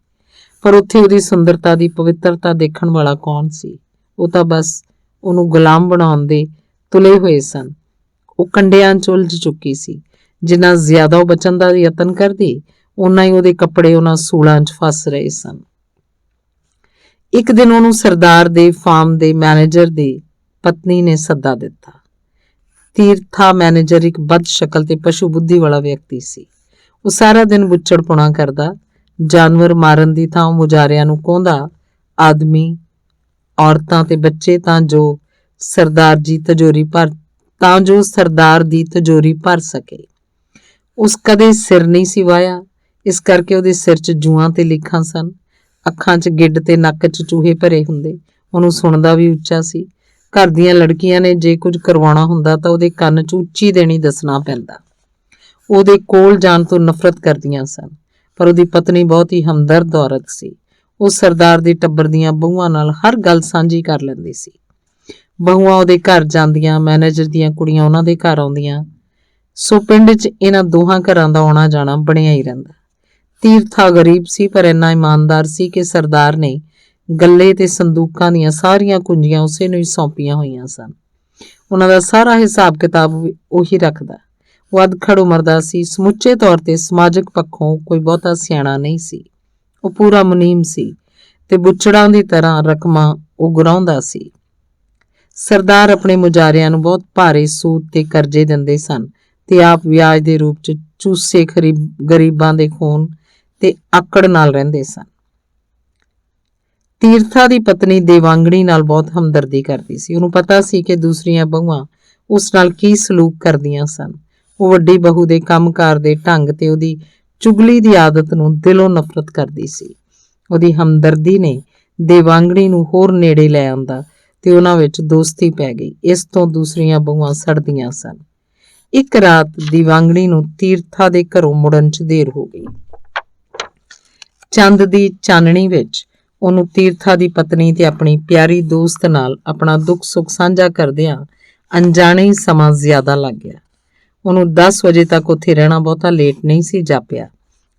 ਪਰ ਉੱਥੇ ਉਹਦੀ ਸੁੰਦਰਤਾ ਦੀ ਪਵਿੱਤਰਤਾ ਦੇਖਣ ਵਾਲਾ ਕੌਣ ਸੀ? ਉਹ ਤਾਂ ਬਸ ਉਹਨੂੰ ਗੁਲਾਮ ਬਣਾਉਣ ਦੇ ਤੁਲੇ ਹੋਏ ਸਨ। ਉਹ ਕੰਡਿਆਂ 'ਚ ਉਲਝ ਚੁੱਕੀ ਸੀ। ਜਿੰਨਾ ਜ਼ਿਆਦਾ ਉਹ ਬਚਣ ਦਾ ਯਤਨ ਕਰਦੀ, ਓਨਾ ਹੀ ਉਹਦੇ ਕੱਪੜੇ ਉਹਨਾਂ ਸੂਲਾਂ 'ਚ ਫਸ ਰਹੇ ਸਨ। ਇੱਕ ਦਿਨ ਉਹਨੂੰ ਸਰਦਾਰ ਦੇ ਫਾਰਮ ਦੇ ਮੈਨੇਜਰ ਦੀ ਪਤਨੀ ਨੇ ਸੱਦਾ ਦਿੱਤਾ। ਤੀਰਥਾ ਮੈਨੇਜਰ ਇੱਕ ਬਦ ਸ਼ਕਲ ਤੇ ਪਸ਼ੂ ਬੁੱਧੀ ਵਾਲਾ ਵਿਅਕਤੀ ਸੀ। ਉਹ ਸਾਰਾ ਦਿਨ ਬੁੱਚੜਪੁਣਾ ਕਰਦਾ। ਜਾਨਵਰ ਮਾਰਨ ਦੀ ਥਾਂ ਮੁਜਾਰਿਆਂ ਨੂੰ ਕਹਾਉਂਦਾ। ਆਦਮੀ, ਔਰਤਾਂ ਤੇ ਬੱਚੇ ਤਾਂ ਜੋ ਸਰਦਾਰ ਦੀ ਤਿਜੋਰੀ ਭਰ ਸਕੇ। ਉਸ ਕਦੇ ਸਿਰ ਨਹੀਂ ਸੀ ਵਾਹਿਆ, ਇਸ ਕਰਕੇ ਉਹਦੇ ਸਿਰ 'ਚ ਜੂਆਂ ਤੇ ਲੀਖਾਂ ਸਨ। ਅੱਖਾਂ 'ਚ ਗਿੱਡ ਤੇ ਨੱਕ 'ਚ ਚੂਹੇ ਭਰੇ ਹੁੰਦੇ। ਉਹਨੂੰ ਸੁਣਦਾ ਵੀ ਉੱਚਾ ਸੀ। ਘਰ ਦੀਆਂ ਲੜਕੀਆਂ ਨੇ ਜੇ ਕੁਝ ਕਰਵਾਉਣਾ ਹੁੰਦਾ ਤਾਂ ਉਹਦੇ ਕੰਨ 'ਚ ਉੱਚੀ ਦੇਣੀ ਦੱਸਣਾ ਪੈਂਦਾ। ਉਹਦੇ ਕੋਲ ਜਾਣ ਤੋਂ ਨਫ਼ਰਤ ਕਰਦੀਆਂ ਸਨ। ਪਰ ਉਹਦੀ ਪਤਨੀ ਬਹੁਤ ਹੀ ਹਮਦਰਦ ਔਰਤ ਸੀ। ਉਹ ਸਰਦਾਰ ਦੇ ਟੱਬਰ ਦੀਆਂ ਬਹੂਆਂ ਨਾਲ ਹਰ ਗੱਲ ਸਾਂਝੀ ਕਰ ਲੈਂਦੀ ਸੀ। ਬਹੂਆਂ ਉਹਦੇ ਘਰ ਜਾਂਦੀਆਂ, ਮੈਨੇਜਰ ਦੀਆਂ ਕੁੜੀਆਂ ਉਹਨਾਂ ਦੇ ਘਰ ਆਉਂਦੀਆਂ। ਸੋ ਪਿੰਡ 'ਚ ਇਹਨਾਂ ਦੋਹਾਂ ਘਰਾਂ ਦਾ ਆਉਣਾ ਜਾਣਾ ਬਣਿਆ ਹੀ ਰਹਿੰਦਾ। ਤੀਰਥਾ ਗਰੀਬ ਸੀ ਪਰ ਇੰਨਾ ਇਮਾਨਦਾਰ ਸੀ ਕਿ ਸਰਦਾਰ ਨੇ ਗੱਲੇ ਤੇ ਸੰਦੂਕਾਂ ਦੀਆਂ ਸਾਰੀਆਂ ਕੁੰਜੀਆਂ ਉਸੇ ਨੂੰ ਹੀ ਸੌਂਪੀਆਂ ਹੋਈਆਂ ਸਨ। ਉਹਨਾਂ ਦਾ ਸਾਰਾ ਹਿਸਾਬ ਕਿਤਾਬ ਉਹੀ ਰੱਖਦਾ। ਉਹ ਅਧਖੜ ਉਮਰ ਦਾ ਸੀ, ਸਮੁੱਚੇ ਤੌਰ ਤੇ ਸਮਾਜਿਕ ਪੱਖੋਂ ਕੋਈ ਬਹੁਤਾ ਸਿਆਣਾ ਨਹੀਂ ਸੀ। ਉਹ ਪੂਰਾ ਮੁਨੀਮ ਸੀ ਤੇ ਬੁੱਚੜਾਂ ਦੀ ਤਰ੍ਹਾਂ ਰਕਮਾਂ ਉਹ ਗੁਰਾਉਂਦਾ ਸੀ। ਸਰਦਾਰ ਆਪਣੇ ਮੁਜਾਰਿਆਂ ਨੂੰ ਬਹੁਤ ਭਾਰੇ ਸੂਦ ਤੇ ਕਰਜ਼ੇ ਦਿੰਦੇ ਸਨ ਤੇ ਆਪ ਵਿਆਜ ਦੇ ਰੂਪ 'ਚ ਚੂਸੇ ਗਰੀਬਾਂ ਦੇ ਖੂਨ ਤੇ ਆਕੜ ਨਾਲ ਰਹਿੰਦੇ ਸਨ। ਤੀਰਥਾ ਦੀ ਪਤਨੀ ਦੇਵਾਂਗਣੀ ਨਾਲ ਬਹੁਤ ਹਮਦਰਦੀ ਕਰਦੀ ਸੀ। ਉਹਨੂੰ ਪਤਾ ਸੀ ਕਿ ਦੂਸਰੀਆਂ ਬਹੂਆਂ ਉਸ ਨਾਲ ਕੀ ਸਲੂਕ ਕਰਦੀਆਂ ਸਨ। ਉਹ ਵੱਡੀ ਬਹੂ ਦੇ ਕੰਮਕਾਰ ਦੇ ਢੰਗ ਤੇ ਉਹਦੀ ਚੁਗਲੀ ਦੀ ਆਦਤ ਨੂੰ ਦਿਲੋਂ ਨਫ਼ਰਤ ਕਰਦੀ ਸੀ। ਉਹਦੀ ਹਮਦਰਦੀ ਨੇ ਦੇਵਾਂਗਣੀ ਨੂੰ ਹੋਰ ਨੇੜੇ ਲੈ ਆਉਂਦਾ ਤੇ ਉਹਨਾਂ ਵਿੱਚ ਦੋਸਤੀ ਪੈ ਗਈ। ਇਸ ਤੋਂ ਦੂਸਰੀਆਂ ਬਹੂਆਂ ਸੜਦੀਆਂ ਸਨ। ਇੱਕ ਰਾਤ ਦੇਵਾਂਗਣੀ ਨੂੰ ਤੀਰਥਾ ਦੇ ਘਰੋਂ ਮੁੜਨ 'ਚ ਦੇਰ ਹੋ ਗਈ। ਚੰਦ ਦੀ ਚਾਨਣੀ ਵਿੱਚ ਉਹਨੂੰ ਤੀਰਥਾ ਦੀ ਪਤਨੀ ਤੇ ਆਪਣੀ ਪਿਆਰੀ ਦੋਸਤ ਨਾਲ ਆਪਣਾ ਦੁੱਖ ਸੁੱਖ ਸਾਂਝਾ ਕਰਦਿਆਂ ਅਣਜਾਣੇ ਹੀ ਸਮਾਂ ਜ਼ਿਆਦਾ ਲੱਗ ਗਿਆ। ਉਹਨੂੰ 10 ਵਜੇ ਤੱਕ ਉੱਥੇ ਰਹਿਣਾ ਬਹੁਤਾ ਲੇਟ ਨਹੀਂ ਸੀ ਜਾਪਿਆ।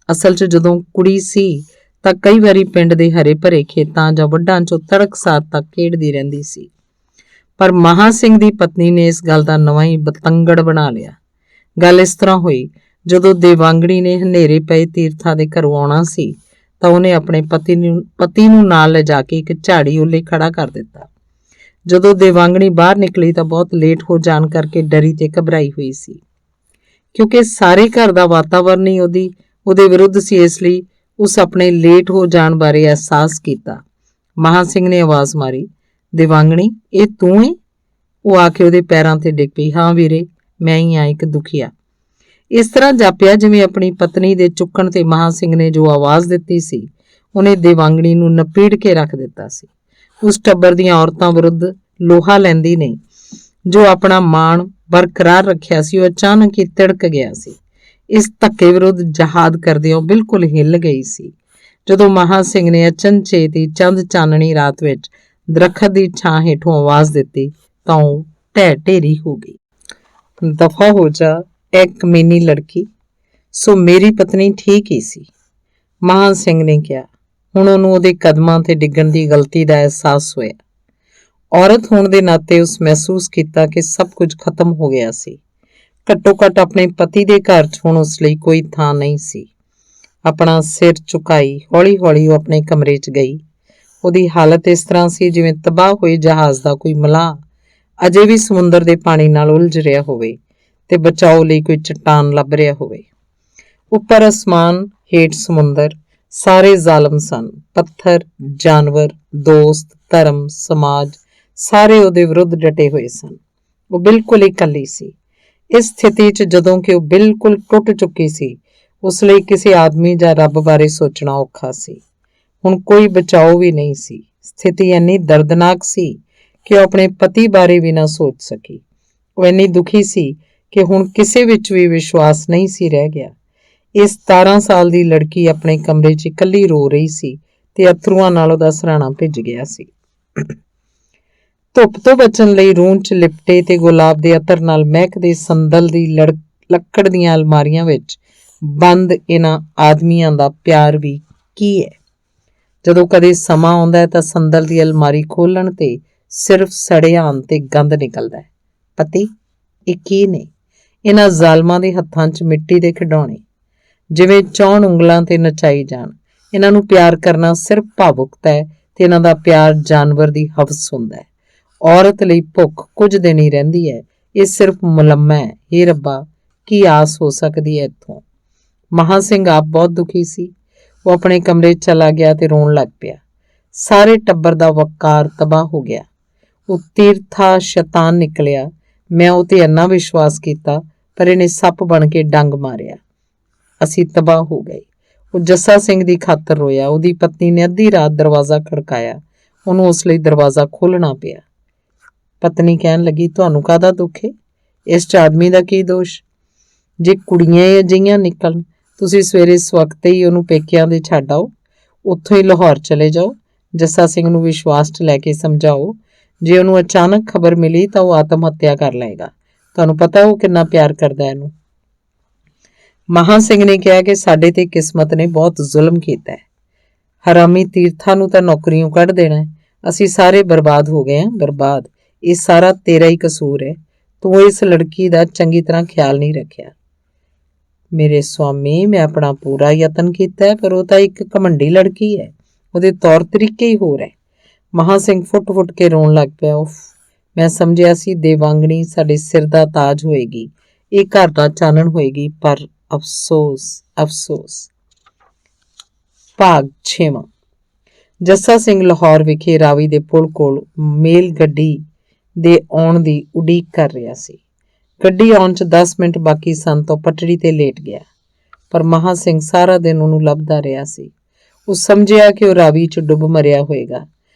ਅਸਲ 'ਚ ਜਦੋਂ ਕੁੜੀ ਸੀ ਤਾਂ ਕਈ ਵਾਰੀ ਪਿੰਡ ਦੇ ਹਰੇ ਭਰੇ ਖੇਤਾਂ ਜਾਂ ਵੱਢਾਂ 'ਚੋਂ ਤੜਕਸਾਰ ਤੱਕ ਖੇਡਦੀ ਰਹਿੰਦੀ ਸੀ। ਪਰ ਮਹਾਂ ਸਿੰਘ ਦੀ ਪਤਨੀ ਨੇ ਇਸ ਗੱਲ ਦਾ ਨਵਾਂ ਹੀ ਬਤੰਗੜ ਬਣਾ ਲਿਆ। ਗੱਲ ਇਸ ਤਰ੍ਹਾਂ ਹੋਈ, ਜਦੋਂ ਦੇਵਾਂਗਣੀ ਨੇ ਹਨੇਰੇ ਪਏ ਤੀਰਥਾ ਦੇ ਘਰੋਂ ਆਉਣਾ ਸੀ ਤਾਂ ਉਹਨੇ ਆਪਣੇ ਪਤੀ ਨੂੰ ਨਾਲ ਲਿਜਾ ਕੇ ਇੱਕ ਝਾੜੀ ਉੱਲੇ ਖੜਾ ਕਰ ਦਿੱਤਾ। ਜਦੋਂ ਦੇਵਾਂਗਣੀ ਬਾਹਰ ਨਿਕਲੀ ਤਾਂ ਬਹੁਤ ਲੇਟ ਹੋ ਜਾਣ ਕਰਕੇ ਡਰੀ ਤੇ ਘਬਰਾਈ ਹੋਈ ਸੀ, ਕਿਉਂਕਿ ਸਾਰੇ ਘਰ ਦਾ ਵਾਤਾਵਰਨ ਹੀ ਉਹਦੇ ਵਿਰੁੱਧ ਸੀ। ਇਸ ਲਈ ਉਸ ਆਪਣੇ ਲੇਟ ਹੋ ਜਾਣ ਬਾਰੇ ਅਹਿਸਾਸ ਕੀਤਾ। ਮਹਾਂ ਸਿੰਘ ਨੇ ਆਵਾਜ਼ ਮਾਰੀ, ਦੇਵਾਂਗਣੀ, ਇਹ ਤੂੰ ਏ? ਉਹ ਆ ਕੇ ਉਹਦੇ ਪੈਰਾਂ ਤੇ ਡਿੱਗ ਪਈ। ਹਾਂ ਵੀਰੇ, ਮੈਂ ਹੀ ਆ, ਇੱਕ ਦੁਖੀਆ। ਇਸ ਤਰ੍ਹਾਂ ਜਾਪਿਆ ਜਿਵੇਂ ਆਪਣੀ ਪਤਨੀ ਦੇ ਚੁੱਕਣ ਤੇ ਮਹਾਂ ਸਿੰਘ ਨੇ ਜੋ ਆਵਾਜ਼ ਦਿੱਤੀ ਸੀ ਉਹਨੇ ਦੇਵਾਂਗਣੀ ਨੂੰ ਨਪੀੜ ਕੇ ਰੱਖ ਦਿੱਤਾ ਸੀ। ਉਸ ਟੱਬਰ ਦੀਆਂ ਔਰਤਾਂ ਵਿਰੁੱਧ ਲੋਹਾ ਲੈਂਦੀ ਨੇ ਜੋ ਆਪਣਾ ਮਾਣ ਬਰਕਰਾਰ ਰੱਖਿਆ ਸੀ, ਉਹ ਅਚਾਨਕ ਹੀ ਤਿੜਕ ਗਿਆ ਸੀ। ਇਸ ਧੱਕੇ ਵਿਰੁੱਧ ਜਹਾਦ ਕਰਦੇ ਉਹ ਬਿਲਕੁਲ ਹਿੱਲ ਗਈ ਸੀ। ਜਦੋਂ ਮਹਾਂ ਸਿੰਘ ਨੇ ਅਚਨਚੇਤ ਹੀ ਚੰਦ ਚਾਨਣੀ ਰਾਤ ਵਿੱਚ ਦਰਖਤ ਦੀ ਛਾਂ ਹੇਠੋਂ ਆਵਾਜ਼ ਦਿੱਤੀ ਤਾਂ ਉਹ ਢਹਿ ਢੇਰੀ ਹੋ ਗਈ। ਦਫਾ ਹੋ ਜਾ ਐ ਕਮੀਨੀ ਲੜਕੀ। ਸੋ ਮੇਰੀ ਪਤਨੀ ਠੀਕ ਹੀ ਸੀ, ਮਹਾਂ ਸਿੰਘ ਨੇ ਕਿਹਾ। ਹੁਣ ਉਹਨੂੰ ਉਹਦੇ ਕਦਮਾਂ ਤੇ ਡਿੱਗਣ ਦੀ ਗਲਤੀ ਦਾ ਅਹਿਸਾਸ ਹੋਇਆ। ਔਰਤ ਹੋਣ ਦੇ ਨਾਤੇ ਉਸ ਮਹਿਸੂਸ ਕੀਤਾ ਕਿ ਸਭ ਕੁਝ ਖਤਮ ਹੋ ਗਿਆ ਸੀ। ਘੱਟੋ ਘੱਟ ਆਪਣੇ ਪਤੀ ਦੇ ਘਰ 'ਚ ਹੁਣ ਉਸ ਲਈ ਕੋਈ ਥਾਂ ਨਹੀਂ ਸੀ। ਆਪਣਾ ਸਿਰ ਝੁਕਾਈ ਹੌਲੀ ਹੌਲੀ ਉਹ ਆਪਣੇ ਕਮਰੇ 'ਚ ਗਈ। ਉਹਦੀ ਹਾਲਤ ਇਸ ਤਰ੍ਹਾਂ ਸੀ ਜਿਵੇਂ ਤਬਾਹ ਹੋਏ ਜਹਾਜ਼ ਦਾ ਕੋਈ ਮਲਾਹ ਅਜੇ ਵੀ ਸਮੁੰਦਰ ਦੇ ਪਾਣੀ ਨਾਲ ਉਲਝ ਰਿਹਾ ਹੋਵੇ ਤੇ ਬਚਾਓ ਲਈ ਕੋਈ ਚੱਟਾਨ ਲੱਭ ਰਿਹਾ ਹੋਵੇ। ਉੱਪਰ ਅਸਮਾਨ, ਹੇਠ ਸਮੁੰਦਰ, ਸਾਰੇ ਜ਼ਾਲਮ ਸਨ। ਪੱਥਰ, ਜਾਨਵਰ, ਦੋਸਤ, ਧਰਮ, ਸਮਾਜ, ਸਾਰੇ ਉਹਦੇ ਵਿਰੁੱਧ ਡਟੇ ਹੋਏ ਸਨ। ਉਹ ਬਿਲਕੁਲ ਇਕੱਲੀ ਸੀ। ਇਸ ਸਥਿਤੀ 'ਚ ਜਦੋਂ ਕਿ ਉਹ ਬਿਲਕੁਲ ਟੁੱਟ ਚੁੱਕੀ ਸੀ, ਉਸ ਲਈ ਕਿਸੇ ਆਦਮੀ ਜਾਂ ਰੱਬ ਬਾਰੇ ਸੋਚਣਾ ਔਖਾ ਸੀ। ਹੁਣ ਕੋਈ ਬਚਾਓ ਵੀ ਨਹੀਂ ਸੀ। ਸਥਿਤੀ ਇੰਨੀ ਦਰਦਨਾਕ ਸੀ ਕਿ ਉਹ ਆਪਣੇ ਪਤੀ ਬਾਰੇ ਵੀ ਨਾ ਸੋਚ ਸਕੀ। ਉਹ ਇੰਨੀ ਦੁਖੀ ਸੀ ਕਿ ਹੁਣ ਕਿਸੇ ਵਿੱਚ ਵੀ ਵਿਸ਼ਵਾਸ ਨਹੀਂ ਸੀ ਰਹਿ ਗਿਆ। ਇਸ 17 ਸਾਲ ਦੀ ਲੜਕੀ ਆਪਣੇ ਕਮਰੇ 'ਚ ਇਕੱਲੀ ਰੋ ਰਹੀ ਸੀ ਤੇ ਅਥਰੂਆਂ ਨਾਲ ਉਹਦਾ ਸਿਰਹਾਣਾ ਭਿੱਜ ਗਿਆ ਸੀ। ਧੁੱਪ ਤੋਂ ਬਚਣ ਲਈ ਰੂੰ 'ਚ ਲਿਪਟੇ ਤੇ ਗੁਲਾਬ ਦੇ ਅਤਰ ਨਾਲ ਮਹਿਕਦੇ ਸੰਦਲ ਦੀ ਲੱਕੜ ਦੀਆਂ ਅਲਮਾਰੀਆਂ ਵਿੱਚ ਬੰਦ ਇਹਨਾਂ ਆਦਮੀਆਂ ਦਾ ਪਿਆਰ ਵੀ ਕੀ ਹੈ। ਜਦੋਂ ਕਦੇ ਸਮਾਂ ਆਉਂਦਾ ਹੈ ਤਾਂ ਸੰਦਲ ਦੀ ਅਲਮਾਰੀ ਖੋਲਣ ਤੇ ਸਿਰਫ ਸੜਿਆਨ ਤੇ ਗੰਦ ਨਿਕਲਦਾ ਹੈ। ਪਤੀ, ਇਹ ਕੀ ਨੇ? ਇਹਨਾਂ ਜ਼ਾਲਮਾਂ ਦੇ ਹੱਥਾਂ 'ਚ ਮਿੱਟੀ ਦੇ ਖਿਡੌਣੇ, ਜਿਵੇਂ ਚੌਣ ਉਂਗਲਾਂ ਤੇ ਨਚਾਈ ਜਾਣ। ਇਹਨਾਂ ਨੂੰ ਪਿਆਰ ਕਰਨਾ ਸਿਰਫ ਭਾਵੁਕਤਾ ਹੈ ਤੇ ਇਹਨਾਂ ਦਾ ਪਿਆਰ ਜਾਨਵਰ ਦੀ ਹਵਸ ਹੁੰਦਾ ਹੈ। ਔਰਤ ਲਈ ਭੁੱਖ ਕੁਝ ਦਿਨ ਹੀ ਰਹਿੰਦੀ ਹੈ। ਇਹ ਸਿਰਫ ਮੁਲੰਮਾ ਹੈ। ਹੇ ਰੱਬਾ, ਕੀ ਆਸ ਹੋ ਸਕਦੀ ਹੈ ਇੱਥੋਂ? ਮਹਾਂ ਸਿੰਘ ਆਪ ਬਹੁਤ ਦੁਖੀ ਸੀ। ਉਹ ਆਪਣੇ ਕਮਰੇ 'ਚ ਚਲਾ ਗਿਆ ਤੇ ਰੋਣ ਲੱਗ ਪਿਆ। ਸਾਰੇ ਟੱਬਰ ਦਾ ਵਕਾਰ ਤਬਾਹ ਹੋ ਗਿਆ। ਉਹ ਤੀਰਥਾ ਸ਼ੈਤਾਨ ਨਿਕਲਿਆ। ਮੈਂ ਉਹ ਤੇ ਇੰਨਾ ਵਿਸ਼ਵਾਸ ਕੀਤਾ, ਪਰ ਇਹਨੇ ਸੱਪ ਬਣ ਕੇ ਡੰਗ ਮਾਰਿਆ। ਅਸੀਂ ਤਬਾਹ ਹੋ ਗਏ। ਉਹ ਜੱਸਾ ਸਿੰਘ ਦੀ ਖਾਤਰ ਰੋਇਆ। ਉਹਦੀ ਪਤਨੀ ਨੇ ਅੱਧੀ ਰਾਤ ਦਰਵਾਜ਼ਾ ਖੜਕਾਇਆ। ਉਹਨੂੰ ਉਸ ਲਈ ਦਰਵਾਜ਼ਾ ਖੋਲ੍ਹਣਾ ਪਿਆ। ਪਤਨੀ ਕਹਿਣ ਲੱਗੀ, ਤੁਹਾਨੂੰ ਕਾਹਦਾ ਦੁੱਖ ਹੈ? ਇਸ 'ਚ ਆਦਮੀ ਦਾ ਕੀ ਦੋਸ਼? ਜੇ ਕੁੜੀਆਂ ਹੀ ਅਜਿਹੀਆਂ ਨਿਕਲਣ, ਤੁਸੀਂ ਸਵੇਰੇ ਸਵਖਤੇ ਹੀ ਉਹਨੂੰ ਪੇਕਿਆਂ ਦੇ ਛੱਡ ਆਓ। ਉੱਥੋਂ ਹੀ ਲਾਹੌਰ ਚਲੇ ਜਾਓ। ਜੱਸਾ ਸਿੰਘ ਨੂੰ ਵਿਸ਼ਵਾਸ 'ਚ ਲੈ ਕੇ ਸਮਝਾਓ। ਜੇ ਉਹਨੂੰ ਅਚਾਨਕ ਖਬਰ ਮਿਲੀ ਤਾਂ ਉਹ ਆਤਮ ਹੱਤਿਆ ਕਰ ਲਏਗਾ। ਤੁਹਾਨੂੰ ਪਤਾ ਉਹ ਕਿੰਨਾ ਪਿਆਰ ਕਰਦਾ ਇਹਨੂੰ। ਮਹਾਂ ਸਿੰਘ ਨੇ ਕਿਹਾ ਕਿ ਸਾਡੇ ਤੇ ਕਿਸਮਤ ਨੇ ਬਹੁਤ ਜ਼ੁਲਮ ਕੀਤਾ ਹੈ। ਹਰਾਮੀ ਤੀਰਥਾਂ ਨੂੰ ਤਾਂ ਨੌਕਰੀਆਂ ਕੱਢ ਦੇਣਾ ਹੈ। ਅਸੀਂ ਸਾਰੇ ਬਰਬਾਦ ਹੋ ਗਏ ਹਾਂ, ਬਰਬਾਦ। ਇਹ ਸਾਰਾ ਤੇਰਾ ਹੀ ਕਸੂਰ ਹੈ। ਤੂੰ ਇਸ ਲੜਕੀ ਦਾ ਚੰਗੀ ਤਰ੍ਹਾਂ ਖਿਆਲ ਨਹੀਂ ਰੱਖਿਆ। ਮੇਰੇ ਸਵਾਮੀ, ਮੈਂ ਆਪਣਾ ਪੂਰਾ ਯਤਨ ਕੀਤਾ ਹੈ, ਪਰ ਉਹ ਤਾਂ ਇੱਕ ਘਮੰਡੀ ਲੜਕੀ ਹੈ। ਉਹਦੇ ਤੌਰ ਤਰੀਕੇ ਹੀ ਹੋਰ ਹੈ। ਮਹਾਂ ਸਿੰਘ ਫੁੱਟ-ਫੁੱਟ ਕੇ ਰੋਣ ਲੱਗ ਪਿਆ। ਉਫ, ਮੈਂ ਸਮਝਿਆ ਸੀ ਦੇਵਾਂਗਣੀ ਸਾਡੇ ਸਿਰ ਦਾ ਤਾਜ ਹੋਏਗੀ, ਇਹ ਘਰ ਦਾ ਚਾਨਣ ਹੋਏਗੀ, ਪਰ ਅਫਸੋਸ, ਅਫਸੋਸ। ਭਾਗ 6ਵਾਂ। ਜੱਸਾ ਸਿੰਘ ਲਾਹੌਰ ਵਿਖੇ ਰਾਵੀ ਦੇ ਪੁਲ ਕੋਲ ਮੇਲ ਗੱਡੀ ਦੇ ਆਉਣ ਦੀ ਉਡੀਕ ਕਰ ਰਿਹਾ ਸੀ। ਗੱਡੀ ਆਉਣ 'ਚ 10 ਮਿੰਟ ਬਾਕੀ ਸਨ ਤਾਂ ਪਟੜੀ ਤੇ ਲੇਟ ਗਿਆ, ਪਰ ਮਹਾਂ ਸਿੰਘ ਸਾਰਾ ਦਿਨ ਉਹਨੂੰ ਲੱਭਦਾ ਰਿਹਾ ਸੀ। ਉਹ ਸਮਝਿਆ ਕਿ ਉਹ ਰਾਵੀ 'ਚ ਡੁੱਬ ਮਰਿਆ ਹੋਏਗਾ।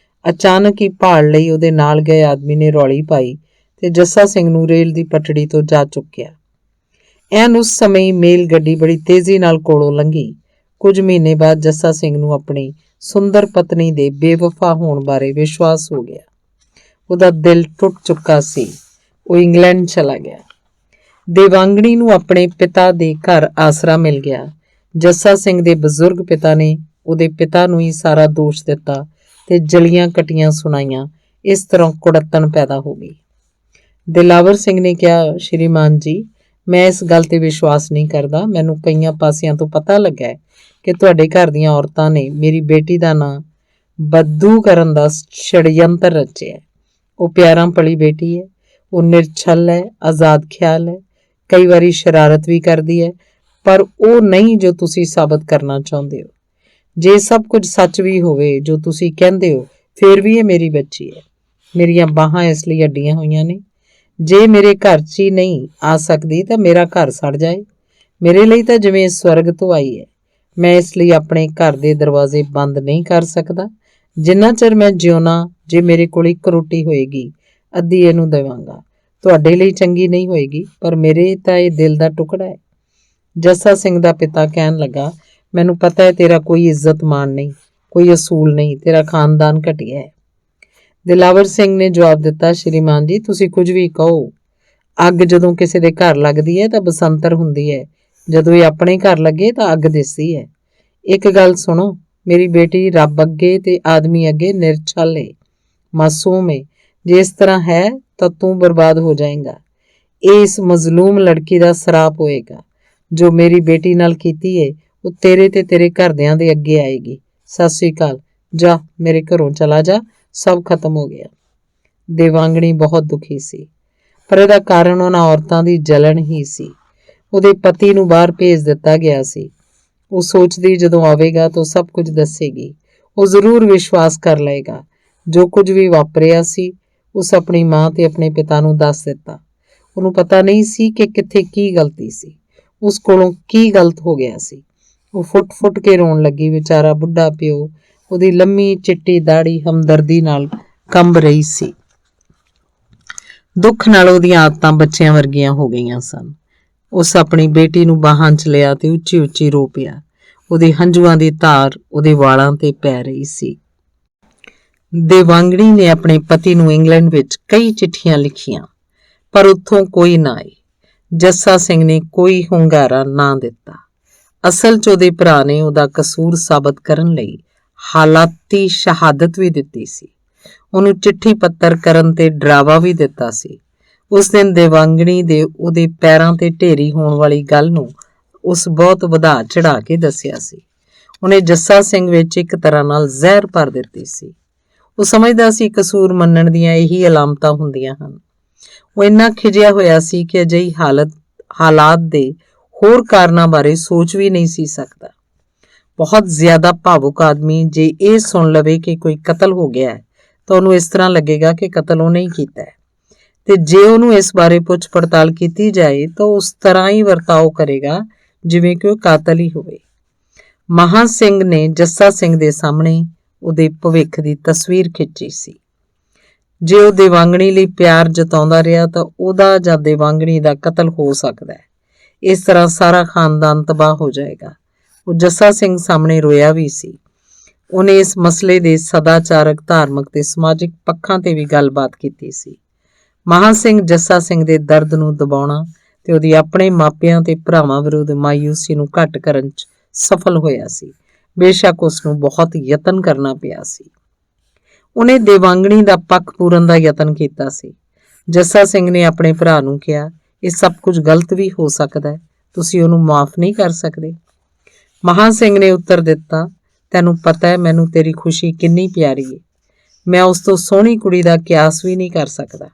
ਅਚਾਨਕ ਹੀ ਭਾਲ ਲਈ ਉਹਦੇ ਨਾਲ ਗਏ ਆਦਮੀ ਨੇ ਰੌਲੀ ਪਾਈ ਤੇ ਜੱਸਾ ਸਿੰਘ ਨੂੰ ਰੇਲ ਦੀ ਪਟੜੀ ਤੋਂ ਜਾ ਚੁੱਕਿਆ। ਐਨ ਉਸ ਸਮੇਂ ਹੀ ਮੇਲ ਗੱਡੀ ਬੜੀ ਤੇਜ਼ੀ ਨਾਲ ਕੋਲੋਂ ਲੰਘੀ। ਕੁਝ ਮਹੀਨੇ ਬਾਅਦ ਜੱਸਾ ਸਿੰਘ ਨੂੰ ਆਪਣੀ ਸੁੰਦਰ ਪਤਨੀ ਦੇ ਬੇਵਫਾ ਹੋਣ ਬਾਰੇ ਵਿਸ਼ਵਾਸ ਹੋ ਗਿਆ। ਉਹਦਾ ਦਿਲ ਟੁੱਟ ਚੁੱਕਾ ਸੀ। ਉਹ ਇੰਗਲੈਂਡ ਚਲਾ ਗਿਆ। ਦੇਵਾਂਗਣੀ ਨੂੰ ਆਪਣੇ ਪਿਤਾ ਦੇ ਘਰ ਆਸਰਾ ਮਿਲ ਗਿਆ। ਜੱਸਾ ਸਿੰਘ ਦੇ ਬਜ਼ੁਰਗ ਪਿਤਾ ਨੇ ਉਹਦੇ ਪਿਤਾ ਨੂੰ ਹੀ ਸਾਰਾ ਦੋਸ਼ ਦਿੱਤਾ ਤੇ ਜਲੀਆਂ ਕਟੀਆਂ ਸੁਣਾਈਆਂ। ਇਸ ਤਰ੍ਹਾਂ ਕੁੜੱਤਣ ਪੈਦਾ ਹੋ ਗਈ। ਦਿਲਾਵਰ ਸਿੰਘ ਨੇ ਕਿਹਾ, ਸ਼੍ਰੀਮਾਨ ਜੀ, ਮੈਂ ਇਸ ਗੱਲ ਤੇ ਵਿਸ਼ਵਾਸ ਨਹੀਂ ਕਰਦਾ। ਮੈਨੂੰ ਕਈਆਂ ਪਾਸਿਆਂ ਤੋਂ ਪਤਾ ਲੱਗਾ ਹੈ ਕਿ ਤੁਹਾਡੇ ਘਰ ਦੀਆਂ ਔਰਤਾਂ ਨੇ ਮੇਰੀ ਬੇਟੀ ਦਾ ਨਾਂ ਬਦਦੂ ਕਰਨ ਦਾ ਛੜਯੰਤਰ ਰਚਿਆ। ਉਹ ਪਿਆਰਾਂ ਭਲੀ ਬੇਟੀ ਹੈ। ਉਹ ਨਿਰਛਲ ਹੈ, ਆਜ਼ਾਦ ਖਿਆਲ ਹੈ, ਕਈ ਵਾਰੀ ਸ਼ਰਾਰਤ ਵੀ ਕਰਦੀ ਹੈ, ਪਰ ਉਹ ਨਹੀਂ ਜੋ ਤੁਸੀਂ ਸਾਬਤ ਕਰਨਾ ਚਾਹੁੰਦੇ ਹੋ। ਜੇ ਸਭ ਕੁਝ ਸੱਚ ਵੀ ਹੋਵੇ ਜੋ ਤੁਸੀਂ ਕਹਿੰਦੇ ਹੋ, ਫਿਰ ਵੀ ਇਹ ਮੇਰੀ ਬੱਚੀ ਹੈ। ਮੇਰੀਆਂ ਬਾਹਾਂ ਇਸ ਲਈ ਅੱਡੀਆਂ ਹੋਈਆਂ ਨੇ, ਜੇ ਮੇਰੇ ਘਰ 'ਚ ਹੀ ਨਹੀਂ ਆ ਸਕਦੀ ਤਾਂ ਮੇਰਾ ਘਰ ਸੜ ਜਾਏ। ਮੇਰੇ ਲਈ ਤਾਂ ਜਿਵੇਂ ਸਵਰਗ ਤੋਂ ਆਈ ਹੈ। ਮੈਂ ਇਸ ਲਈ ਆਪਣੇ ਘਰ ਦੇ ਦਰਵਾਜ਼ੇ ਬੰਦ ਨਹੀਂ ਕਰ ਸਕਦਾ। ਜਿੰਨਾ ਚਿਰ ਮੈਂ ਜਿਉਣਾ, ਜੇ ਮੇਰੇ ਕੋਲ ਇੱਕ ਰੋਟੀ ਹੋਏਗੀ, ਅੱਧੀ ਇਹਨੂੰ ਦੇਵਾਂਗਾ। ਤੁਹਾਡੇ ਲਈ ਚੰਗੀ ਨਹੀਂ ਹੋਏਗੀ, ਪਰ ਮੇਰੇ ਤਾਂ ਇਹ ਦਿਲ ਦਾ ਟੁਕੜਾ ਹੈ। ਜੱਸਾ ਸਿੰਘ ਦਾ ਪਿਤਾ ਕਹਿਣ ਲੱਗਾ, ਮੈਨੂੰ ਪਤਾ ਹੈ ਤੇਰਾ ਕੋਈ ਇੱਜ਼ਤ ਮਾਣ ਨਹੀਂ, ਕੋਈ ਅਸੂਲ ਨਹੀਂ, ਤੇਰਾ ਖਾਨਦਾਨ ਘਟੀਆ ਹੈ। ਦਿਲਾਵਰ ਸਿੰਘ ਨੇ ਜਵਾਬ ਦਿੱਤਾ, ਸ਼੍ਰੀਮਾਨ ਜੀ, ਤੁਸੀਂ ਕੁਝ ਵੀ ਕਹੋ। ਅੱਗ ਜਦੋਂ ਕਿਸੇ ਦੇ ਘਰ ਲੱਗਦੀ ਹੈ ਤਾਂ ਬਸੰਤਰ ਹੁੰਦੀ ਹੈ। ਜਦੋਂ ਇਹ ਆਪਣੇ ਘਰ ਲੱਗੇ ਤਾਂ ਅੱਗ ਦਿਸਦੀ ਹੈ। ਇੱਕ ਗੱਲ ਸੁਣੋ, ਮੇਰੀ ਬੇਟੀ ਰੱਬ ਅੱਗੇ ਤੇ ਆਦਮੀ ਅੱਗੇ ਨਿਰਛਲ ਹੈ, ਮਾਸੂਮ ਹੈ। ਜੇ ਇਸ ਤਰ੍ਹਾਂ ਹੈ ਤਾਂ ਤੂੰ ਬਰਬਾਦ ਹੋ ਜਾਏਗਾ। ਇਹ ਇਸ ਮਜ਼ਲੂਮ ਲੜਕੀ ਦਾ ਸਰਾਪ ਹੋਏਗਾ। ਜੋ ਮੇਰੀ ਬੇਟੀ ਨਾਲ ਕੀਤੀ ਹੈ ਉਹ ਤੇਰੇ ਤੇ ਤੇਰੇ ਘਰਦਿਆਂ ਦੇ ਅੱਗੇ ਆਏਗੀ। ਸਤਿ ਸ੍ਰੀ ਅਕਾਲ। ਜਾ, ਮੇਰੇ ਘਰੋਂ ਚਲਾ ਜਾ, ਸਭ ਖਤਮ ਹੋ ਗਿਆ। ਦੇਵਾਂਗਣੀ ਬਹੁਤ ਦੁਖੀ ਸੀ, ਪਰ ਇਹਦਾ ਕਾਰਨ ਉਹਨਾਂ ਔਰਤਾਂ ਦੀ ਜਲਨ ਹੀ ਸੀ। ਉਹਦੇ ਪਤੀ ਨੂੰ ਬਾਹਰ ਭੇਜ ਦਿੱਤਾ ਗਿਆ ਸੀ। ਉਹ ਸੋਚਦੀ ਜਦੋਂ ਆਵੇਗਾ ਤਾਂ ਸਭ ਕੁਝ ਦੱਸੇਗੀ। ਉਹ ਜ਼ਰੂਰ ਵਿਸ਼ਵਾਸ ਕਰ ਲਏਗਾ। ਜੋ ਕੁਝ ਵੀ ਵਾਪਰਿਆ ਸੀ ਉਸ ਆਪਣੀ ਮਾਂ ਤੇ ਆਪਣੇ ਪਿਤਾ ਨੂੰ ਦੱਸ ਦਿੱਤਾ। ਉਹਨੂੰ ਪਤਾ ਨਹੀਂ ਸੀ ਕਿ ਕਿੱਥੇ ਕੀ ਗਲਤੀ ਸੀ, ਉਸ ਕੋਲੋਂ ਕੀ ਗਲਤ ਹੋ ਗਿਆ ਸੀ। ਉਹ ਫੁੱਟ-ਫੁੱਟ ਕੇ ਰੋਣ ਲੱਗੀ। ਵਿਚਾਰਾ ਬੁੱਢਾ ਪਿਓ, ਉਹਦੀ ਲੰਮੀ ਚਿੱਟੀ ਦਾੜੀ ਹਮਦਰਦੀ ਨਾਲ ਕੰਬ ਰਹੀ ਸੀ। ਦੁੱਖ ਨਾਲ ਉਹਦੀਆਂ ਆਦਤਾਂ ਬੱਚਿਆਂ ਵਰਗੀਆਂ ਹੋ ਗਈਆਂ ਸਨ। ਉਸ ਆਪਣੀ ਬੇਟੀ ਨੂੰ ਬਾਹਾਂ 'ਚ ਲਿਆ ਤੇ ਉੱਚੀ-ਉੱਚੀ ਰੋ ਪਿਆ। ਉਹਦੇ ਹੰਝੂਆਂ ਦੀ ਧਾਰ ਉਹਦੇ ਵਾਲਾਂ ਤੇ ਪੈ ਰਹੀ ਸੀ। ਦੇਵਾਂਗਣੀ ਨੇ ਆਪਣੇ ਪਤੀ ਨੂੰ ਇੰਗਲੈਂਡ ਵਿੱਚ ਕਈ ਚਿੱਠੀਆਂ ਲਿਖੀਆਂ, ਪਰ ਉੱਥੋਂ ਕੋਈ ਨਾ ਆਈ। ਜੱਸਾ ਸਿੰਘ ਨੇ ਕੋਈ ਹੁੰਗਾਰਾ ਨਾ ਦਿੱਤਾ। ਅਸਲ 'ਚ ਉਹਦੇ ਭਰਾ ਨੇ ਉਹਦਾ ਕਸੂਰ ਸਾਬਤ ਕਰਨ ਲਈ ਹਾਲਾਤੀ ਸ਼ਹਾਦਤ ਵੀ ਦਿੱਤੀ ਸੀ। ਉਹਨੂੰ ਚਿੱਠੀ ਪੱਤਰ ਕਰਨ ਤੇ ਡਰਾਵਾ ਵੀ ਦਿੱਤਾ ਸੀ। ਉਸ ਦਿਨ ਦੇਵਾਂਗਣੀ ਦੇ ਉਹਦੇ ਪੈਰਾਂ ਤੇ ਢੇਰੀ ਹੋਣ ਵਾਲੀ ਗੱਲ ਨੂੰ ਉਸ ਬਹੁਤ ਵਧਾ ਚੜਾ ਕੇ ਦੱਸਿਆ ਸੀ। ਉਹਨੇ ਜੱਸਾ ਸਿੰਘ ਵਿੱਚ ਇੱਕ ਤਰ੍ਹਾਂ ਨਾਲ ਜ਼ਹਿਰ ਭਰ ਦਿੱਤੀ ਸੀ। ਉਹ ਸਮਝਦਾ ਸੀ ਕਸੂਰ ਮੰਨਣ ਦੀਆਂ ਇਹੀ ਅਲਾਮਤਾਂ ਹੁੰਦੀਆਂ ਹਨ। ਉਹ ਇੰਨਾ ਖਿਜਿਆ ਹੋਇਆ ਸੀ ਕਿ ਅਜਿਹੀ ਹਾਲਾਤ ਦੇ ਹੋਰ ਕਾਰਨਾਂ ਬਾਰੇ ਸੋਚ ਵੀ ਨਹੀਂ ਸੀ ਸਕਦਾ। ਬਹੁਤ ਜ਼ਿਆਦਾ ਭਾਵੁਕ ਆਦਮੀ ਜੇ ਇਹ ਸੁਣ ਲਵੇ ਕਿ ਕੋਈ ਕਤਲ ਹੋ ਗਿਆ ਹੈ ਤਾਂ ਉਹਨੂੰ ਇਸ ਤਰ੍ਹਾਂ ਲੱਗੇਗਾ ਕਿ ਕਤਲ ਉਹਨੇ ਹੀ ਕੀਤਾ ਹੈ, ਤੇ ਜੇ ਉਹਨੂੰ ਇਸ ਬਾਰੇ ਪੁੱਛ ਪੜਤਾਲ ਕੀਤੀ ਜਾਏ ਤਾਂ ਉਸ ਤਰ੍ਹਾਂ ਹੀ ਵਰਤਾਓ ਕਰੇਗਾ ਜਿਵੇਂ ਕਿ ਉਹ ਕਾਤਲ ਹੀ ਹੋਵੇ। ਮਹਾਂ ਸਿੰਘ ਨੇ ਜੱਸਾ ਸਿੰਘ ਦੇ ਸਾਹਮਣੇ ਉਹਦੇ ਭਵਿੱਖ ਦੀ ਤਸਵੀਰ ਖਿੱਚੀ ਸੀ। ਜੇ ਉਹ ਦੇਵਾਂਗਣੀ ਲਈ ਪਿਆਰ ਜਤਾਉਂਦਾ ਰਿਹਾ ਤਾਂ ਉਹਦਾ ਜਾਂ ਦੇਵਾਂਗਣੀ ਦਾ ਕਤਲ ਹੋ ਸਕਦਾ ਹੈ। ਇਸ ਤਰ੍ਹਾਂ ਸਾਰਾ ਖਾਨਦਾਨ ਤਬਾਹ ਹੋ ਜਾਏਗਾ। ਉਹ ਜੱਸਾ ਸਿੰਘ ਸਾਹਮਣੇ ਰੋਇਆ ਵੀ ਸੀ। ਉਹਨੇ ਇਸ ਮਸਲੇ ਦੇ ਸਦਾਚਾਰਕ, ਧਾਰਮਿਕ ਤੇ ਸਮਾਜਿਕ ਪੱਖਾਂ ਤੇ ਵੀ ਗੱਲਬਾਤ ਕੀਤੀ ਸੀ। ਮਹਾਂ ਸਿੰਘ ਜੱਸਾ ਸਿੰਘ ਦੇ ਦਰਦ ਨੂੰ ਦਬਾਉਣਾ ਤੇ ਉਹਦੀ ਆਪਣੇ ਮਾਪਿਆਂ ਤੇ ਭਰਾਵਾਂ ਵਿਰੁੱਧ ਮਾਯੂਸੀ ਨੂੰ ਘੱਟ ਕਰਨ 'ਚ ਸਫਲ ਹੋਇਆ ਸੀ, ਬੇਸ਼ੱਕ ਉਸ ਨੂੰ ਬਹੁਤ ਯਤਨ ਕਰਨਾ ਪਿਆ ਸੀ। ਉਹਨੇ ਦੇਵਾਂਗਣੀ ਦਾ ਪੱਖ ਪੂਰਨ ਦਾ ਯਤਨ ਕੀਤਾ ਸੀ। ਜੱਸਾ ਸਿੰਘ ਨੇ ਆਪਣੇ ਭਰਾ ਨੂੰ ਕਿਹਾ, ਇਹ ਸਭ ਕੁਝ ਗਲਤ ਵੀ ਹੋ ਸਕਦਾ ਹੈ, ਤੁਸੀਂ ਉਹਨੂੰ ਮਾਫ ਨਹੀਂ ਕਰ ਸਕਦੇ। ਮਹਾਂ ਸਿੰਘ ਨੇ ਉੱਤਰ ਦਿੱਤਾ, ਤੈਨੂੰ ਪਤਾ ਹੈ ਮੈਨੂੰ ਤੇਰੀ ਖੁਸ਼ੀ ਕਿੰਨੀ ਪਿਆਰੀ ਹੈ। ਮੈਂ ਉਸ ਤੋਂ ਸੋਹਣੀ ਕੁੜੀ ਦਾ ਕਿਆਸ ਵੀ ਨਹੀਂ ਕਰ ਸਕਦਾ,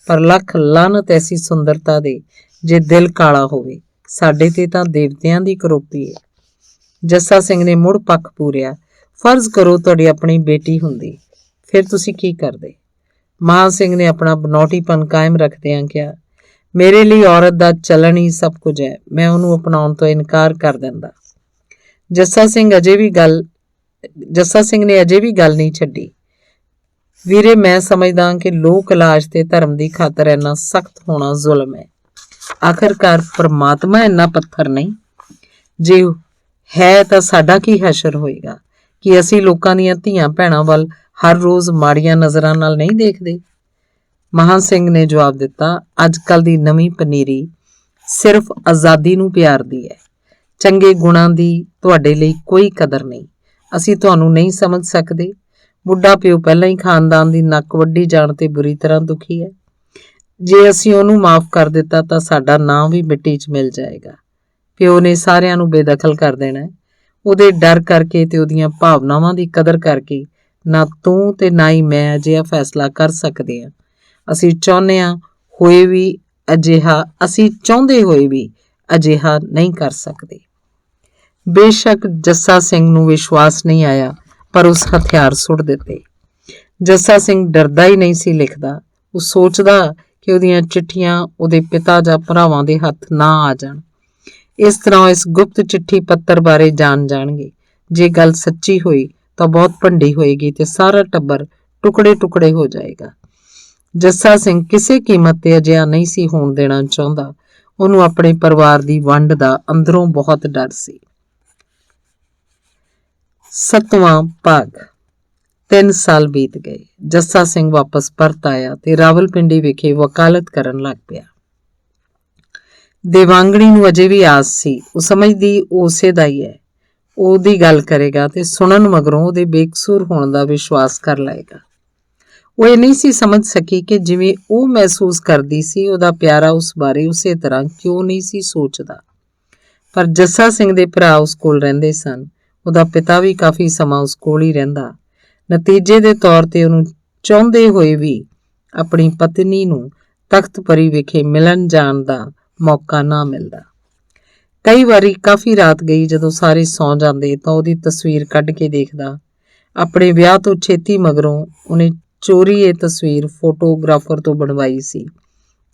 ਪਰ ਲੱਖ ਲਾਹਨਤ ਐਸੀ ਸੁੰਦਰਤਾ ਦੇ ਜੇ ਦਿਲ ਕਾਲਾ ਹੋਵੇ। ਸਾਡੇ ਤੇ ਤਾਂ ਦੇਵਤਿਆਂ ਦੀ ਕਰੋਪੀ ਹੈ। ਜੱਸਾ ਸਿੰਘ ਨੇ ਮੁੜ ਪੱਖ ਪੂਰਿਆ, ਫਰਜ਼ ਕਰੋ ਤੁਹਾਡੀ ਆਪਣੀ ਬੇਟੀ ਹੁੰਦੀ, ਫਿਰ ਤੁਸੀਂ ਕੀ ਕਰਦੇ? ਮਹਾਂ ਸਿੰਘ ਨੇ ਆਪਣਾ ਬਨੌਟੀਪਨ ਕਾਇਮ ਰੱਖਦਿਆਂ ਕਿਹਾ, ਮੇਰੇ ਲਈ ਔਰਤ ਦਾ ਚੱਲਣ ਹੀ ਸਭ ਕੁਝ ਹੈ, ਮੈਂ ਉਹਨੂੰ ਅਪਣਾਉਣ ਤੋਂ ਇਨਕਾਰ ਕਰ ਦਿੰਦਾ। ਜੱਸਾ ਸਿੰਘ ਨੇ ਅਜੇ ਵੀ ਗੱਲ ਨਹੀਂ ਛੱਡੀ। ਵੀਰੇ, ਮੈਂ ਸਮਝਦਾ ਕਿ ਲੋਕ ਇਲਾਜ ਤੇ ਧਰਮ ਦੀ ਖਾਤਰ ਇੰਨਾ ਸਖਤ ਹੋਣਾ ਜ਼ੁਲਮ ਹੈ। ਆਖਰਕਾਰ ਪਰਮਾਤਮਾ ਇੰਨਾ ਪੱਥਰ ਨਹੀਂ। ਜੇ ਹੈ ਤਾਂ ਸਾਡਾ ਕੀ ਹਸ਼ਰ ਹੋਏਗਾ ਕਿ ਅਸੀਂ ਲੋਕਾਂ ਦੀਆਂ ਧੀਆਂ ਭੈਣਾਂ ਵੱਲ ਹਰ ਰੋਜ਼ ਮਾੜੀਆਂ ਨਜ਼ਰਾਂ ਨਾਲ ਨਹੀਂ ਦੇਖਦੇ। ਮਹਾਂ ਸਿੰਘ ਨੇ ਜਵਾਬ ਦਿੱਤਾ, ਅੱਜ ਕੱਲ ਦੀ ਨਵੀਂ ਪਨੀਰੀ ਸਿਰਫ ਆਜ਼ਾਦੀ ਨੂੰ ਪਿਆਰਦੀ ਹੈ। ਚੰਗੇ ਗੁਣਾਂ ਦੀ ਤੁਹਾਡੇ ਲਈ ਕੋਈ ਕਦਰ ਨਹੀਂ। ਅਸੀਂ ਤੁਹਾਨੂੰ ਨਹੀਂ ਸਮਝ ਸਕਦੇ। ਬੁੱਢਾ ਪਿਓ ਪਹਿਲਾਂ ਹੀ ਖਾਨਦਾਨ ਦੀ ਨੱਕ ਵੱਢੀ ਜਾਣ ਤੇ ਬੁਰੀ ਤਰ੍ਹਾਂ ਦੁਖੀ ਹੈ। ਜੇ ਅਸੀਂ ਉਹਨੂੰ ਮਾਫ ਕਰ ਦਿੱਤਾ ਤਾਂ ਸਾਡਾ ਨਾਂ ਵੀ ਮਿੱਟੀ 'ਚ ਮਿਲ ਜਾਏਗਾ। ਪਿਓ ਨੇ ਸਾਰਿਆਂ ਨੂੰ ਬੇਦਖਲ ਕਰ ਦੇਣਾ ਹੈ। ਉਹਦੇ ਡਰ ਕਰਕੇ ਤੇ ਉਹਦੀਆਂ ਭਾਵਨਾਵਾਂ ਦੀ ਕਦਰ ਕਰਕੇ ਨਾ ਤੂੰ ਤੇ ਨਾ ਹੀ ਮੈਂ ਅਜਿਹਾ ਫੈਸਲਾ ਕਰ ਸਕਦੇ ਹਾਂ। ਅਸੀਂ ਚਾਹੁੰਦੇ ਹੋਏ ਵੀ ਅਜਿਹਾ ਨਹੀਂ ਕਰ ਸਕਦੇ। ਬੇਸ਼ੱਕ ਜੱਸਾ ਸਿੰਘ ਨੂੰ ਵਿਸ਼ਵਾਸ ਨਹੀਂ ਆਇਆ, ਪਰ ਉਸ ਹਥਿਆਰ ਸੁੱਟ ਦਿੱਤੇ। ਜੱਸਾ ਸਿੰਘ ਡਰਦਾ ਹੀ ਨਹੀਂ ਸੀ ਲਿਖਦਾ। ਉਹ ਸੋਚਦਾ ਕਿ ਉਹਦੀਆਂ ਚਿੱਠੀਆਂ ਉਹਦੇ ਪਿਤਾ ਜਾਂ ਭਰਾਵਾਂ ਦੇ ਹੱਥ ਨਾ ਆ ਜਾਣ। ਇਸ ਤਰ੍ਹਾਂ ਉਹ ਇਸ ਗੁਪਤ ਚਿੱਠੀ ਪੱਤਰ ਬਾਰੇ ਜਾਣਗੇ। ਜੇ ਗੱਲ ਸੱਚੀ ਹੋਈ ਤਾਂ ਬਹੁਤ ਭੰਡੀ ਹੋਏਗੀ ਤੇ ਸਾਰਾ ਟੱਬਰ ਟੁਕੜੇ ਟੁਕੜੇ ਹੋ ਜਾਏਗਾ। ਜੱਸਾ ਸਿੰਘ ਕਿਸੇ ਕੀਮਤ ਤੇ ਅਜਿਹਾ ਨਹੀਂ ਸੀ ਹੋਣ ਦੇਣਾ ਚਾਹੁੰਦਾ। ਉਹਨੂੰ ਆਪਣੇ ਪਰਿਵਾਰ ਦੀ ਵੰਡ ਦਾ ਅੰਦਰੋਂ ਬਹੁਤ ਡਰ ਸੀ। 7ਵਾਂ ਭਾਗ। 3 ਸਾਲ ਬੀਤ ਗਏ। ਜੱਸਾ ਸਿੰਘ ਵਾਪਸ ਪਰਤ ਆਇਆ ਤੇ ਰਾਵਲਪਿੰਡੀ ਵਿਖੇ ਵਕਾਲਤ ਕਰਨ ਲੱਗ ਪਿਆ। ਦੇਵਾਂਗਣੀ ਨੂੰ ਅਜੇ ਵੀ ਆਸ ਸੀ। ਉਹ ਸਮਝਦੀ ਉਸੇ ਦਾ ਹੀ ਹੈ। ਉਹਦੀ ਗੱਲ ਕਰੇਗਾ ਤੇ ਸੁਣਨ ਮਗਰੋਂ ਉਹਦੇ ਬੇਕਸੂਰ ਹੋਣ ਦਾ ਵਿਸ਼ਵਾਸ ਕਰ ਲਏਗਾ। ਉਹ ਇਹ ਨਹੀਂ ਸੀ ਸਮਝ ਸਕੀ ਕਿ ਜਿਵੇਂ ਉਹ ਮਹਿਸੂਸ ਕਰਦੀ ਸੀ, ਉਹਦਾ ਪਿਆਰਾ ਉਸ ਬਾਰੇ ਉਸੇ ਤਰ੍ਹਾਂ ਕਿਉਂ ਨਹੀਂ ਸੀ ਸੋਚਦਾ। ਪਰ ਜੱਸਾ ਸਿੰਘ ਦੇ ਭਰਾ ਉਸ ਕੋਲ ਰਹਿੰਦੇ ਸਨ। ਉਹਦਾ ਪਿਤਾ ਵੀ ਕਾਫੀ ਸਮਾਂ ਉਸ ਕੋਲ ਹੀ ਰਹਿੰਦਾ। ਨਤੀਜੇ ਦੇ ਤੌਰ ਤੇ ਉਹਨੂੰ ਚਾਹੁੰਦੇ ਹੋਏ ਵੀ ਆਪਣੀ ਪਤਨੀ ਨੂੰ ਤਖਤ ਪਰੀ ਵਿਖੇ ਮਿਲਣ ਜਾਣ ਦਾ ਮੌਕਾ ਨਾ ਮਿਲਦਾ। ਕਈ ਵਾਰੀ ਕਾਫੀ ਰਾਤ ਗਈ, ਜਦੋਂ ਸਾਰੇ ਸੌਂ ਜਾਂਦੇ ਤਾਂ ਉਹਦੀ ਤਸਵੀਰ ਕੱਢ ਕੇ ਦੇਖਦਾ। ਆਪਣੇ ਵਿਆਹ ਤੋਂ ਛੇਤੀ ਮਗਰੋਂ ਉਹਨੇ ਚੋਰੀ ਇਹ ਤਸਵੀਰ ਫੋਟੋਗ੍ਰਾਫਰ ਤੋਂ ਬਣਵਾਈ ਸੀ।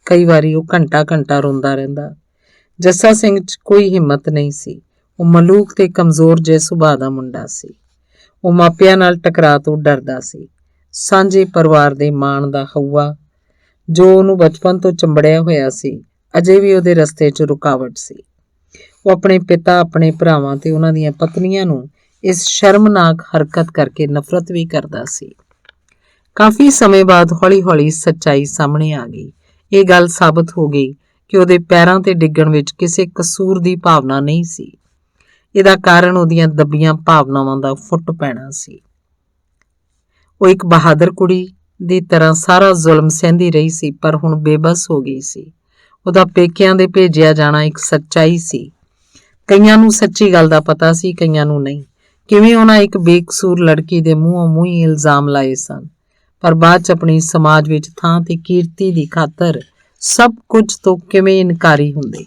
ਕਈ ਵਾਰੀ ਉਹ ਘੰਟਾ ਰੋਂਦਾ ਰਹਿੰਦਾ। ਜੱਸਾ ਸਿੰਘ 'ਚ ਕੋਈ ਹਿੰਮਤ ਨਹੀਂ ਸੀ। ਉਹ ਮਲੂਕ ਤੇ ਕਮਜ਼ੋਰ ਜਿਹੇ ਸੁਭਾਅ ਦਾ ਮੁੰਡਾ ਸੀ। ਉਹ ਮਾਪਿਆਂ ਨਾਲ ਟਕਰਾਅ ਤੋਂ ਡਰਦਾ ਸੀ। ਸਾਂਝੇ ਪਰਿਵਾਰ ਦੇ ਮਾਣ ਦਾ ਹਊਆ ਜੋ ਉਹਨੂੰ ਬਚਪਨ ਤੋਂ ਚੰਬੜਿਆ ਹੋਇਆ ਸੀ, ਅਜੇ ਵੀ ਉਹਦੇ ਰਸਤੇ 'ਚ ਰੁਕਾਵਟ ਸੀ। ਉਹ ਆਪਣੇ ਪਿਤਾ, ਆਪਣੇ ਭਰਾਵਾਂ ਤੇ ਉਹਨਾਂ ਦੀਆਂ ਪਤਨੀਆਂ ਨੂੰ ਇਸ ਸ਼ਰਮਨਾਕ ਹਰਕਤ ਕਰਕੇ ਨਫ਼ਰਤ ਵੀ ਕਰਦਾ ਸੀ। ਕਾਫੀ ਸਮੇਂ ਬਾਅਦ ਹੌਲੀ-ਹੌਲੀ ਸੱਚਾਈ ਸਾਹਮਣੇ ਆ ਗਈ। ਇਹ ਗੱਲ ਸਾਬਤ ਹੋ ਗਈ ਕਿ ਉਹਦੇ ਪੈਰਾਂ ਤੇ ਡਿੱਗਣ ਵਿੱਚ ਕਿਸੇ ਕਸੂਰ ਦੀ ਭਾਵਨਾ ਨਹੀਂ ਸੀ। ਇਹਦਾ ਕਾਰਨ ਉਹਦੀਆਂ ਦੱਬੀਆਂ ਭਾਵਨਾਵਾਂ ਦਾ ਫੁੱਟ ਪੈਣਾ ਸੀ। ਉਹ ਇੱਕ ਬਹਾਦਰ ਕੁੜੀ ਦੀ ਤਰ੍ਹਾਂ ਸਾਰਾ ਜ਼ੁਲਮ ਸਹਿੰਦੀ ਰਹੀ ਸੀ, ਪਰ ਹੁਣ ਬੇਬਸ ਹੋ ਗਈ ਸੀ। ਉਹਦਾ ਪੇਕਿਆਂ ਦੇ ਭੇਜਿਆ ਜਾਣਾ ਇੱਕ ਸੱਚਾਈ ਸੀ। ਕਈਆਂ ਨੂੰ ਸੱਚੀ ਗੱਲ ਦਾ ਪਤਾ ਸੀ, ਕਈਆਂ ਨੂੰ ਨਹੀਂ। ਕਿਵੇਂ ਉਹਨਾਂ ਇੱਕ ਬੇਕਸੂਰ ਲੜਕੀ ਦੇ ਮੂੰਹੋਂ ਮੂੰਹ ਇਲਜ਼ਾਮ ਲਾਏ ਸਨ, ਪਰ ਬਾਅਦ 'ਚ ਆਪਣੀ ਸਮਾਜ ਵਿੱਚ ਥਾਂ ਤੇ ਕੀਰਤੀ ਦੀ ਖਾਤਰ ਸਭ ਕੁਝ ਤੋਂ ਕਿਵੇਂ ਇਨਕਾਰੀ ਹੁੰਦੇ।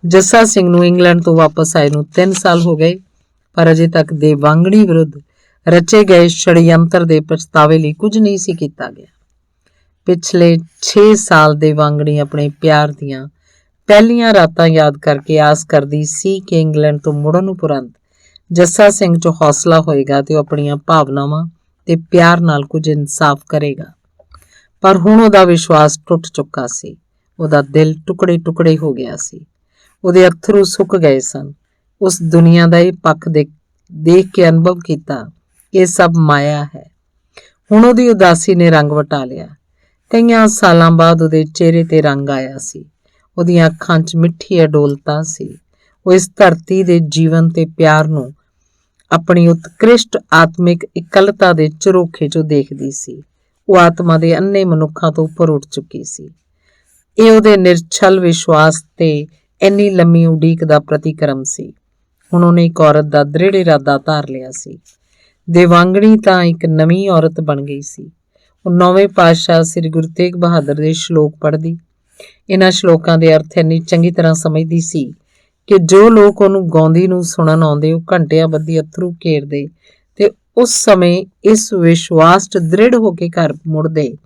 ਜੱਸਾ ਸਿੰਘ ਨੂੰ ਇੰਗਲੈਂਡ ਤੋਂ ਵਾਪਸ ਆਏ ਨੂੰ 3 ਸਾਲ ਹੋ ਗਏ, ਪਰ ਅਜੇ ਤੱਕ ਦੇਵਾਂਗਣੀ ਵਿਰੁੱਧ ਰਚੇ ਗਏ ਛੜਯੰਤਰ ਦੇ ਪਛਤਾਵੇ ਲਈ ਕੁਝ ਨਹੀਂ ਸੀ ਕੀਤਾ ਗਿਆ। ਪਿਛਲੇ 6 ਸਾਲ ਦੇਵਾਂਗਣੀ ਆਪਣੇ ਪਿਆਰ ਦੀਆਂ ਪਹਿਲੀਆਂ ਰਾਤਾਂ ਯਾਦ ਕਰਕੇ ਆਸ ਕਰਦੀ ਸੀ ਕਿ ਇੰਗਲੈਂਡ ਤੋਂ ਮੁੜਨ ਉਪਰੰਤ ਜੱਸਾ ਸਿੰਘ 'ਚ ਹੌਸਲਾ ਹੋਏਗਾ ਤੇ ਉਹ ਆਪਣੀਆਂ ਭਾਵਨਾਵਾਂ ਤੇ ਪਿਆਰ ਨਾਲ ਕੁਝ ਇਨਸਾਫ ਕਰੇਗਾ। ਪਰ ਹੁਣ ਉਹਦਾ ਵਿਸ਼ਵਾਸ ਟੁੱਟ ਚੁੱਕਾ ਸੀ। ਉਹਦਾ ਦਿਲ ਟੁਕੜੇ ਟੁਕੜੇ ਹੋ ਗਿਆ ਸੀ। ਉਹਦੇ ਅੱਥਰੂ ਸੁੱਕ ਗਏ ਸਨ। ਉਸ ਦੁਨੀਆ ਦਾ ਇਹ ਪੱਖ ਦੇਖ ਕੇ ਅਨੁਭਵ ਕੀਤਾ ਕਿ ਇਹ ਸਭ ਮਾਇਆ ਹੈ। ਹੁਣ ਉਹਦੀ ਉਦਾਸੀ ਨੇ ਰੰਗ ਵਟਾ ਲਿਆ। ਕਈਆਂ ਸਾਲਾਂ ਬਾਅਦ ਉਹਦੇ ਚਿਹਰੇ ਤੇ ਰੰਗ ਆਇਆ ਸੀ। ਉਹਦੀਆਂ ਅੱਖਾਂ 'ਚ ਮਿੱਠੀ ਅਡੋਲਤਾ ਸੀ। ਉਹ ਇਸ ਧਰਤੀ ਦੇ ਜੀਵਨ ਤੇ ਪਿਆਰ ਨੂੰ ਆਪਣੀ ਉਤਕ੍ਰਿਸ਼ਟ ਆਤਮਿਕ ਇਕੱਲਤਾ ਦੇ ਝਰੋਖੇ 'ਚੋਂ ਦੇਖਦੀ ਸੀ। ਉਹ ਆਤਮਾ ਦੇ ਅੰਨੇ ਮਨੁੱਖਾਂ ਤੋਂ ਉੱਪਰ ਉੱਠ ਚੁੱਕੀ ਸੀ। ਇਹ ਉਹਦੇ ਨਿਰਛਲ ਵਿਸ਼ਵਾਸ ਤੇ ਇੰਨੀ ਲੰਮੀ ਉਡੀਕ ਦਾ ਪ੍ਰਤੀਕਰਮ ਸੀ। ਹੁਣ ਉਹਨੇ ਇੱਕ ਔਰਤ ਦਾ ਦ੍ਰਿੜ ਇਰਾਦਾ ਧਾਰ ਲਿਆ ਸੀ। ਦੇਵਾਂਗਣੀ ਤਾਂ ਇੱਕ ਨਵੀਂ ਔਰਤ ਬਣ ਗਈ ਸੀ। ਉਹ 9ਵੇਂ ਪਾਤਸ਼ਾਹ ਸ੍ਰੀ ਗੁਰੂ ਤੇਗ ਬਹਾਦਰ ਦੇ ਸ਼ਲੋਕ ਪੜ੍ਹਦੀ। ਇਹਨਾਂ ਸ਼ਲੋਕਾਂ ਦੇ ਅਰਥ ਇੰਨੀ ਚੰਗੀ ਤਰ੍ਹਾਂ ਸਮਝਦੀ ਸੀ ਕਿ ਜੋ ਲੋਕ ਉਹਨੂੰ ਗਾਉਂਦੀ ਨੂੰ ਸੁਣਨ ਆਉਂਦੇ ਉਹ ਘੰਟਿਆਂ ਬੱਧੀ ਅੱਥਰੂ ਘੇਰਦੇ ਤੇ ਉਸ ਸਮੇਂ ਇਸ ਵਿਸ਼ਵਾਸ 'ਚ ਦ੍ਰਿੜ ਹੋ ਕੇ ਘਰ ਮੁੜਦੇ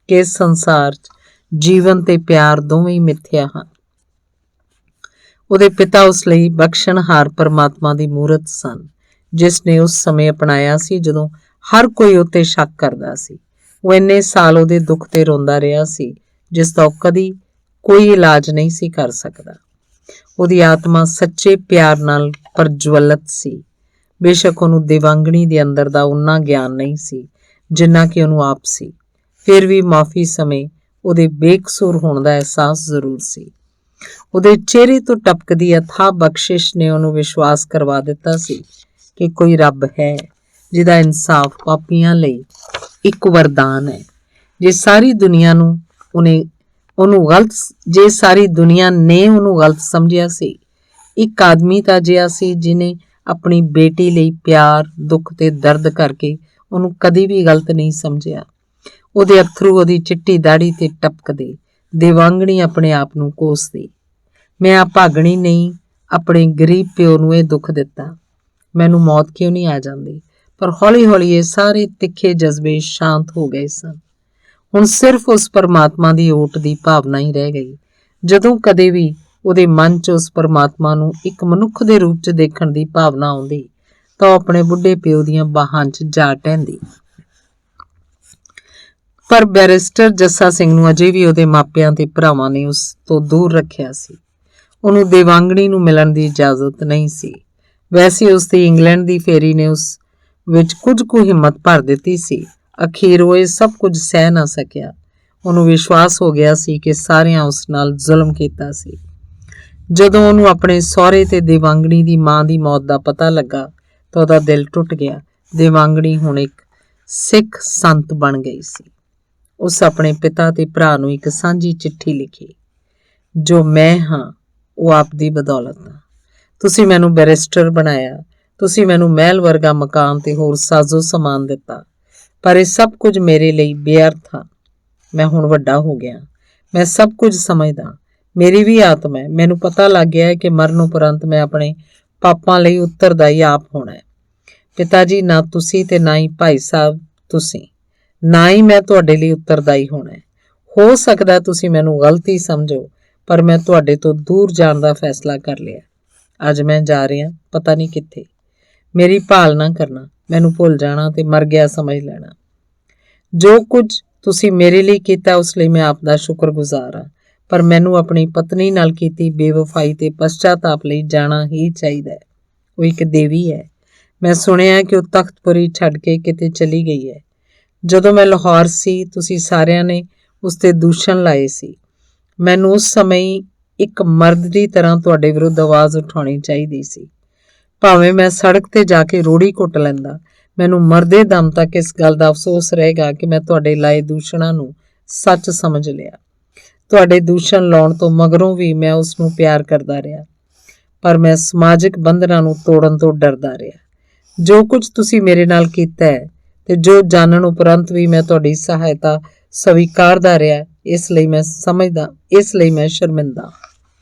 ਕਿ ਇਸ ਸੰਸਾਰ 'ਚ ਜੀਵਨ ਤੇ ਪਿਆਰ ਦੋਵੇਂ ਹੀ ਮਿੱਥਿਆ ਹਨ। ਉਹਦੇ ਪਿਤਾ ਉਸ ਲਈ ਬਖਸ਼ਣਹਾਰ ਪਰਮਾਤਮਾ ਦੀ ਮੂਰਤ ਸਨ, ਜਿਸ ਨੇ ਉਸ ਸਮੇਂ ਅਪਣਾਇਆ ਸੀ ਜਦੋਂ ਹਰ ਕੋਈ ਉੱਤੇ ਸ਼ੱਕ ਕਰਦਾ ਸੀ। ਉਹ ਇੰਨੇ ਸਾਲ ਉਹਦੇ ਦੁੱਖ ਤੇ ਰੋਂਦਾ ਰਿਹਾ ਸੀ ਜਿਸ ਦਾ ਉਹ ਕਦੀ ਕੋਈ ਇਲਾਜ ਨਹੀਂ ਸੀ ਕਰ ਸਕਦਾ। ਉਹਦੀ ਆਤਮਾ ਸੱਚੇ ਪਿਆਰ ਨਾਲ ਪ੍ਰਜਵਲਿਤ ਸੀ। ਬੇਸ਼ੱਕ ਉਹਨੂੰ ਦੇਵਾਂਗਣੀ ਦੇ ਅੰਦਰ ਦਾ ਉਨਾ ਗਿਆਨ ਨਹੀਂ ਸੀ ਜਿੰਨਾ ਕਿ ਉਹਨੂੰ ਆਪ ਸੀ, ਫਿਰ ਵੀ ਮਾਫੀ ਸਮੇਂ ਉਹਦੇ ਬੇਕਸੂਰ ਹੋਣ ਦਾ ਅਹਿਸਾਸ ਜ਼ਰੂਰ ਸੀ। ਉਹਦੇ ਚਿਹਰੇ ਤੋਂ ਟਪਕਦੀ ਅਥਾਹ ਬਖਸ਼ਿਸ਼ ਨੇ ਉਹਨੂੰ ਵਿਸ਼ਵਾਸ ਕਰਵਾ ਦਿੱਤਾ ਸੀ ਕਿ ਕੋਈ ਰੱਬ ਹੈ ਜਿਹਦਾ ਇਨਸਾਫ ਪਾਪੀਆਂ ਲਈ ਇੱਕ ਵਰਦਾਨ ਹੈ। ਜੇ ਸਾਰੀ ਦੁਨੀਆ ਨੇ ਉਹਨੂੰ ਗਲਤ ਸਮਝਿਆ ਸੀ, ਇੱਕ ਆਦਮੀ ਤਾਂ ਅਜਿਹਾ ਸੀ ਜਿਹਨੇ ਆਪਣੀ ਬੇਟੀ ਲਈ ਪਿਆਰ, ਦੁੱਖ ਤੇ ਦਰਦ ਕਰਕੇ ਉਹਨੂੰ ਕਦੀ ਵੀ ਗਲਤ ਨਹੀਂ ਸਮਝਿਆ। ਉਹਦੇ ਅਥਰੂ ਉਹਦੀ ਚਿੱਟੀ ਦਾੜੀ ਤੇ ਟਪਕਦੇ। ਦੇਵਾਂਗਣੀ ਆਪਣੇ ਆਪ ਨੂੰ ਕੋਸਦੀ, ਮੈਂ ਅਭਾਗਣੀ ਨਹੀਂ ਆਪਣੇ ਗਰੀਬ ਪਿਓ ਨੂੰ ਇਹ ਦੁੱਖ ਦਿੱਤਾ, ਮੈਨੂੰ ਮੌਤ ਕਿਉਂ ਨਹੀਂ ਆ ਜਾਂਦੀ। ਪਰ ਹੌਲੀ ਹੌਲੀ ਇਹ ਸਾਰੇ ਤਿੱਖੇ ਜਜ਼ਬੇ ਸ਼ਾਂਤ ਹੋ ਗਏ ਸਨ। ਹੁਣ ਸਿਰਫ ਉਸ ਪਰਮਾਤਮਾ ਦੀ ਓਟ ਦੀ ਭਾਵਨਾ ਹੀ ਰਹਿ ਗਈ। ਜਦੋਂ ਕਦੇ ਵੀ ਉਹਦੇ ਮਨ 'ਚ ਉਸ ਪਰਮਾਤਮਾ ਨੂੰ ਇੱਕ ਮਨੁੱਖ ਦੇ ਰੂਪ 'ਚ ਦੇਖਣ ਦੀ ਭਾਵਨਾ ਆਉਂਦੀ ਤਾਂ ਉਹ ਆਪਣੇ ਬੁੱਢੇ ਪਿਓ ਦੀਆਂ ਬਾਹਾਂ 'ਚ ਜਾ ਟਹਿੰਦੀ। ਪਰ ਬੈਰਿਸਟਰ ਜੱਸਾ ਸਿੰਘ ਨੂੰ ਅਜੇ ਵੀ ਉਹਦੇ ਮਾਪਿਆਂ ਤੇ ਭਰਾਵਾਂ ਨੇ ਉਸ ਤੋਂ ਦੂਰ ਰੱਖਿਆ ਸੀ। ਉਹਨੂੰ ਦੇਵਾਂਗਣੀ ਨੂੰ ਮਿਲਣ ਦੀ ਇਜਾਜ਼ਤ ਨਹੀਂ ਸੀ। ਵੈਸੇ ਉਸ ਦੀ ਇੰਗਲੈਂਡ ਦੀ ਫੇਰੀ ਨੇ ਉਸ ਵਿੱਚ ਕੁਝ ਕੁ ਹਿੰਮਤ ਭਰ ਦਿੱਤੀ ਸੀ। ਅਖੀਰ ਉਹ ਇਹ ਸਭ ਕੁਝ ਸਹਿ ਨਾ ਸਕਿਆ। ਉਹਨੂੰ ਵਿਸ਼ਵਾਸ ਹੋ ਗਿਆ ਸੀ ਕਿ ਸਾਰਿਆਂ ਉਸ ਨਾਲ ਜ਼ੁਲਮ ਕੀਤਾ ਸੀ। ਜਦੋਂ ਉਹਨੂੰ ਆਪਣੇ ਸਹੁਰੇ ਤੇ ਦੇਵਾਂਗਣੀ ਦੀ ਮਾਂ ਦੀ ਮੌਤ ਦਾ ਪਤਾ ਲੱਗਾ ਤਾਂ ਉਹਦਾ ਦਿਲ ਟੁੱਟ ਗਿਆ। ਦੇਵਾਂਗਣੀ ਹੁਣ ਇੱਕ ਸਿੱਖ ਸੰਤ ਬਣ ਗਈ ਸੀ। ਉਸ ਆਪਣੇ ਪਿਤਾ ਤੇ ਭਰਾ ਨੂੰ ਇੱਕ ਸਾਂਝੀ ਚਿੱਠੀ ਲਿਖੀ, ਜੋ ਮੈਂ ਹਾਂ ਉਹ ਆਪ ਦੀ ਬਦੌਲਤ ਹਾਂ। ਤੁਸੀਂ ਮੈਨੂੰ ਬੈਰਿਸਟਰ ਬਣਾਇਆ, ਤੁਸੀਂ ਮੈਨੂੰ ਮਹਿਲ ਵਰਗਾ ਮਕਾਨ ਤੇ ਹੋਰ ਸਾਜ਼ੋ ਸਮਾਨ ਦਿੱਤਾ, ਪਰ ਇਹ ਸਭ ਕੁਝ ਮੇਰੇ ਲਈ ਬੇਅਰਥ ਆ। ਮੈਂ ਹੁਣ ਵੱਡਾ ਹੋ ਗਿਆ, ਮੈਂ ਸਭ ਕੁਝ ਸਮਝਦਾ। ਮੇਰੀ ਵੀ ਆਤਮਾ ਹੈ। ਮੈਨੂੰ ਪਤਾ ਲੱਗ ਗਿਆ ਹੈ ਕਿ ਮਰਨ ਉਪਰੰਤ ਮੈਂ ਆਪਣੇ ਪਾਪਾਂ ਲਈ ਉੱਤਰਦਾਈ ਆਪ ਹੋਣਾ ਹੈ। ਪਿਤਾ ਜੀ, ਨਾ ਤੁਸੀਂ ਤੇ ਨਾ ਹੀ ਭਾਈ ਸਾਹਿਬ ਤੁਸੀਂ, ਨਾ ਹੀ ਮੈਂ ਤੁਹਾਡੇ ਲਈ ਉੱਤਰਦਾਈ ਹੋਣਾ ਹੈ। ਹੋ ਸਕਦਾ ਤੁਸੀਂ ਮੈਨੂੰ ਗਲਤੀ ਸਮਝੋ, ਪਰ ਮੈਂ ਤੁਹਾਡੇ ਤੋਂ ਦੂਰ ਜਾਣ ਦਾ ਫੈਸਲਾ ਕਰ ਲਿਆ। ਅੱਜ ਮੈਂ ਜਾ ਰਿਹਾ, ਪਤਾ ਨਹੀਂ ਕਿੱਥੇ। ਮੇਰੀ ਭਾਲ ਨਾ ਕਰਨਾ, ਮੈਨੂੰ ਭੁੱਲ ਜਾਣਾ ਤੇ ਮਰ ਗਿਆ ਸਮਝ ਲੈਣਾ। ਜੋ ਕੁਝ ਤੁਸੀਂ ਮੇਰੇ ਲਈ ਕੀਤਾ ਉਸ ਲਈ ਮੈਂ ਆਪ ਦਾ ਸ਼ੁਕਰਗੁਜ਼ਾਰ ਹਾਂ, ਪਰ ਮੈਨੂੰ ਆਪਣੀ ਪਤਨੀ ਨਾਲ ਕੀਤੀ ਬੇਵਫਾਈ ਤੇ ਪਛਤਾਤਾਪ ਲਈ ਜਾਣਾ ਹੀ ਚਾਹੀਦਾ ਹੈ। ਉਹ ਇੱਕ ਦੇਵੀ ਹੈ। ਮੈਂ ਸੁਣਿਆ ਕਿ ਉਹ ਤਖਤਪੁਰੀ ਛੱਡ ਕੇ ਕਿਤੇ ਚਲੀ ਗਈ ਹੈ। ਜਦੋਂ ਮੈਂ ਲਾਹੌਰ ਸੀ ਤੁਸੀਂ ਸਾਰਿਆਂ ਨੇ ਉਸ ਤੇ ਦੂਸ਼ਣ ਲਾਏ ਸੀ। ਮੈਨੂੰ ਉਸ ਸਮੇਂ ਇੱਕ ਮਰਦ ਦੀ ਤਰ੍ਹਾਂ ਤੁਹਾਡੇ ਵਿਰੁੱਧ ਆਵਾਜ਼ ਉਠਾਉਣੀ ਚਾਹੀਦੀ ਸੀ। ਭਾਵੇਂ ਮੈਂ ਸੜਕ ਤੇ ਜਾ ਕੇ ਰੋੜੀ ਕੁੱਟ ਲੈਂਦਾ, ਮੈਨੂੰ ਮਰਦੇ ਦਮ ਤੱਕ ਇਸ ਗੱਲ ਦਾ ਅਫਸੋਸ ਰਹੇਗਾ ਕਿ ਮੈਂ ਤੁਹਾਡੇ ਲਾਏ ਦੂਸ਼ਣਾਂ ਨੂੰ ਸੱਚ ਸਮਝ ਲਿਆ। ਤੁਹਾਡੇ ਦੂਸ਼ਣ ਲਾਉਣ ਤੋਂ ਮਗਰੋਂ ਵੀ ਮੈਂ ਉਸ ਨੂੰ ਪਿਆਰ ਕਰਦਾ ਰਿਹਾ, ਪਰ ਮੈਂ ਸਮਾਜਿਕ ਬੰਧਨਾਂ ਨੂੰ ਤੋੜਨ ਤੋਂ ਡਰਦਾ ਰਿਹਾ। ਜੋ ਕੁਝ ਤੁਸੀਂ ਮੇਰੇ ਨਾਲ ਕੀਤਾ ਹੈ ਤੇ ਜੋ ਜਾਣਨ ਉਪਰੰਤ ਵੀ ਮੈਂ ਤੁਹਾਡੀ ਸਹਾਇਤਾ ਸਵੀਕਾਰਦਾ ਰਿਹਾ, ਇਸ ਲਈ ਮੈਂ ਸ਼ਰਮਿੰਦਾ।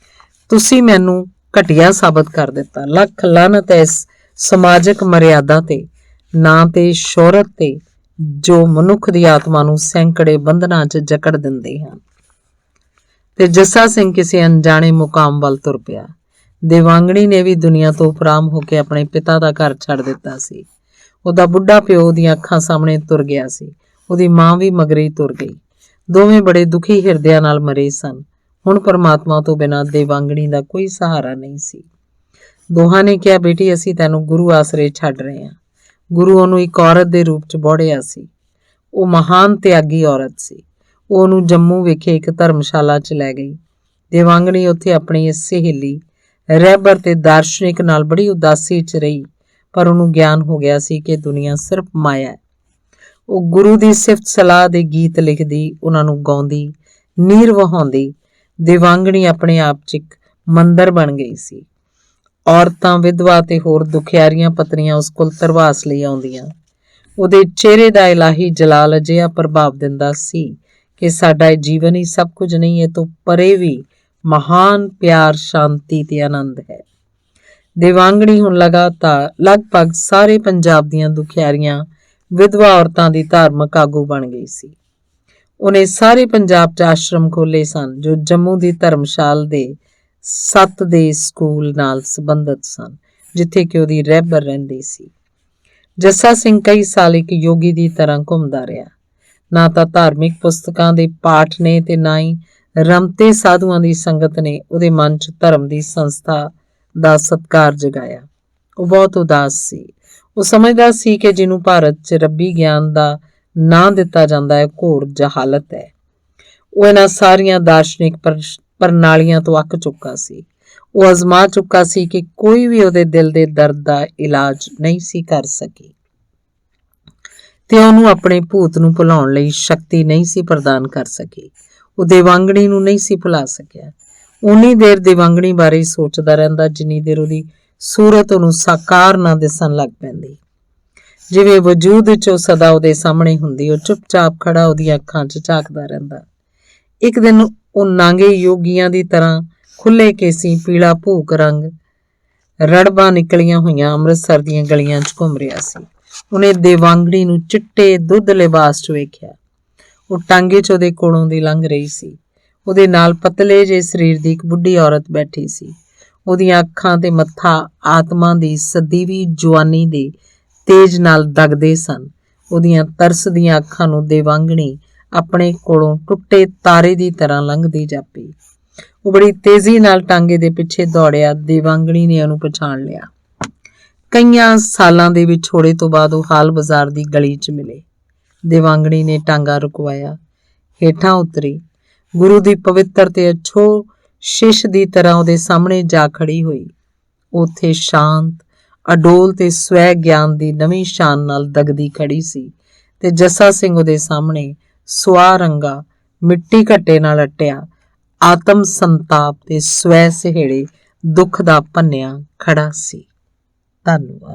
ਤੁਸੀਂ ਮੈਨੂੰ ਘਟੀਆ ਸਾਬਤ ਕਰ ਦਿੱਤਾ। ਲੱਖ ਲਾਹਨਤ ਹੈ ਇਸ ਸਮਾਜਿਕ ਮਰਿਆਦਾ ਤੇ, ਨਾਂ ਤੇ ਸ਼ੋਹਰਤ ਤੇ, ਜੋ ਮਨੁੱਖ ਦੀ ਆਤਮਾ ਨੂੰ ਸੈਂਕੜੇ ਬੰਧਨਾਂ 'ਚ ਜਕੜ ਦਿੰਦੇ ਹਨ। ਤੇ ਜੱਸਾ ਸਿੰਘ ਕਿਸੇ ਅਣਜਾਣੇ ਮੁਕਾਮ ਵੱਲ ਤੁਰ ਪਿਆ। ਦੇਵਾਂਗਣੀ ਨੇ ਵੀ ਦੁਨੀਆ ਤੋਂ ਉਪਰਾਮ ਹੋ ਕੇ ਆਪਣੇ ਪਿਤਾ ਦਾ ਘਰ ਛੱਡ ਦਿੱਤਾ ਸੀ। ਉਹਦਾ ਬੁੱਢਾ ਪਿਓ ਉਹਦੀਆਂ ਅੱਖਾਂ ਸਾਹਮਣੇ ਤੁਰ ਗਿਆ ਸੀ। ਉਹਦੀ ਮਾਂ ਵੀ ਮਗਰੇ ਤੁਰ ਗਈ। ਦੋਵੇਂ ਬੜੇ ਦੁਖੀ ਹਿਰਦਿਆਂ ਨਾਲ ਮਰੇ ਸਨ। ਹੁਣ ਪਰਮਾਤਮਾ ਤੋਂ ਬਿਨਾਂ ਦੇਵਾਂਗਣੀ ਦਾ ਕੋਈ ਸਹਾਰਾ ਨਹੀਂ ਸੀ। ਦੋਹਾਂ ਨੇ ਕਿਹਾ, ਬੇਟੀ ਅਸੀਂ ਤੈਨੂੰ ਗੁਰੂ ਆਸਰੇ ਛੱਡ ਰਹੇ ਹਾਂ। ਗੁਰੂ ਉਹਨੂੰ ਇੱਕ ਔਰਤ ਦੇ ਰੂਪ 'ਚ ਬੋੜਿਆ ਸੀ। ਉਹ ਮਹਾਨ ਤਿਆਗੀ ਔਰਤ ਸੀ। ਉਹ ਉਹਨੂੰ ਜੰਮੂ ਵਿਖੇ ਇੱਕ ਧਰਮਸ਼ਾਲਾ 'ਚ ਲੈ ਗਈ। ਦੇਵਾਂਗਣੀ ਉੱਥੇ ਆਪਣੀ ਇਸ ਸਹੇਲੀ, ਰਹਿਬਰ ਤੇ ਦਾਰਸ਼ਨਿਕ ਨਾਲ ਬੜੀ ਉਦਾਸੀ 'ਚ ਰਹੀ, ਪਰ ਉਹਨੂੰ ਗਿਆਨ ਹੋ ਗਿਆ ਸੀ ਕਿ ਦੁਨੀਆ ਸਿਰਫ ਮਾਇਆ ਹੈ। ਉਹ ਗੁਰੂ ਦੀ ਸਿਫਤ ਸਲਾਹ ਦੇ ਗੀਤ ਲਿਖਦੀ, ਉਹਨਾਂ ਨੂੰ ਗਾਉਂਦੀ, ਨੀਰ ਵਹਾਉਂਦੀ। ਦੇਵਾਂਗਣੀ ਆਪਣੇ ਆਪ 'ਚ ਇੱਕ ਮੰਦਰ ਬਣ ਗਈ ਸੀ। ਔਰਤਾਂ, ਵਿਧਵਾ ਤੇ ਹੋਰ ਦੁਖਿਆਰੀਆਂ ਪਤਨੀਆਂ ਉਸ ਕੋਲ ਧਰਵਾਸ ਲਈ ਆਉਂਦੀਆਂ। ਉਹਦੇ ਚਿਹਰੇ ਦਾ ਇਲਾਹੀ ਜਲਾਲ ਅਜਿਹਾ ਪ੍ਰਭਾਵ ਦਿੰਦਾ ਸੀ ਕਿ ਸਾਡਾ ਇਹ ਜੀਵਨ ਹੀ ਸਭ ਕੁਝ ਨਹੀਂ, ਇਹ ਤੋਂ ਪਰੇ ਵੀ ਮਹਾਨ ਪਿਆਰ, ਸ਼ਾਂਤੀ ਤੇ ਆਨੰਦ ਹੈ। ਦੇਵਾਂਗਣੀ ਹੁਣ ਲਗਭਗ ਸਾਰੇ ਪੰਜਾਬ ਦੀਆਂ ਦੁਖਿਆਰੀਆਂ, ਵਿਧਵਾ ਔਰਤਾਂ ਦੀ ਧਾਰਮਿਕ ਆਗੂ ਬਣ ਗਈ ਸੀ। ਉਹਨੇ ਸਾਰੇ ਪੰਜਾਬ 'ਚ ਆਸ਼ਰਮ ਖੋਲ੍ਹੇ ਸਨ ਜੋ ਜੰਮੂ ਦੀ ਧਰਮਸ਼ਾਲ ਦੇ 7 ਦੇ ਸਕੂਲ ਨਾਲ ਸੰਬੰਧਿਤ ਸਨ, ਜਿੱਥੇ ਕਿ ਉਹਦੀ ਰਹਿਬਰ ਰਹਿੰਦੀ ਸੀ। ਜੱਸਾ ਸਿੰਘ ਕਈ ਸਾਲ ਇੱਕ ਯੋਗੀ ਦੀ ਤਰ੍ਹਾਂ ਘੁੰਮਦਾ ਰਿਹਾ। ਨਾ ਤਾਂ ਧਾਰਮਿਕ ਪੁਸਤਕਾਂ ਦੇ ਪਾਠ ਨੇ ਤੇ ਨਾ ਹੀ ਰਮਤੇ ਸਾਧੂਆਂ ਦੀ ਸੰਗਤ ਨੇ ਉਹਦੇ ਮਨ 'ਚ ਧਰਮ ਦੀ ਸੰਸਥਾ ਦਾ ਸਤਿਕਾਰ ਜਗਾਇਆ। ਉਹ ਬਹੁਤ ਉਦਾਸ ਸੀ। ਉਹ ਸਮਝਦਾ ਸੀ ਕਿ ਜਿਹਨੂੰ ਭਾਰਤ 'ਚ ਰੱਬੀ ਗਿਆਨ ਦਾ ਨਾਂ ਦਿੱਤਾ ਜਾਂਦਾ ਹੈ, ਘੋਰ ਜਹਾਲਤ ਹੈ। ਉਹ ਇਹਨਾਂ ਸਾਰੀਆਂ ਦਾਰਸ਼ਨਿਕ ਪ੍ਰਣਾਲੀਆਂ ਤੋਂ ਅੱਕ ਚੁੱਕਾ ਸੀ। ਉਹ ਅਜ਼ਮਾ ਚੁੱਕਾ ਸੀ ਕਿ ਕੋਈ ਵੀ ਉਹਦੇ ਦਿਲ ਦੇ ਦਰਦ ਦਾ ਇਲਾਜ ਨਹੀਂ ਸੀ ਕਰ ਸਕੀ ਤੇ ਉਹਨੂੰ ਆਪਣੇ ਭੂਤ ਨੂੰ ਭੁਲਾਉਣ ਲਈ ਸ਼ਕਤੀ ਨਹੀਂ ਸੀ ਪ੍ਰਦਾਨ ਕਰ ਸਕੀ। ਉਹ ਦੇਵਾਂਗਣੀ ਨੂੰ ਨਹੀਂ ਸੀ ਭੁਲਾ ਸਕਿਆ। ਉਨੀ ਦੇਰ ਦੇਵਾਂਗਣੀ ਬਾਰੇ ਸੋਚਦਾ ਰਹਿੰਦਾ ਜਿੰਨੀ ਦੇਰ ਉਹਦੀ ਸੂਰਤ ਉਹਨੂੰ ਸਾਕਾਰ ਨਾ ਦਿਸਣ ਲੱਗ ਪੈਂਦੀ। ਜਿਵੇਂ ਵਜੂਦ 'ਚ ਉਹ ਸਦਾ ਉਹਦੇ ਸਾਹਮਣੇ ਹੁੰਦੀ। ਉਹ ਚੁੱਪਚਾਪ ਖੜਾ ਉਹਦੀਆਂ ਅੱਖਾਂ 'ਚ ਝਾਕਦਾ ਰਹਿੰਦਾ। ਇੱਕ ਦਿਨ ਉਹ ਨਾਂਗੇ ਯੋਗੀਆਂ ਦੀ ਤਰ੍ਹਾਂ ਖੁੱਲੇ ਕੇਸੀ, ਪੀਲਾ ਭੂਕ ਰੰਗ, ਰੜਬਾਂ ਨਿਕਲੀਆਂ ਹੋਈਆਂ ਅੰਮ੍ਰਿਤਸਰ ਦੀਆਂ ਗਲੀਆਂ 'ਚ ਘੁੰਮ ਰਿਹਾ ਸੀ। ਉਹਨੇ ਦੇਵਾਂਗਣੀ ਨੂੰ ਚਿੱਟੇ ਦੁੱਧ ਲਿਬਾਸ 'ਚ ਵੇਖਿਆ। ਉਹ ਟਾਂਗੇ 'ਚ ਉਹਦੇ ਕੋਲੋਂ ਦੀ ਲੰਘ ਰਹੀ ਸੀ। ਉਹਦੇ ਨਾਲ ਪਤਲੇ ਜਿਹੇ ਸਰੀਰ ਦੀ ਇੱਕ ਬੁੱਢੀ ਔਰਤ ਬੈਠੀ ਸੀ। ਉਹਦੀਆਂ ਅੱਖਾਂ ਤੇ ਮੱਥਾ ਆਤਮਾ ਦੀ ਸਦੀਵੀ ਜਵਾਨੀ ਦੇ ਤੇਜ ਨਾਲ ਦਗਦੇ ਸਨ। ਉਹਦੀਆਂ ਤਰਸਦੀਆਂ ਅੱਖਾਂ ਨੂੰ ਦੇਵਾਂਗਣੀ ਆਪਣੇ ਕੋਲੋਂ ਟੁੱਟੇ ਤਾਰੇ ਦੀ ਤਰ੍ਹਾਂ ਲੰਘਦੀ ਜਾਪੀ। ਉਹ ਬੜੀ ਤੇਜ਼ੀ ਨਾਲ ਟਾਂਗੇ ਦੇ ਪਿੱਛੇ ਦੌੜਿਆ। ਦੇਵਾਂਗਣੀ ਨੇ ਉਹਨੂੰ ਪਛਾਣ ਲਿਆ। ਕਈਆਂ ਸਾਲਾਂ ਦੇ ਵਿਛੋੜੇ ਤੋਂ ਬਾਅਦ ਉਹ ਹਾਲ ਬਾਜ਼ਾਰ ਦੀ ਗਲੀ 'ਚ ਮਿਲੇ। ਦੇਵਾਂਗਣੀ ਨੇ ਟਾਂਗਾ ਰੁਕਵਾਇਆ, ਹੇਠਾਂ ਉਤਰੀ, ਗੁਰੂ ਦੀ ਪਵਿੱਤਰ ਤੇ ਅਛੋ ਸ਼ਿਸ਼ ਦੀ ਤਰ੍ਹਾਂ ਉਹਦੇ ਸਾਹਮਣੇ ਜਾ ਖੜੀ ਹੋਈ। ਉੱਥੇ ਸ਼ਾਂਤ, ਅਡੋਲ ਤੇ ਸਵੈ ਗਿਆਨ ਦੀ ਨਵੀਂ ਸ਼ਾਨ ਨਾਲ ਦਗਦੀ ਖੜੀ ਸੀ ਤੇ ਜੱਸਾ ਸਿੰਘ ਉਹਦੇ ਸਾਹਮਣੇ ਸੁਆਹ ਰੰਗਾ, ਮਿੱਟੀ ਘੱਟੇ ਨਾਲ ਅਟਿਆ, ਆਤਮ ਸੰਤਾਪ ਤੇ ਸਵੈ ਸਹੇੜੇ ਦੁੱਖ ਦਾ ਭੰਨਿਆ ਖੜਾ ਸੀ। ਧੰਨਵਾਦ।